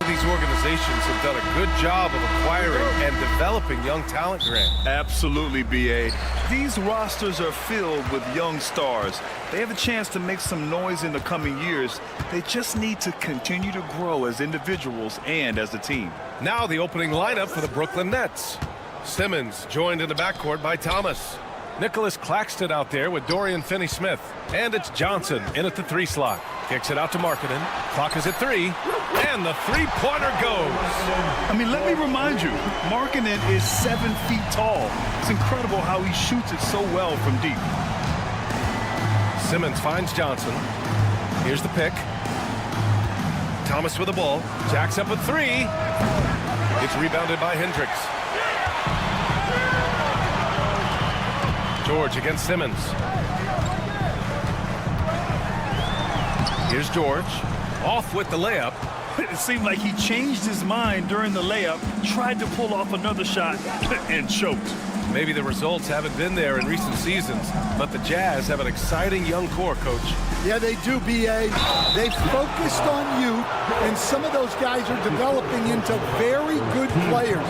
These organizations have done a good job of acquiring and developing young talent, Grant. Absolutely, B.A. These rosters are filled with young stars. They have a chance to make some noise in the coming years. They just need to continue to grow as individuals and as a team. Now the opening lineup for the Brooklyn Nets. Simmons joined in the backcourt by Thomas. Nicholas Claxton out there with Dorian Finney-Smith. And it's Johnson in at the 3 slot. Kicks it out to Markkanen. Clock is at 3. And the three-pointer goes. I mean, let me remind you, Markkanen is 7 feet tall. It's incredible how he shoots it so well from deep. Simmons finds Johnson. Here's the pick. Thomas with the ball. Jacks up at 3. It's rebounded by Hendricks. George against Simmons. Here's George. Off with the layup. It seemed like he changed his mind during the layup, tried to pull off another shot, and choked. Maybe the results haven't been there in recent seasons, but the Jazz have an exciting young core, Coach. Yeah, they do, B.A. They've focused on youth, and some of those guys are developing into very good players.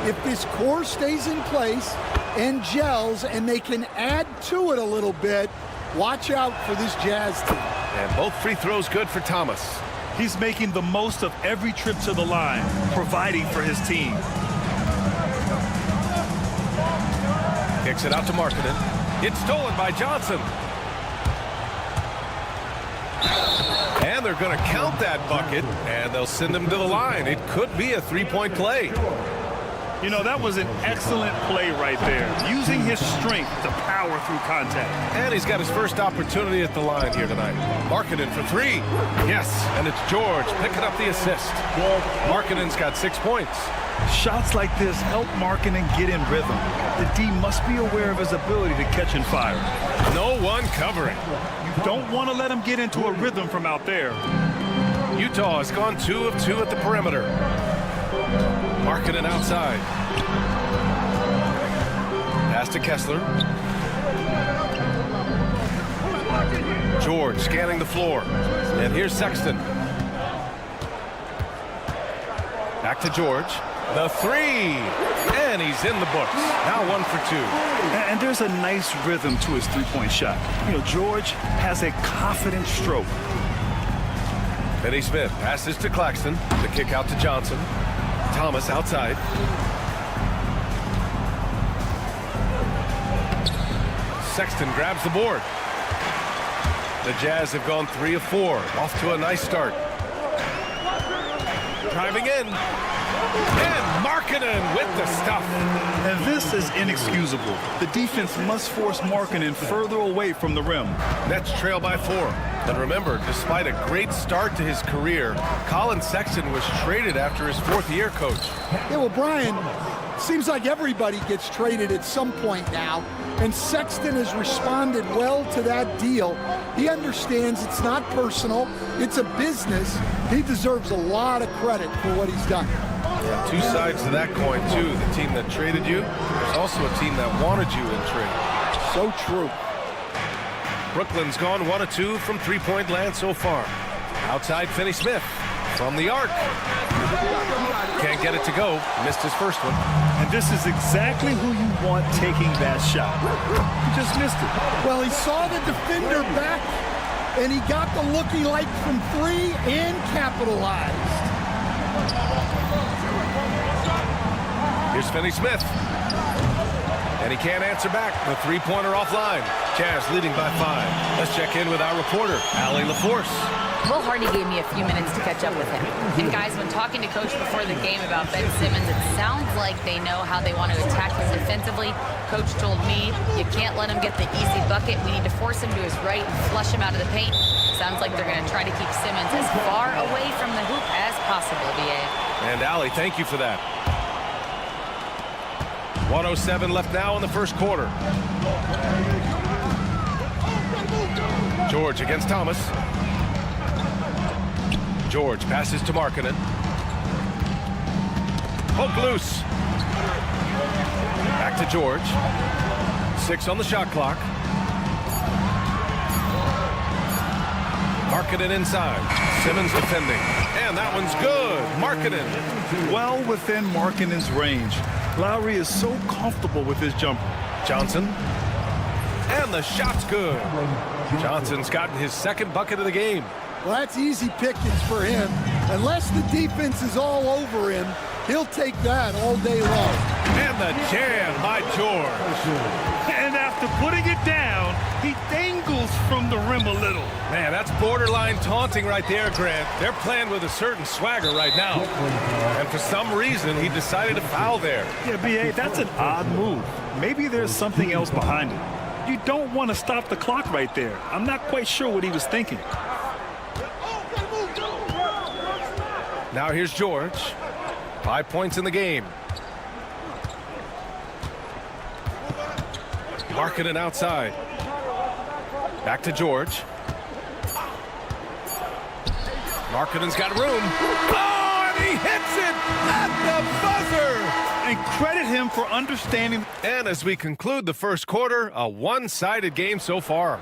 If this core stays in place and gels and they can add to it a little bit, watch out for this Jazz team. And both free throws good for Thomas. He's making the most of every trip to the line, providing for his team. Kicks it out to Markkanen. It's stolen by Johnson. And they're going to count that bucket, and they'll send him to the line. It could be a three-point play. You know, that was an excellent play right there, using his strength to power through contact. And he's got his first opportunity at the line here tonight. Markkanen for 3. Yes, and it's George picking up the assist. Markkanen's got 6 points. Shots like this help Markkanen get in rhythm. The D must be aware of his ability to catch and fire. No one covering. You don't want to let him get into a rhythm from out there. Utah has gone 2 of 2 at the perimeter. Markkanen outside. Pass to Kessler. George scanning the floor. And here's Sexton. Back to George. The 3. And he's in the books. Now 1 for 2. And there's a nice rhythm to his three-point shot. You know, George has a confident stroke. Finney-Smith passes to Claxton. The kick out to Johnson. Thomas outside. Sexton grabs the board. The Jazz have gone 3 of 4. Off to a nice start. Driving in. And Markkanen with the stuff. And this is inexcusable. The defense must force Markkanen further away from the rim. Nets trail by 4. And remember, despite a great start to his career, Colin Sexton was traded after his 4th year, Coach. Yeah, well, Brian, seems like everybody gets traded at some point now, and Sexton has responded well to that deal. He understands it's not personal, it's a business. He deserves a lot of credit for what he's done. Yeah, 2 sides to that coin, too. The team that traded you, there's also a team that wanted you in trade. So true. Brooklyn's gone 1 of 2 from three-point land so far. Outside Finney-Smith from the arc. Can't get it to go. Missed his first one. And this is exactly who you want taking that shot. He just missed it. Well, he saw the defender back, and he got the look he liked from 3 and capitalized. Here's Finney-Smith. And he can't answer back. The three-pointer offline. Jazz leading by 5. Let's check in with our reporter, Allie LaForce. Will Hardy gave me a few minutes to catch up with him. And guys, when talking to Coach before the game about Ben Simmons, it sounds like they know how they want to attack him defensively. Coach told me, you can't let him get the easy bucket. We need to force him to his right and flush him out of the paint. Sounds like they're going to try to keep Simmons as far away from the hoop as possible, BA. And Allie, thank you for that. 1:07 left now in the first quarter. George against Thomas. George passes to Markkanen. Poke loose. Back to George. 6 on the shot clock. Markkanen inside. Simmons defending. And that one's good. Markkanen. Well within Markkanen's range. Lowry is so comfortable with his jumper. Johnson. And the shot's good. Johnson's gotten his second bucket of the game. Well, that's easy pickings for him. Unless the defense is all over him, he'll take that all day long. And the jam by George. And after putting it down, he dangles from the rim a little. Man, that's borderline taunting right there, Grant. They're playing with a certain swagger right now. And for some reason, he decided to foul there. Yeah, B.A., that's an odd move. Maybe there's something else behind it. You don't want to stop the clock right there. I'm not quite sure what he was thinking. Now here's George. 5 points in the game. Markkanen outside. Back to George. Markkanen's got room. Oh, and he hits it at the buzzer. And credit him for understanding. And as we conclude the first quarter, a one-sided game so far.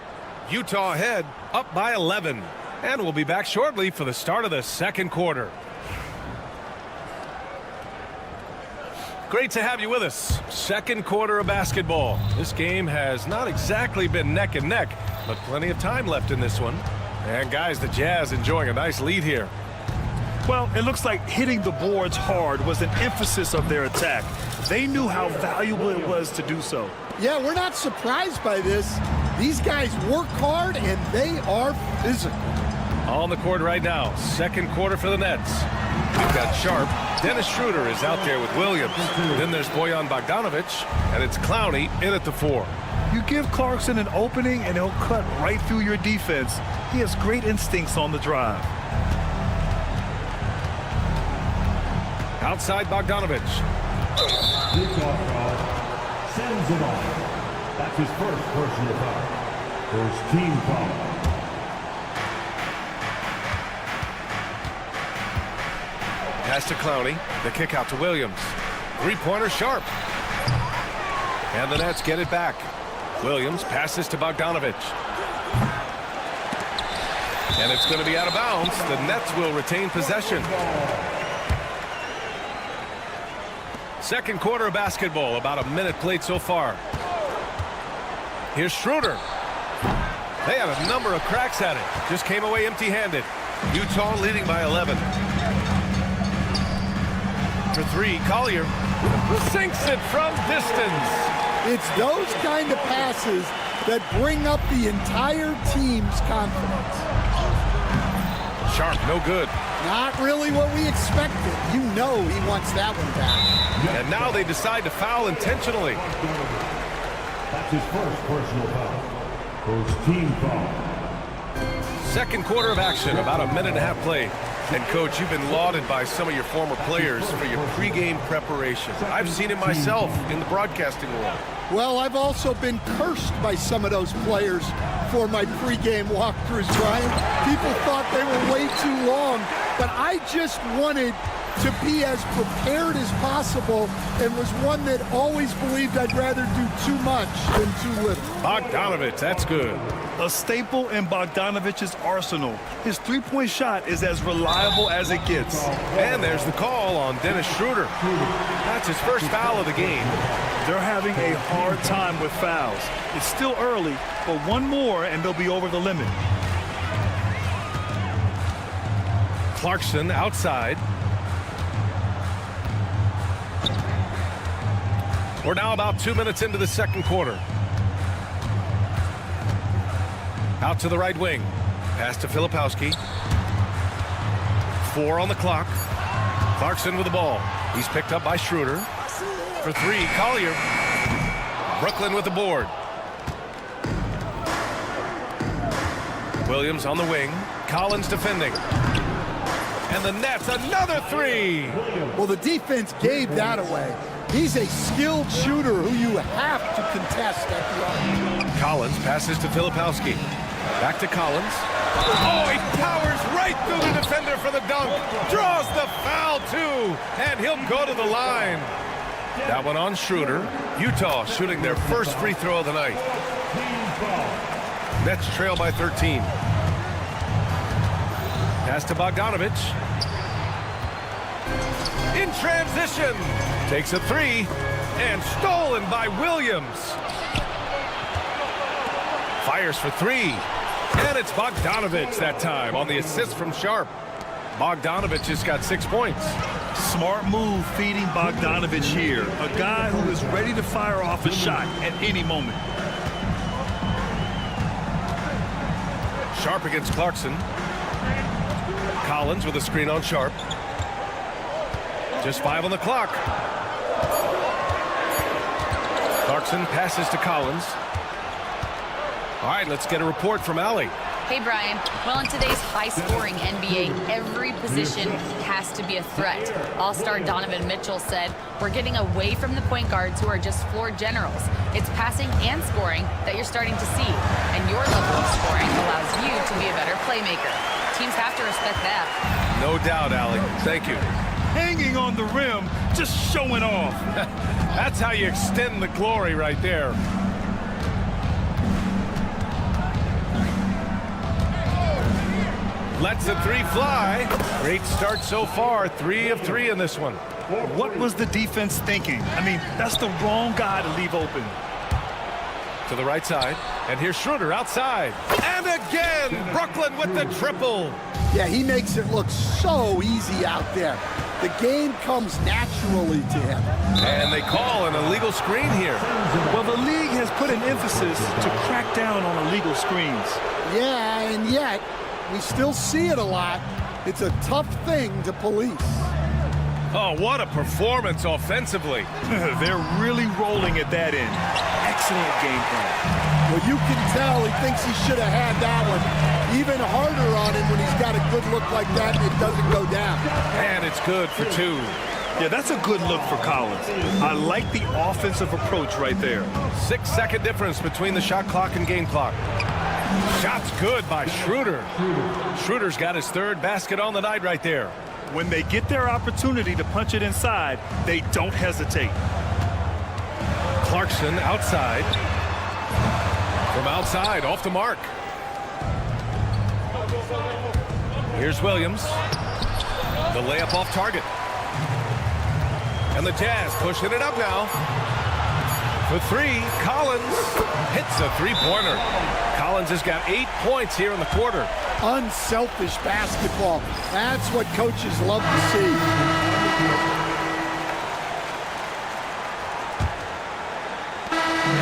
Utah ahead, up by 11. And we'll be back shortly for the start of the second quarter. Great to have you with us. Second quarter of basketball. This game has not exactly been neck and neck, but plenty of time left in this one. And guys, the Jazz enjoying a nice lead here. Well, it looks like hitting the boards hard was an emphasis of their attack. They knew how valuable it was to do so. Yeah, we're not surprised by this. These guys work hard and they are physical. On the court right now, second quarter for the Nets. We've got Sharp. Dennis Schroeder is out there with Williams. Then there's Bojan Bogdanovic, and it's Clowney in at the 4. You give Clarkson an opening, and he'll cut right through your defense. He has great instincts on the drive. Outside Bogdanovic. Sends him off. That's his first personal foul. First team foul. Pass to Clowney. The kick out to Williams. Three-pointer Sharp. And the Nets get it back. Williams passes to Bogdanovic. And it's going to be out of bounds. The Nets will retain possession. Second quarter of basketball. About a minute played so far. Here's Schroeder. They had a number of cracks at it. Just came away empty-handed. Utah leading by 11. For 3, Collier sinks it from distance. It's those kind of passes that bring up the entire team's confidence. Sharp, no good. Not really what we expected. You know he wants that one back. And now they decide to foul intentionally. That's his first personal foul. First team foul. Second quarter of action, about a minute and a half played. And, Coach, you've been lauded by some of your former players for your pregame preparation. I've seen it myself in the broadcasting world. Well, I've also been cursed by some of those players for my pregame walkthroughs, Brian. People thought they were way too long, but I just wanted to be as prepared as possible and was one that always believed I'd rather do too much than too little. Bogdanovic, that's good. A staple in Bogdanovic's arsenal. His three-point shot is as reliable as it gets. And there's the call on Dennis Schroeder. That's his first foul of the game. They're having a hard time with fouls. It's still early, but one more and they'll be over the limit. Clarkson outside. We're now about 2 minutes into the second quarter. Out to the right wing. Pass to Filipowski. 4 on the clock. Clarkson with the ball. He's picked up by Schroeder. For 3, Collier. Brooklyn with the board. Williams on the wing. Collins defending. And the Nets, another 3. Well, the defense gave that away. He's a skilled shooter who you have to contest at the arc. Collins passes to Filipowski. Back to Collins. Oh, he powers right through the defender for the dunk. Draws the foul, too. And he'll go to the line. That one on Schroeder. Utah shooting their first free throw of the night. Nets trail by 13. Pass to Bogdanovich. In transition. Takes a 3. And stolen by Williams. Fires for 3. And it's Bogdanovich that time on the assist from Sharp. Bogdanovich has got 6 points. Smart move feeding Bogdanovich here. A guy who is ready to fire off a shot at any moment. Sharp against Clarkson. Collins with a screen on Sharp. Just 5 on the clock. Clarkson passes to Collins. All right, let's get a report from Allie. Hey, Brian. Well, in today's high-scoring NBA, every position has to be a threat. All-star Donovan Mitchell said, "We're getting away from the point guards who are just floor generals. It's passing and scoring that you're starting to see, and your level of scoring allows you to be a better playmaker. Teams have to respect that." No doubt, Allie. Thank you. Hanging on the rim, just showing off. That's how you extend the glory right there. Lets the 3 fly. Great start so far. 3 of 3 in this one. What was the defense thinking? I mean, that's the wrong guy to leave open. To the right side. And here's Schroeder outside. And again, Brooklyn with the triple. Yeah, he makes it look so easy out there. The game comes naturally to him. And they call an illegal screen here. Well, the league has put an emphasis to crack down on illegal screens. Yeah, and yet we still see it a lot. It's a tough thing to police. Oh, what a performance offensively. They're really rolling at that end. Excellent game plan. Well, you can tell he thinks he should have had that one. Even harder on him when he's got a good look like that and it doesn't go down. And it's good for 2. Yeah, that's a good look for Collins. I like the offensive approach right there. 6-second difference between the shot clock and game clock. Shot's good by Schroeder. Schroeder's got his 3rd basket on the night right there. When they get their opportunity to punch it inside, they don't hesitate. Clarkson outside. From outside, off the mark. Here's Williams. The layup off target. And the Jazz pushing it up now. For 3, Collins hits a 3-pointer. Collins has got 8 points here in the quarter. Unselfish basketball. That's what coaches love to see.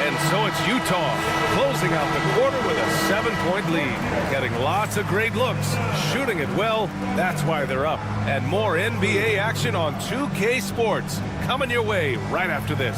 And so it's Utah closing out the quarter with a 7-point lead. Getting lots of great looks, shooting it well. That's why they're up. And more NBA action on 2K Sports coming your way right after this.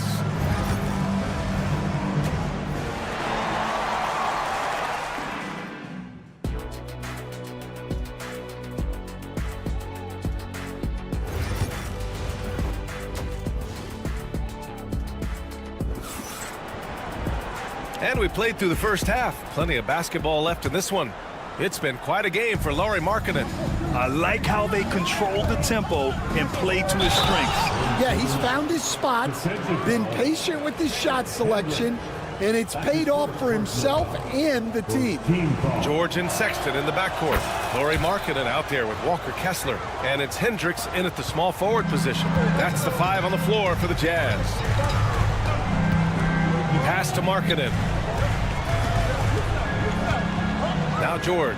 And we played through the first half. Plenty of basketball left in this one. It's been quite a game for Lauri Markkanen. I like how they control the tempo and play to his strengths. Yeah, he's found his spots, been patient with his shot selection, and it's paid off for himself and the team. George and Sexton in the backcourt. Lauri Markkanen out there with Walker Kessler. And it's Hendricks in at the small forward position. That's the 5 on the floor for the Jazz. Pass to Markkanen. Now George.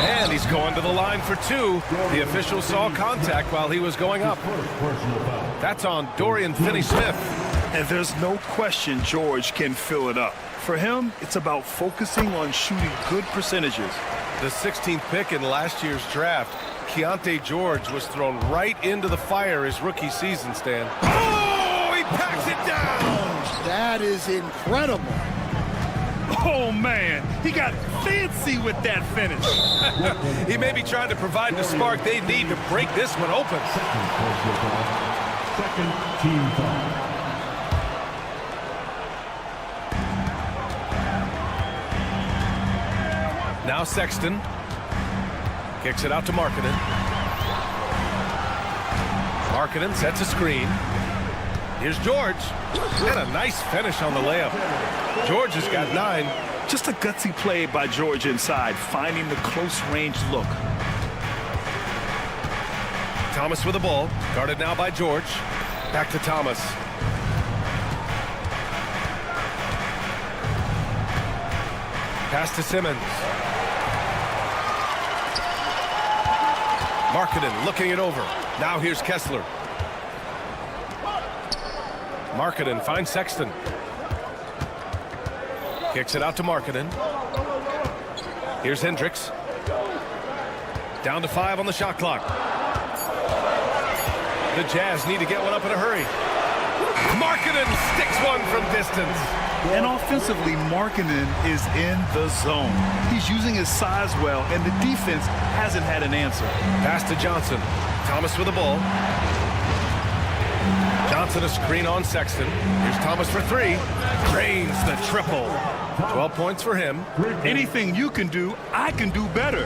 And he's going to the line for 2. The official saw contact while he was going up. That's on Dorian Finney-Smith. And there's no question George can fill it up. For him, it's about focusing on shooting good percentages. The 16th pick in last year's draft, Keontae George was thrown right into the fire his rookie season, Stan. Oh, he packs it down! That is incredible. Oh, man, he got fancy with that finish. He may be trying to provide the spark they need to break this one open. Second team foul. Now Sexton kicks it out to Markkanen. Markkanen sets a screen. Here's George. And a nice finish on the layup. George has got 9. Just a gutsy play by George inside, finding the close-range look. Thomas with the ball. Guarded now by George. Back to Thomas. Pass to Simmons. Markkanen looking it over. Now here's Kessler. Markkanen finds Sexton. Kicks it out to Markkanen. Here's Hendricks. Down to 5 on the shot clock. The Jazz need to get one up in a hurry. Markkanen sticks one from distance. And offensively, Markkanen is in the zone. He's using his size well, and the defense hasn't had an answer. Pass to Johnson. Thomas with the ball. Johnson a screen on Sexton. Here's Thomas for 3. Drains the triple. 12 points for him. Anything you can do, I can do better.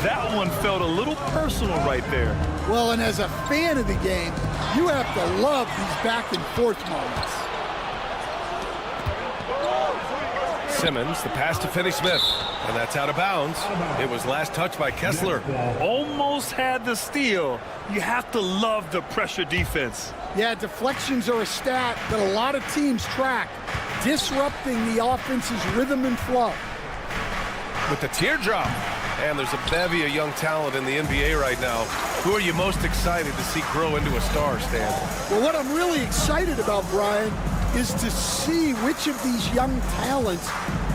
That one felt a little personal right there. Well, and as a fan of the game, you have to love these back and forth moments. Simmons, the pass to Finney-Smith. And that's out of bounds. It was last touched by Kessler. Almost had the steal. You have to love the pressure defense. Yeah, deflections are a stat that a lot of teams track, disrupting the offense's rhythm and flow. With the teardrop. And there's a bevy of young talent in the NBA right now. Who are you most excited to see grow into a star, Stan? Well, what I'm really excited about, Brian, is to see which of these young talents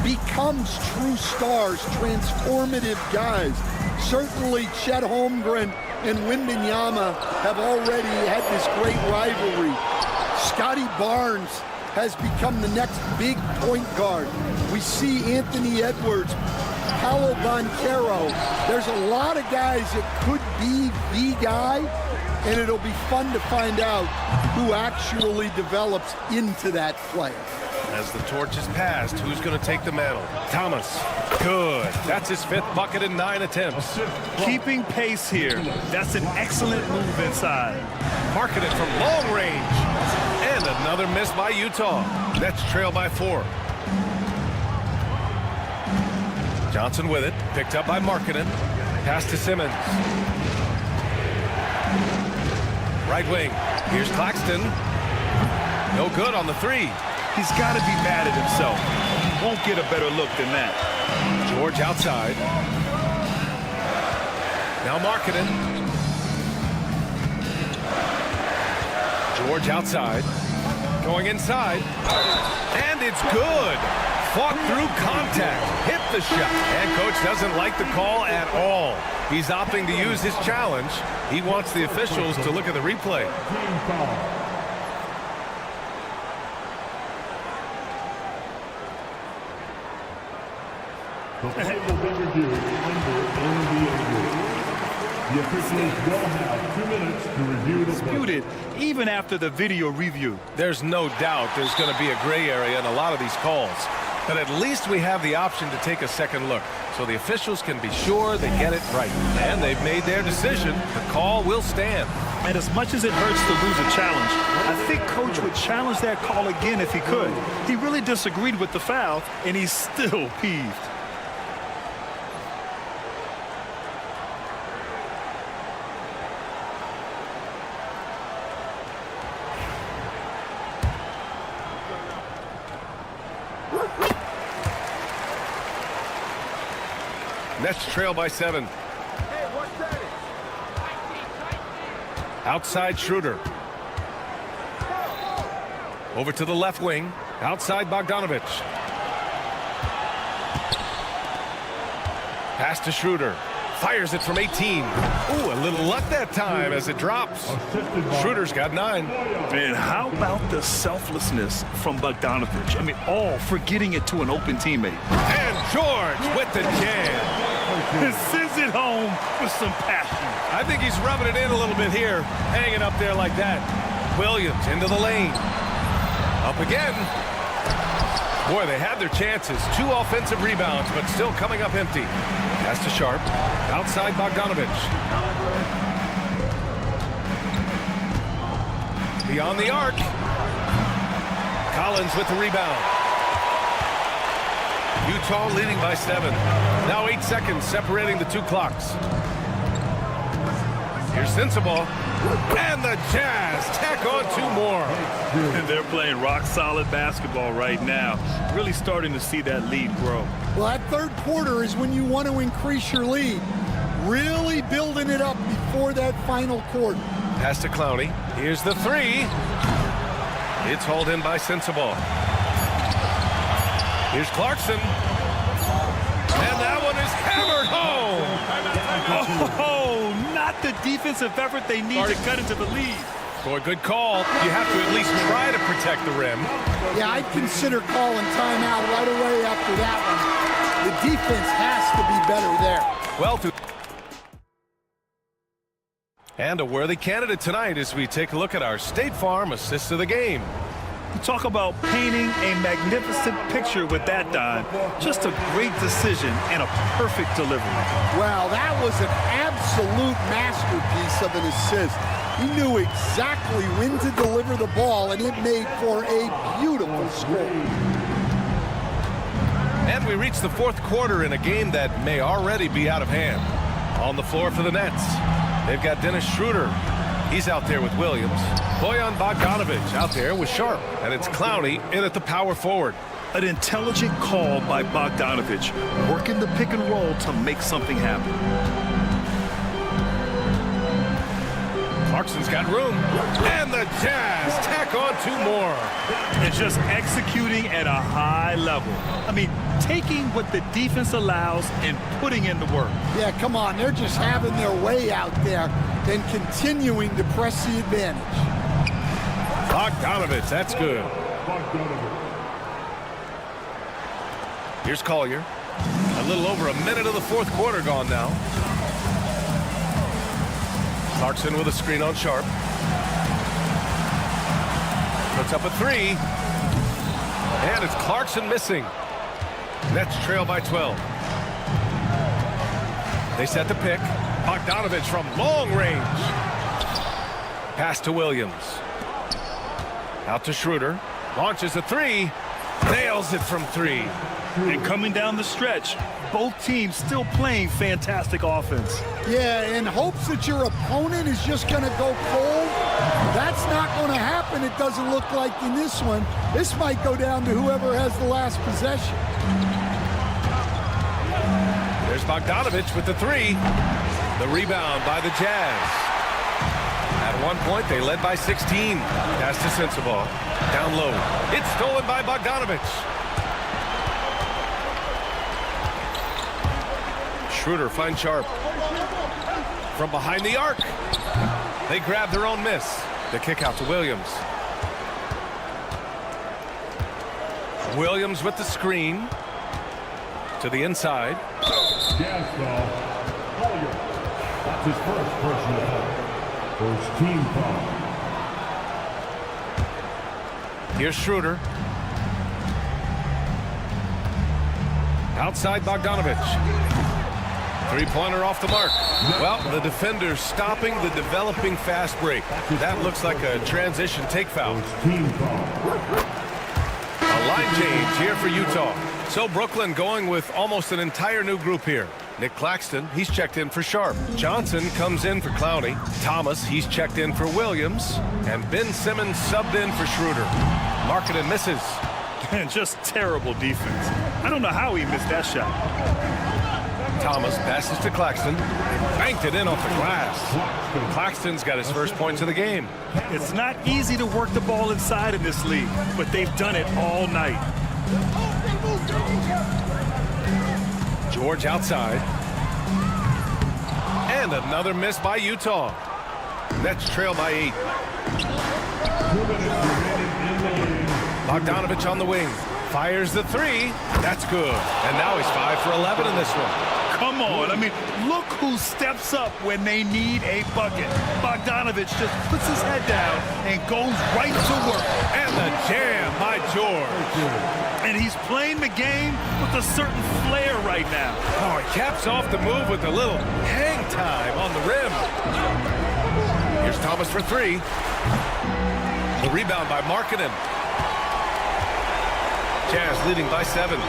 becomes true stars, transformative guys. Certainly Chet Holmgren and Wembanyama have already had this great rivalry. Scotty Barnes has become the next big point guard. We see Anthony Edwards, Paolo Banchero. There's a lot of guys that could be the guy, and it'll be fun to find out who actually develops into that player. As the torch is passed, who's going to take the mantle? Thomas. Good. That's his 5th bucket in 9 attempts. Keeping pace here. That's an excellent move inside. Markkanen from long range. And another miss by Utah. Nets trail by 4. Johnson with it. Picked up by Markkanen. Pass to Simmons. Right wing. Here's Claxton. No good on the 3. He's got to be mad at himself. He won't get a better look than that. George outside. Now Markkanen. George outside. Going inside. And it's good. Fought through contact. Hit the shot. And coach doesn't like the call at all. He's opting to use his challenge. He wants the officials to look at the replay. The play will be reviewed under NBA rules. The officials will have 2 minutes to review the Disputed even after the video review. There's no doubt there's going to be a gray area in a lot of these calls. But at least we have the option to take a second look, so the officials can be sure they get it right. And they've made their decision. The call will stand. And as much as it hurts to lose a challenge, I think Coach would challenge that call again if he could. He really disagreed with the foul, and he's still peeved. Nets trail by 7. Outside Schroeder. Over to the left wing. Outside Bogdanovich. Pass to Schroeder. Fires it from 18. Ooh, a little luck that time as it drops. Schroeder's got 9. Man, how about the selflessness from Bogdanovich? I mean, all for getting it to an open teammate. And George with the jam. Sends it home with some passion. I think he's rubbing it in a little bit here, hanging up there like that. Williams into the lane. Up again. Boy, they had their chances. 2 offensive rebounds, but still coming up empty. Pass to Sharp. Outside Bogdanovich. Beyond the arc. Collins with the rebound. Utah leading by 7. Now 8 seconds separating the 2 clocks. Here's Sensabaugh. And the Jazz tack on 2 more. And they're playing rock-solid basketball right now. Really starting to see that lead grow. Well, that third quarter is when you want to increase your lead. Really building it up before that final quarter. Pass to Clowney. Here's the 3. It's hauled in by Sensabaugh. Here's Clarkson. And that one is hammered home. Oh, not the defensive effort they need to cut into the lead. Boy, good call. You have to at least try to protect the rim. Yeah, I'd consider calling timeout right away after that one. The defense has to be better there. Well, and a worthy candidate tonight as we take a look at our State Farm assist of the game. You talk about painting a magnificent picture with that, Don. Just a great decision and a perfect delivery. Well, that was an absolute masterpiece of an assist. He knew exactly when to deliver the ball, and it made for a beautiful score. And we reach the 4th quarter in a game that may already be out of hand. On the floor for the Nets, they've got Dennis Schroeder. He's out there with Williams. Bojan Bogdanovich out there with Sharp. And it's Clowney in at the power forward. An intelligent call by Bogdanovich, working the pick and roll to make something happen. Clarkson's got room. And the Jazz tack on 2 more. And just executing at a high level. I mean, taking what the defense allows and putting in the work. Yeah, come on. They're just having their way out there and continuing to press the advantage. Bogdanovich, that's good. Here's Collier. A little over a minute of the 4th quarter gone now. Clarkson with a screen on Sharp. Puts up a 3. And it's Clarkson missing. Nets trail by 12. They set the pick. Bogdanovich from long range. Pass to Williams. Out to Schroeder. Launches a 3. Nails it from 3. And coming down the stretch, both teams still playing fantastic offense. Yeah, in hopes that your opponent is just going to go cold. That's not going to happen, it doesn't look like in this one. This might go down to whoever has the last possession. There's Bogdanovich with the 3. The rebound by the Jazz. At one point, they led by 16. Pass to Sensabaugh. Down low. It's stolen by Bogdanovich. Schroeder finds Sharp. From behind the arc. They grab their own miss. The kick out to Williams. Williams with the screen. To the inside. Jazz foul. Collier. That's his first personal foul. First team foul. Here's Schroeder. Outside Bogdanovich. 3-pointer off the mark. Well, the defender's stopping the developing fast break. That looks like a transition take foul. A line change here for Utah. So Brooklyn going with almost an entire new group here. Nick Claxton, he's checked in for Sharp. Johnson comes in for Clowney. Thomas, he's checked in for Williams. And Ben Simmons subbed in for Schroeder. Markkanen misses. And just terrible defense. I don't know how he missed that shot. Thomas passes to Claxton. Banked it in off the glass. Claxton's got his first points of the game. It's not easy to work the ball inside in this league, but they've done it all night. George outside. And another miss by Utah. Nets trail by 8. Bogdanovich on the wing. Fires the 3. That's good. And now he's 5 for 11 in this one. Come on. I mean, look who steps up when they need a bucket. Bogdanovich just puts his head down and goes right to work. And the jam by George. And he's playing the game with a certain flair right now. Oh, he caps off the move with a little hang time on the rim. Here's Thomas for 3. The rebound by Markkanen. Jazz leading by 7.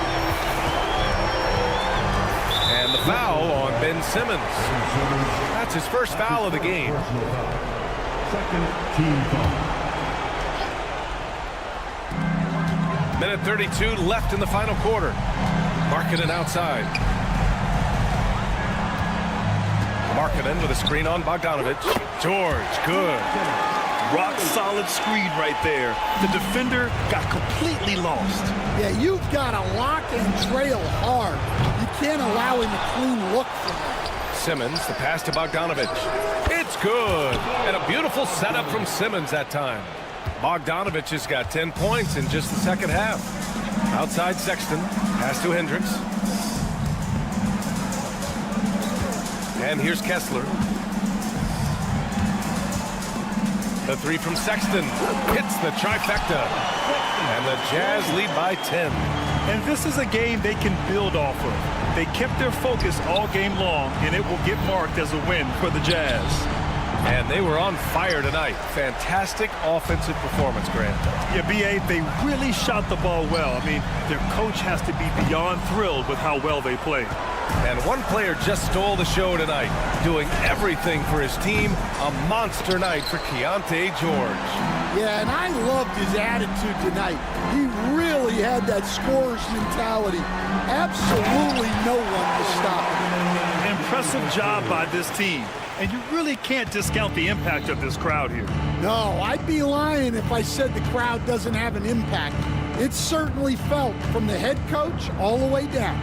And the foul on Ben Simmons. That's his first foul of the game. Second team foul. Minute 32 left in the final quarter. Markkanen outside. Markkanen with a screen on Bogdanovich. George, good. Rock solid screen right there. The defender got completely lost. Yeah, you've got to lock and trail hard. You can't allow him a clean look from that. Simmons, the pass to Bogdanovich. It's good. And a beautiful setup from Simmons that time. Bogdanovich has got 10 points in just the second half. Outside Sexton. Pass to Hendricks. And here's Kessler. The 3 from Sexton hits the trifecta. And the Jazz lead by 10. And this is a game they can build off of. They kept their focus all game long, and it will get marked as a win for the Jazz. And they were on fire tonight. Fantastic offensive performance, Grant. Yeah, B.A., they really shot the ball well. I mean, their coach has to be beyond thrilled with how well they played. And one player just stole the show tonight, doing everything for his team. A monster night for Keontae George. Yeah, and I loved his attitude tonight. He really had that scorer's mentality. Absolutely no one was stopping him. Impressive job by this team. And you really can't discount the impact of this crowd here. No, I'd be lying if I said the crowd doesn't have an impact. It's certainly felt from the head coach all the way down.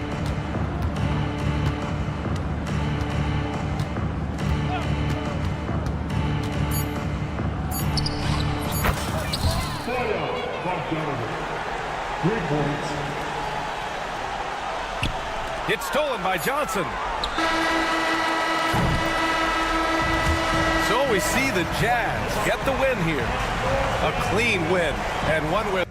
It's stolen by Johnson. So we see the Jazz get the win here. A clean win, and one where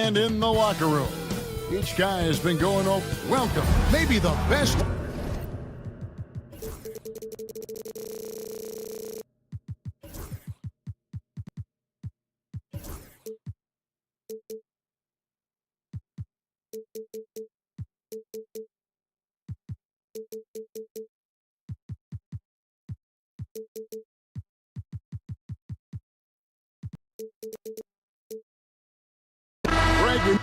And in the locker room, each guy has been going over. Welcome, maybe the best. Greg.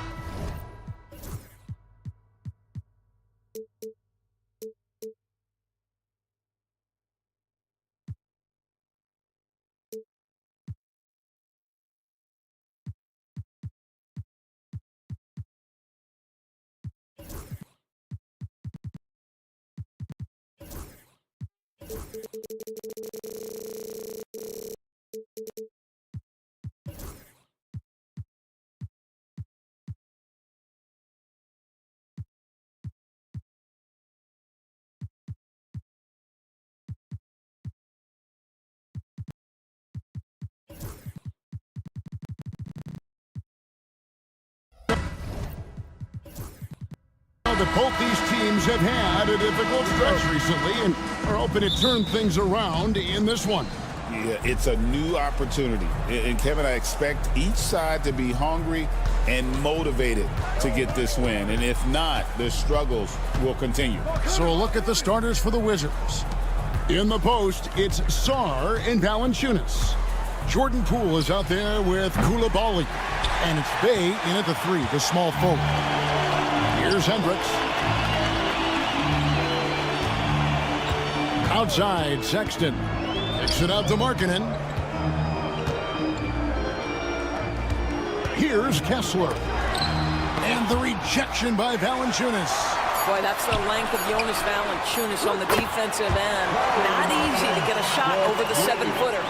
That both these teams have had a difficult stretch recently and are hoping to turn things around in this one. Yeah, it's a new opportunity. And Kevin, I expect each side to be hungry and motivated to get this win. And if not, the struggles will continue. So a look at the starters for the Wizards. In the post, it's Sarr and Valanciunas. Jordan Poole is out there with Koulibaly. And it's Bay in at the 3, the small forward. Here's Hendricks. Outside, Sexton. Kicks it out to Markkanen. Here's Kessler. And the rejection by Valanciunas. Boy, that's the length of Jonas Valanciunas on the defensive end. Not easy to get a shot over the 7-footer.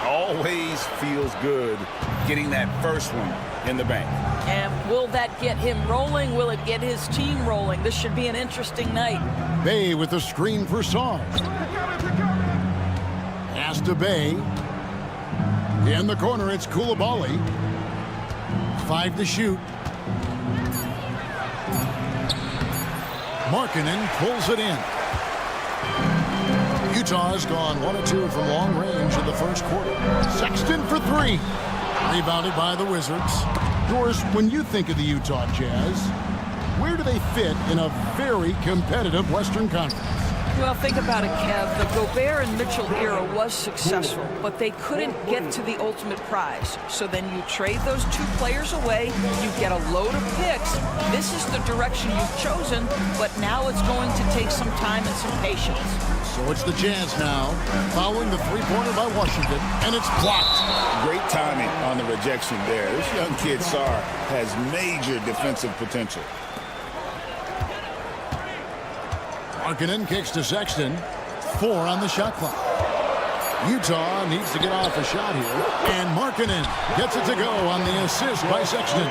Always feels good getting that first one in the bank. And will that get him rolling? Will it get his team rolling? This should be an interesting night. Bay with the screen for Sarr. Pass to Bay. In the corner, it's Koulibaly. 5 to shoot. Markkanen pulls it in. Utah's gone 1 of 2 from long range in the first quarter. Sexton for 3. Rebounded by the Wizards. Doris, when you think of the Utah Jazz, where do they fit in a very competitive Western Conference? Well, think about it, Kev. The Gobert and Mitchell era was successful, but they couldn't get to the ultimate prize. So then you trade those 2 players away, you get a load of picks. This is the direction you've chosen, but now it's going to take some time and some patience. So it's the Jazz now, following the 3-pointer by Washington, and it's blocked. Great timing on the rejection there. This young kid, Sarr, has major defensive potential. Markkanen kicks to Sexton. 4 on the shot clock. Utah needs to get off a shot here, and Markkanen gets it to go on the assist by Sexton.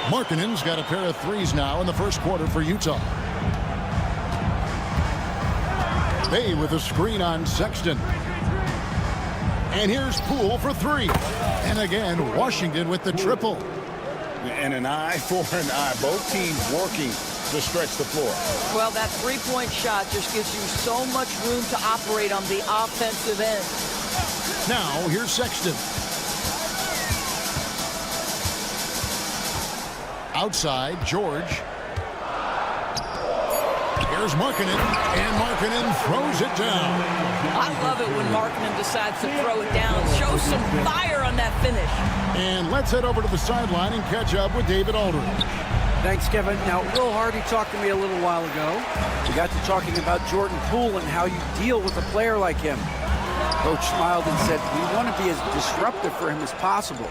Markkanen's got a pair of 3s now in the first quarter for Utah. Bay with a screen on Sexton. And here's Poole for 3. And again, Washington with the triple. And an eye for an eye. Both teams working to stretch the floor. Well, that 3-point shot just gives you so much room to operate on the offensive end. Now, here's Sexton. Outside, George. Here's Markkanen, and Markkanen throws it down. I love it when Markkanen decides to throw it down. Show some fire on that finish. And let's head over to the sideline and catch up with David Aldridge. Thanks, Kevin. Now, Will Hardy talked to me a little while ago. We got to talking about Jordan Poole and how you deal with a player like him. Coach smiled and said, we want to be as disruptive for him as possible.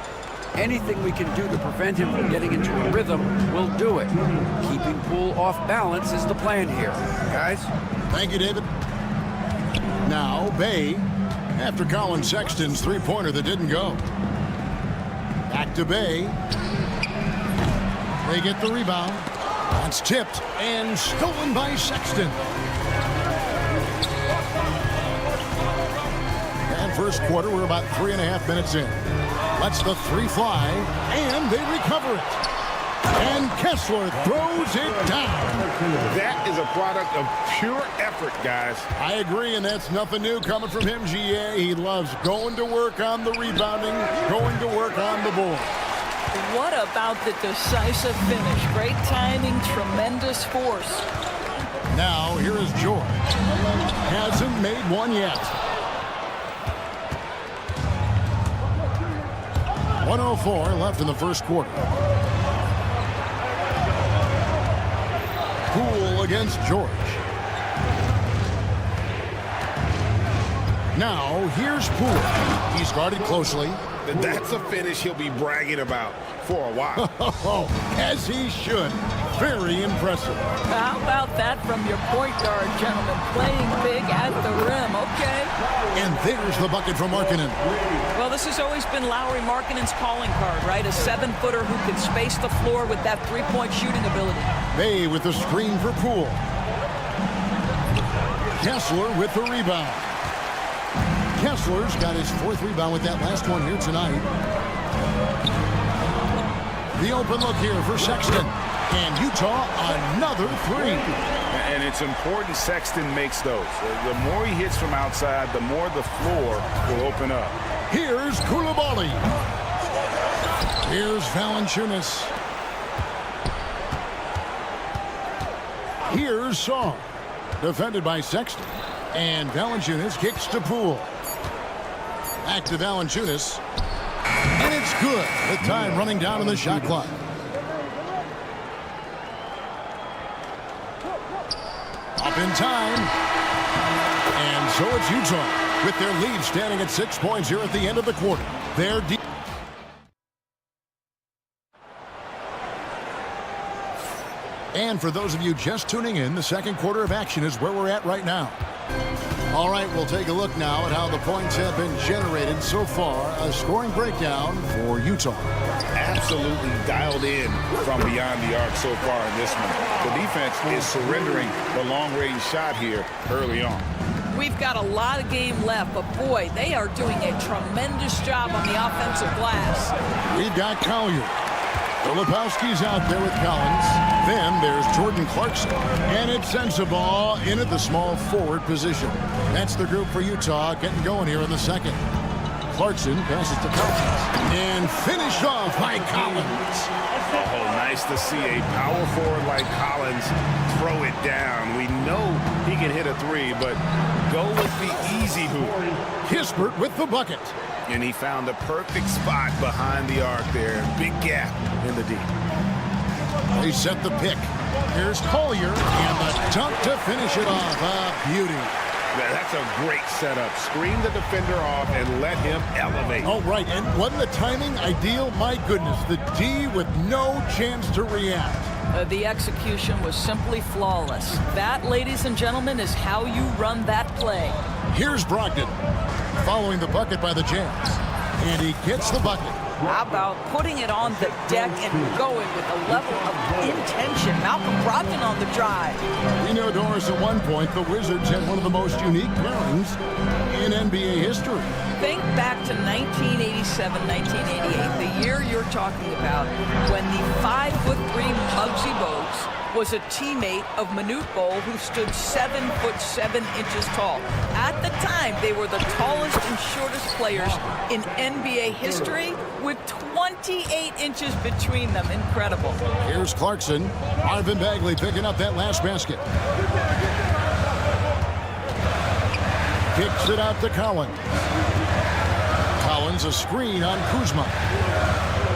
Anything we can do to prevent him from getting into a rhythm, we'll do it. Keeping Poole off balance is the plan here. Guys? Thank you, David. Now, Bay, after Colin Sexton's 3-pointer that didn't go. Back to Bay. They get the rebound. It's tipped and stolen by Sexton. And first quarter, we're about 3.5 minutes in. Lets the 3 fly, and they recover it. And Kessler throws it down. That is a product of pure effort, guys. I agree, and that's nothing new coming from him, GA. He loves going to work on the rebounding, going to work on the board. What about the decisive finish? Great timing, tremendous force. Now, here is George. Hasn't made one yet. 1:04 left in the first quarter. Poole against George. Now, here's Poole. He's guarded closely. That's a finish he'll be bragging about for a while. As he should. Very impressive. How about that from your point guard, gentlemen? Playing big at the rim, okay? And there's the bucket from Markkanen. Well, this has always been Lauri Markkanen's calling card, right? A 7-footer who can space the floor with that three-point shooting ability. Bay with the screen for Poole. Kessler with the rebound. Kessler's got his 4th rebound with that last one here tonight. The open look here for Sexton. And Utah, another 3. And it's important Sexton makes those. The more he hits from outside, the more the floor will open up. Here's Coulibaly. Here's Valanciunas. Here's Song. Defended by Sexton. And Valanciunas kicks to Poole. Back to Valanciunas. And it's good. With time running down on the shot clock. Up in time. And so it's Utah with their lead standing at 6 points here at the end of the quarter. They're deep. And for those of you just tuning in, the second quarter of action is where we're at right now. All right, we'll take a look now at how the points have been generated so far. A scoring breakdown for Utah. Absolutely dialed in from beyond the arc so far in this one. The defense is surrendering the long-range shot here early on. We've got a lot of game left, but boy, they are doing a tremendous job on the offensive glass. We've got Collier. Filipowski's out there with Collins. Then there's Jordan Clarkson. And it's Sensabaugh in at the small forward position. That's the group for Utah getting going here in the second. Clarkson passes to Collins. And finished off by Collins. Oh, nice to see a power forward like Collins throw it down. We know he can hit a 3, but go with the easy hoop. Kispert with the bucket. And he found the perfect spot behind the arc there. Big gap in the D. They set the pick. Here's Collier and the dunk to finish it off. A beauty. Yeah, that's a great setup. Screen the defender off and let him elevate. Oh, right. And wasn't the timing ideal? My goodness. The D with no chance to react. The execution was simply flawless. That, ladies and gentlemen, is how you run that play. Here's Brogdon following the bucket by the Jazz. And he gets the bucket. How about putting it on the deck and going with a level of intention? Malcolm Brogdon on the drive. We know, Doris, at one point, the Wizards had one of the most unique pairings in NBA history. Think back to 1987, 1988, the year you're talking about, when the 5'3" Muggsy Bogues was a teammate of Manute Bol, who stood 7'7" tall. At the time, they were the tallest and shortest players in NBA history, with 28 inches between them. Incredible. Here's Clarkson. Marvin Bagley picking up that last basket. Kicks it out to Collins. Collins a screen on Kuzma.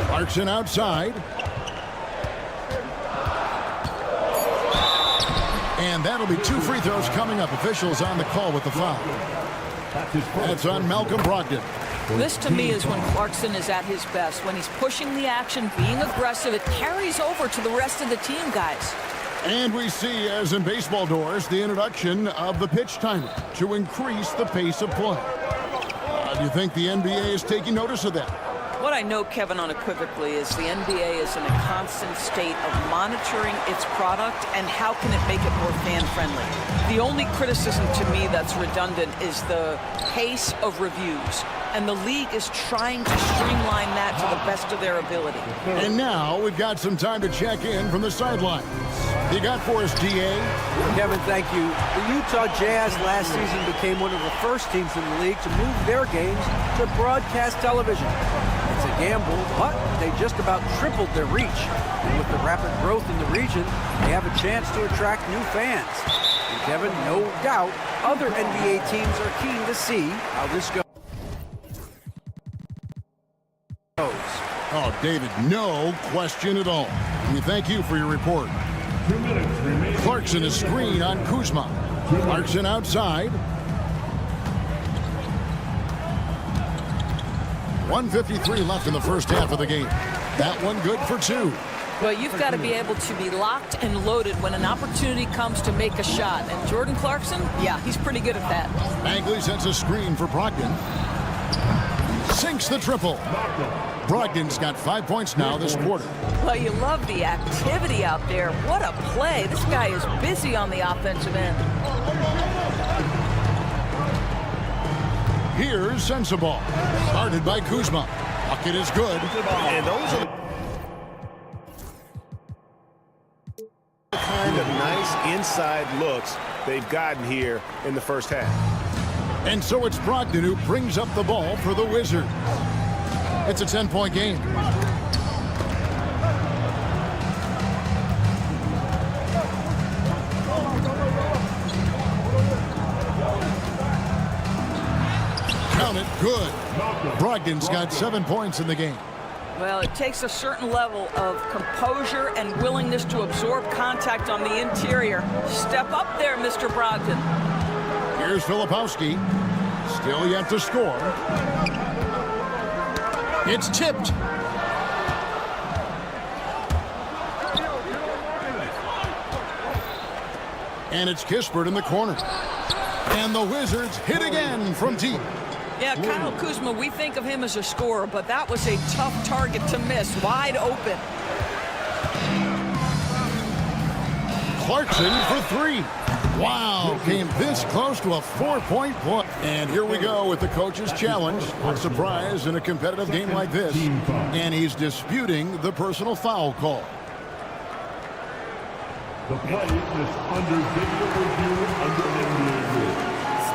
Clarkson outside. And that'll be 2 free throws coming up. Officials on the call with the foul. That's on Malcolm Brogdon. This, to me, is when Clarkson is at his best. When he's pushing the action, being aggressive, it carries over to the rest of the team, guys. And we see, as in baseball, Doors, the introduction of the pitch timer to increase the pace of play. Do you think the NBA is taking notice of that? What I know, Kevin, unequivocally, is the NBA is in a constant state of monitoring its product and how can it make it more fan-friendly. The only criticism to me that's redundant is the pace of reviews. and the league is trying to streamline that to the best of their ability. And now we've got some time to check in from the sidelines. You got for us, DA? Kevin, thank you. The Utah Jazz last season became one of the first teams in the league to move their games to broadcast television. It's a gamble, but they just about tripled their reach. And with the rapid growth in the region, they have a chance to attract new fans. And Kevin, no doubt, other NBA teams are keen to see how this goes. Oh, David, no question at all. We thank you for your report. Clarkson is screen on Kuzma. Clarkson outside. 1:53 left in the first half of the game. That one good for 2. Well, you've got to be able to be locked and loaded when an opportunity comes to make a shot. And Jordan Clarkson, yeah, he's pretty good at that. Bagley sets a screen for Brogdon. Sinks the triple. Brogdon's got 5 points now this quarter. Well, you love the activity out there. What a play. This guy is busy on the offensive end. Here's Sensabaugh. Started by Kuzma. Bucket is good. And those are the kind of nice inside looks they've gotten here in the first half. And so it's Brogdon who brings up the ball for the Wizards. It's a 10-point game. Count it, good. Brogdon's got 7 points in the game. Well, it takes a certain level of composure and willingness to absorb contact on the interior. Step up there, Mr. Brogdon. Here's Filipowski. Still yet to score. It's tipped. And it's Kispert in the corner. And the Wizards hit again from deep. Yeah, Kyle Kuzma, we think of him as a scorer, but that was a tough target to miss. Wide open. Clarkson for 3. Wow, came this close to a 4-point play. And here we go with the coach's challenge. A surprise in a competitive game like this. And he's disputing the personal foul call. The play is under video review under NBA rules.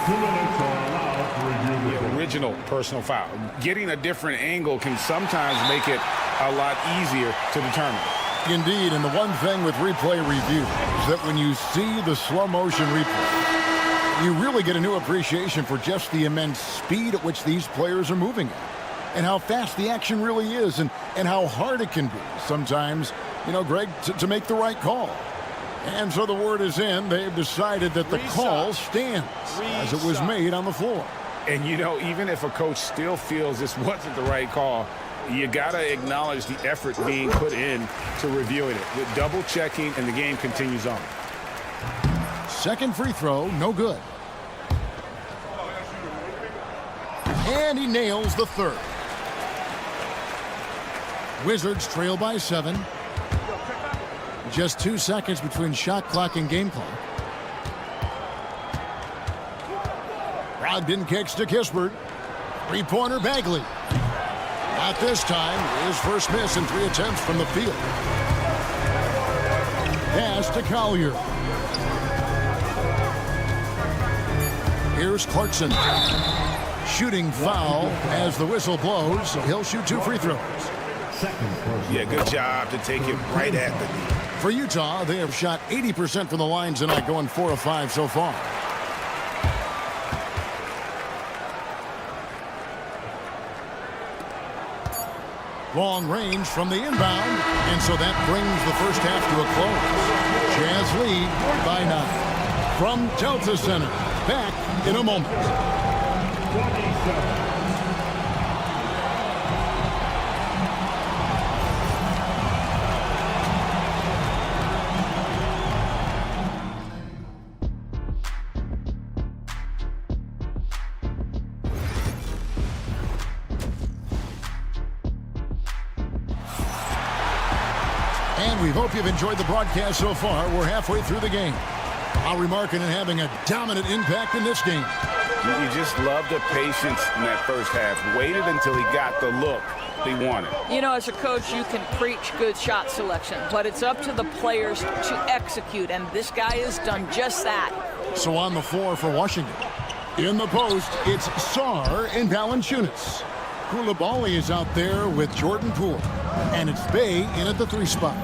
2 minutes are allowed to review the original personal foul. Getting a different angle can sometimes make it a lot easier to determine. Indeed, and the one thing with replay review is that when you see the slow motion replay, you really get a new appreciation for just the immense speed at which these players are moving at, and how fast the action really is, and how hard it can be sometimes, you know, Greg, to make the right call. And so the word is in. They've decided that the call stands as it was made on the floor. And, you know, even if a coach still feels this wasn't the right call, you got to acknowledge the effort being put in to reviewing it. With double checking, and the game continues on. Second free throw, no good. And he nails the third. Wizards trail by 7. Just 2 seconds between shot clock and game clock. Brogdon kicks to Kispert. 3-pointer Bagley. Not this time. His first miss in 3 attempts from the field. Pass to Collier. Here's Clarkson. Shooting foul as the whistle blows. He'll shoot 2 free throws. Yeah, good job to take it right at the knee. For Utah, they have shot 80% from the line tonight, going 4 of 5 so far. Long range from the inbound, and so that brings the first half to a close. Jazz lead by 9. From Delta Center, back in a moment. 27. And we hope you've enjoyed the broadcast so far. We're halfway through the game. Lauri Markkanen having a dominant impact in this game. You just love the patience in that first half. Waited until he got the look he wanted. You know, as a coach, you can preach good shot selection, but it's up to the players to execute, and this guy has done just that. So on the floor for Washington. In the post, it's Sarr and Valanciunas. Koulibaly is out there with Jordan Poole. And it's Bay in at the 3 spot.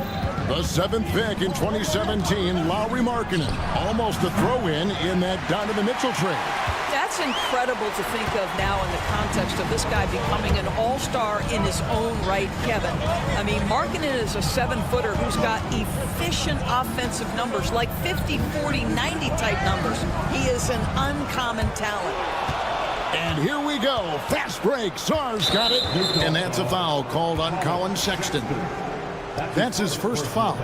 The 7th pick in 2017, Lauri Markkanen. Almost a throw-in that Donovan Mitchell trade. That's incredible to think of now in the context of this guy becoming an all-star in his own right, Kevin. I mean, Markkanen is a 7-footer who's got efficient offensive numbers, like 50, 40, 90 type numbers. He is an uncommon talent. And here we go. Fast break. Sarr's got it. And that's a foul called on Colin Sexton. That's his first foul.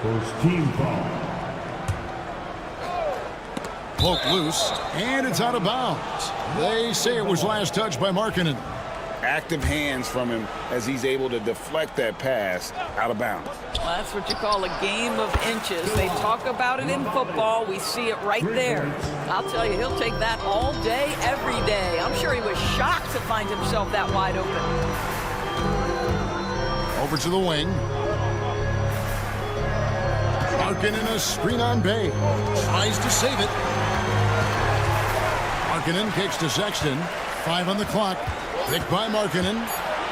First team foul. Poke loose, and it's out of bounds. They say it was last touched by Markkanen. Active hands from him as he's able to deflect that pass out of bounds. Well, that's what you call a game of inches. They talk about it in football. We see it right there. I'll tell you, he'll take that all day, every day. I'm sure he was shocked to find himself that wide open. Over to the wing. Markkanen a screen on Bay. Tries to save it. Markkanen kicks to Sexton. 5 on the clock. Picked by Markkanen.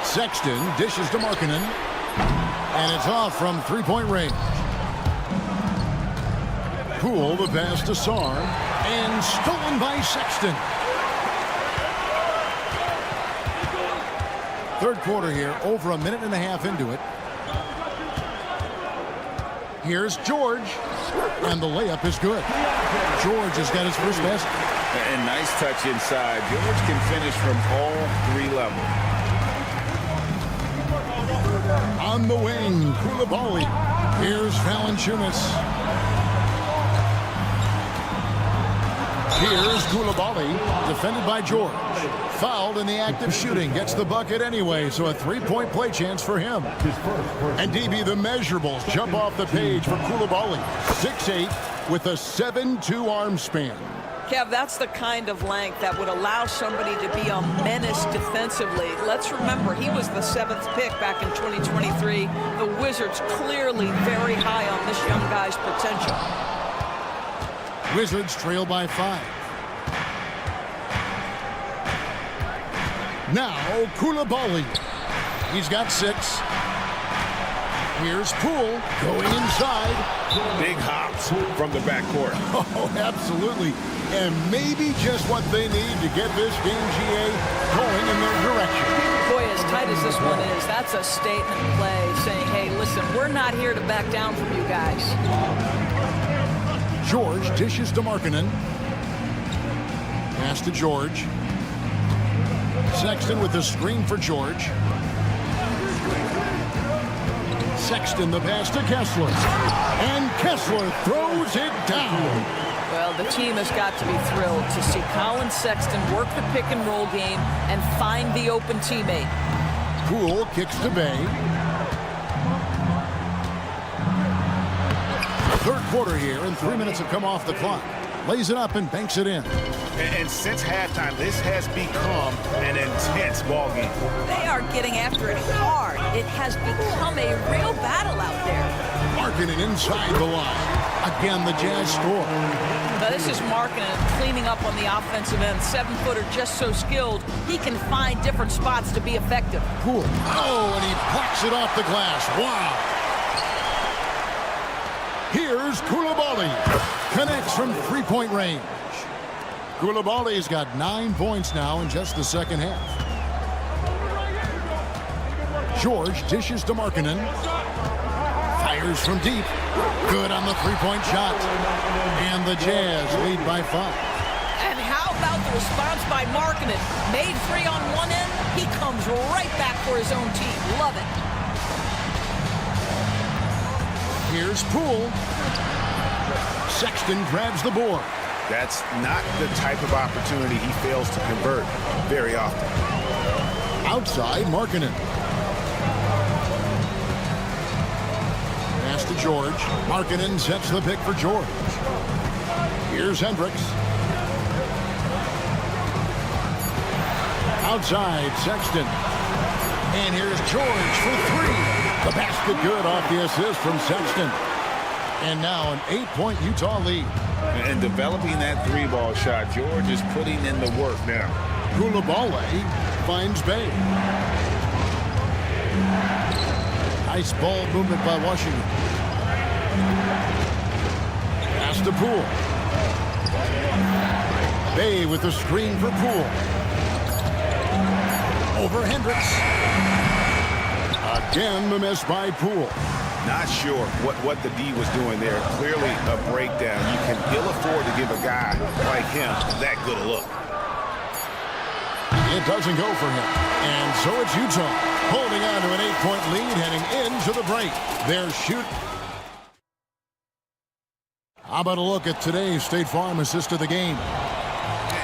Sexton dishes to Markkanen. And it's off from 3-point range. Poole the pass to Sarr. And stolen by Sexton. Third quarter here. Over a minute and a half into it. Here's George, and the layup is good. George has got his first basket. And nice touch inside. George can finish from all 3 levels. On the wing, Koulibaly. Here's Valanciunas. Here's Koulibaly, defended by George. Fouled in the act of shooting. Gets the bucket anyway, so a 3-point play chance for him. And DB, the measurables jump off the page for Koulibaly. 6'8", with a 7'2" arm span. Kev, that's the kind of length that would allow somebody to be a menace defensively. Let's remember, he was the 7th pick back in 2023. The Wizards clearly very high on this young guy's potential. Wizards trail by 5. Now, Koulibaly. He's got 6. Here's Poole going inside. Big hops from the backcourt. Oh, absolutely. And maybe just what they need to get this game, GA, going in their direction. Boy, as tight as this one is, that's a statement play saying, hey, listen, we're not here to back down from you guys. George dishes to Markkanen. Pass to George. Sexton with the screen for George. Sexton the pass to Kessler. And Kessler throws it down. Well, the team has got to be thrilled to see Colin Sexton work the pick-and-roll game and find the open teammate. Poole kicks to Bay. Third quarter here, and 3 minutes have come off the clock. Lays it up and banks it in. And since halftime, this has become an intense ballgame. They are getting after it hard. It has become a real battle out there. Markkanen inside the line. Again, the Jazz score. Now, this is Markkanen cleaning up on the offensive end. 7-footer just so skilled, he can find different spots to be effective. Poole. Oh, and he blocks it off the glass. Wow. Here's Koulibaly. Connects from 3-point range. Koulibaly's got 9 points now in just the second half. George dishes to Markkanen. Fires from deep. Good on the 3-point shot. And the Jazz lead by 5. And how about the response by Markkanen? Made 3 on one end, he comes right back for his own team. Love it. Here's Poole. Sexton grabs the board. That's not the type of opportunity he fails to convert very often. Outside, Markkanen. Pass to George. Markkanen sets the pick for George. Here's Hendricks. Outside, Sexton. And here's George for three. The basket good off the assist from Sexton. And now an 8-point Utah lead. And developing that three-ball shot, George is putting in the work now. Coulibaly finds Bay. Nice ball movement by Washington. Pass to Poole. Bay with the screen for Poole. Over Hendricks. Again, the miss by Poole. Not sure what the D was doing there. Clearly a breakdown. You can ill afford to give a guy like him that good a look. It doesn't go for him. And so it's Utah holding on to an 8-point lead heading into the break. They're shooting. How about a look at today's State Farm assist of the game?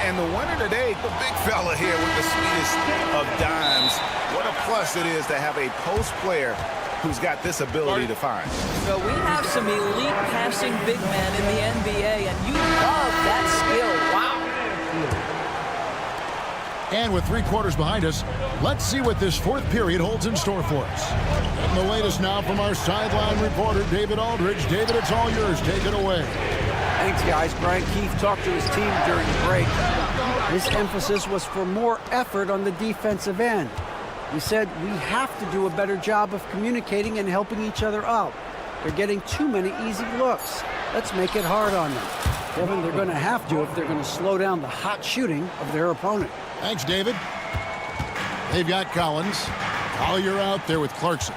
And the winner today, the big fella here with the sweetest of dimes. What a plus it is to have a post player who's got this ability to find. So we have some elite passing big men in the NBA, and you love that skill. Wow. And with 3 quarters behind us, let's see what this fourth period holds in store for us. And the latest now from our sideline reporter, David Aldridge. David, it's all yours. Take it away. Thanks, guys. Brian Keefe talked to his team during the break. His emphasis was for more effort on the defensive end. He said, we have to do a better job of communicating and helping each other out. They're getting too many easy looks. Let's make it hard on them. Kevin, they're going to have to if they're going to slow down the hot shooting of their opponent. Thanks, David. They've got Collins. Collier out there with Clarkson.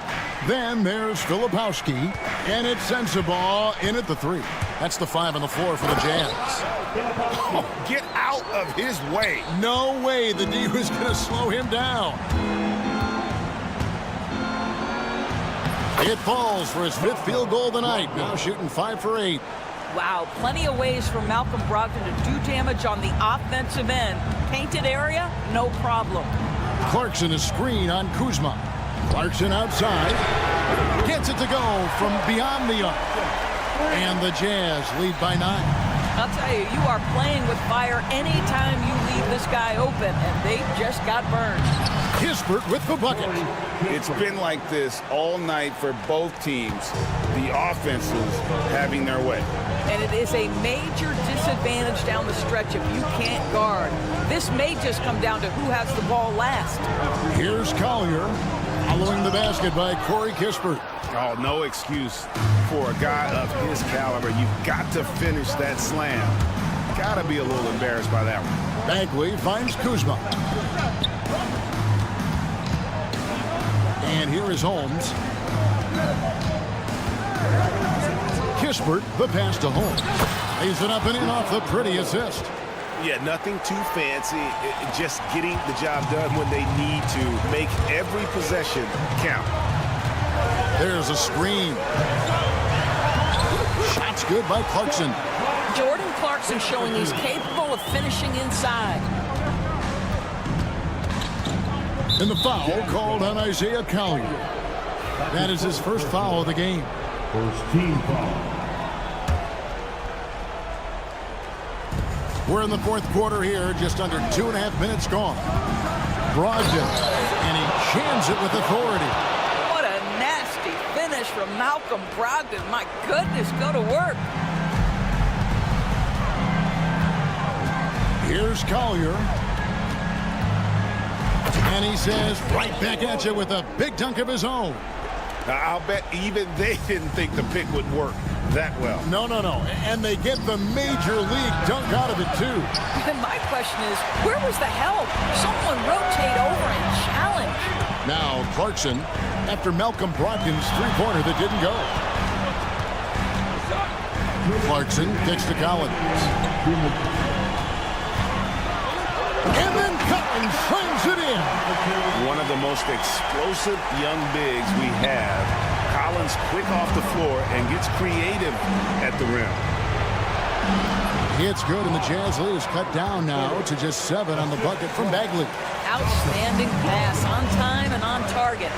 Then there's Filipowski. And it's Sensabaugh in at the 3. That's the 5 on the floor for the Jazz. Oh, get out of his way. No way the D was going to slow him down. It falls for his 5th field goal of the night. Now shooting 5 for 8. Wow, plenty of ways for Malcolm Brogdon to do damage on the offensive end. Painted area, no problem. Clarkson a screen on Kuzma. Clarkson outside. Gets it to go from beyond the arc. And the Jazz lead by 9. I'll tell you, you are playing with fire anytime you leave this guy open, and they just got burned. Kispert with the bucket. It's been like this all night for both teams. The offenses having their way. And it is a major disadvantage down the stretch if you can't guard. This may just come down to who has the ball last. Here's Collier following the basket by Corey Kispert. Oh, no excuse for a guy of his caliber. You've got to finish that slam. Got to be a little embarrassed by that one. Bagley finds Kuzma. And here is Holmes. Kispert, the pass to Holmes. Lays it up and in off the pretty assist. Yeah, nothing too fancy. Just getting the job done when they need to. Make every possession count. There's a screen. Shot's good by Clarkson. Jordan Clarkson showing he's capable of finishing inside. And the foul called on Isaiah Collier. That is his first foul of the game. First team foul. We're in the fourth quarter here, just under 2.5 minutes gone. Brogdon, and he jams it with authority. What a nasty finish from Malcolm Brogdon. My goodness, go to work. Here's Collier. And he says, right back at you with a big dunk of his own. Now, I'll bet even they didn't think the pick would work that well. No. And they get the major league dunk out of it, too. And my question is, where was the help? Someone rotate over and challenge. Now, Clarkson, after Malcolm Brogdon's three-pointer that didn't go. Clarkson kicks to Collins. And then Collins slams it in. One of the most explosive young bigs we have. Collins quick off the floor and gets creative at the rim. It's good, and the Jazz lead is cut down now to just 7 on the bucket from Bagley. Outstanding pass, on time and on target.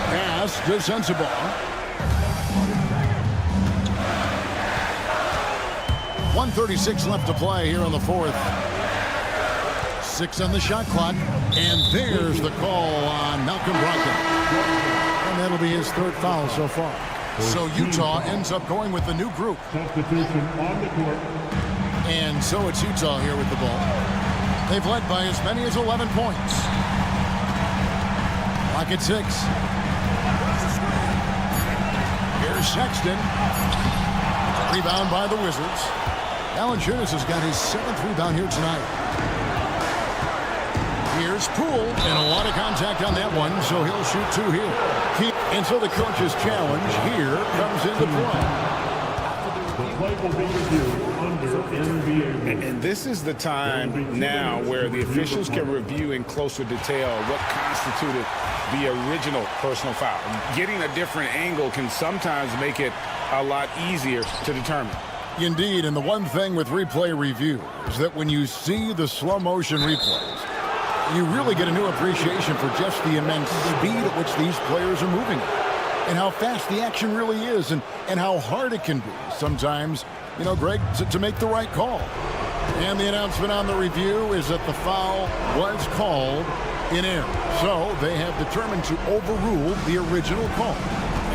Pass to Sensabaugh. 1:36 left to play here in the fourth. 6 on the shot clock. And there's the call on Malcolm Brogdon. And that'll be his 3rd foul so far. So Utah ends up going with the new group. And so it's Utah here with the ball. They've led by as many as 11 points. Clock at 6. Here's Sexton. Rebound by the Wizards. Valanciunas has got his 7th rebound here tonight. Here's Poole, and a lot of contact on that one, so he'll shoot 2 here. And so the coach's challenge here comes into play. And this is the time now where the officials can review in closer detail what constituted the original personal foul. Getting a different angle can sometimes make it a lot easier to determine. Indeed, and the one thing with replay review is that when you see the slow motion replays, you really get a new appreciation for just the immense speed at which these players are moving and how fast the action really is and how hard it can be sometimes, you know, Greg, to make the right call. And the announcement on the review is that the foul was called in error. So they have determined to overrule the original call.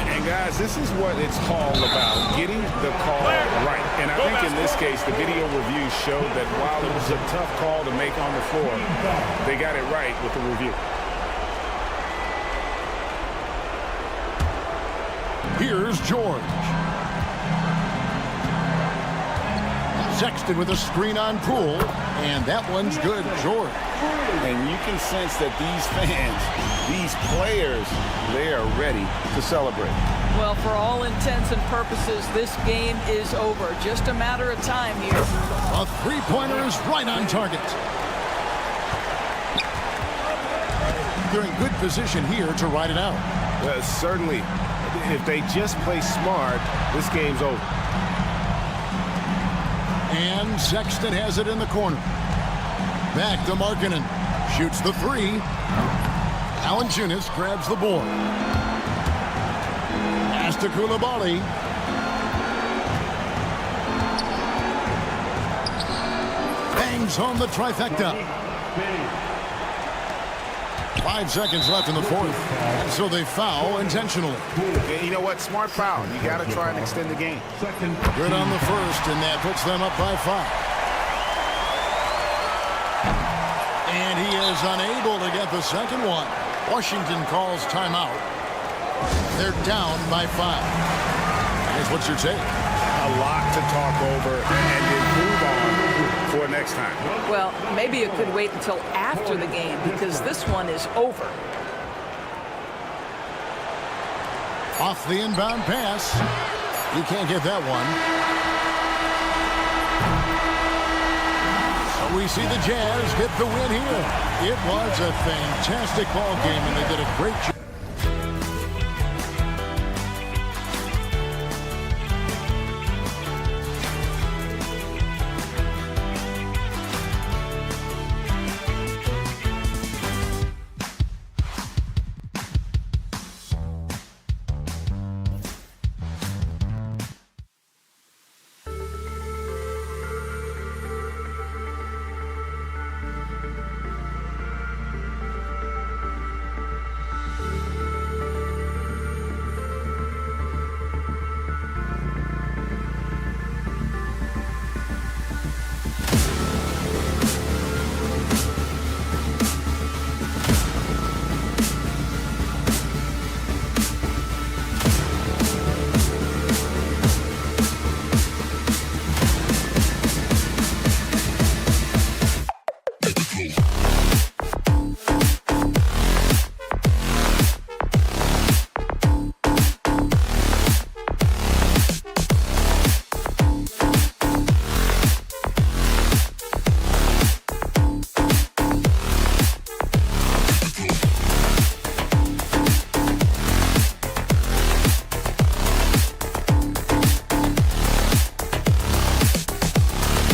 And guys, this is what it's all about, getting the call right. And I think in this case, the video review showed that while it was a tough call to make on the floor, they got it right with the review. Here's George. Sexton with a screen on Poole, and that one's good, George. And you can sense that these fans, these players, they are ready to celebrate. Well, for all intents and purposes, this game is over. Just a matter of time here. A three-pointer is right on target. They're in good position here to ride it out. Well, certainly. If they just play smart, this game's over. And Sexton has it in the corner. Back to Markkanen. Shoots the 3. Valanciunas grabs the board. Pass to Coulibaly. Bangs home the trifecta. 5 seconds left in the fourth. And so they foul intentionally. Yeah, you know what? Smart foul. You got to try and extend the game. Good on the first, and that puts them up by 5. And he is unable to get the second one. Washington calls timeout. They're down by 5. Here's what's your take? A lot to talk over and improve on for next time. Well, maybe it could wait until after the game because this one is over. Off the inbound pass. He can't get that one. So we see the Jazz get the win here. It was a fantastic ball game, and they did a great job.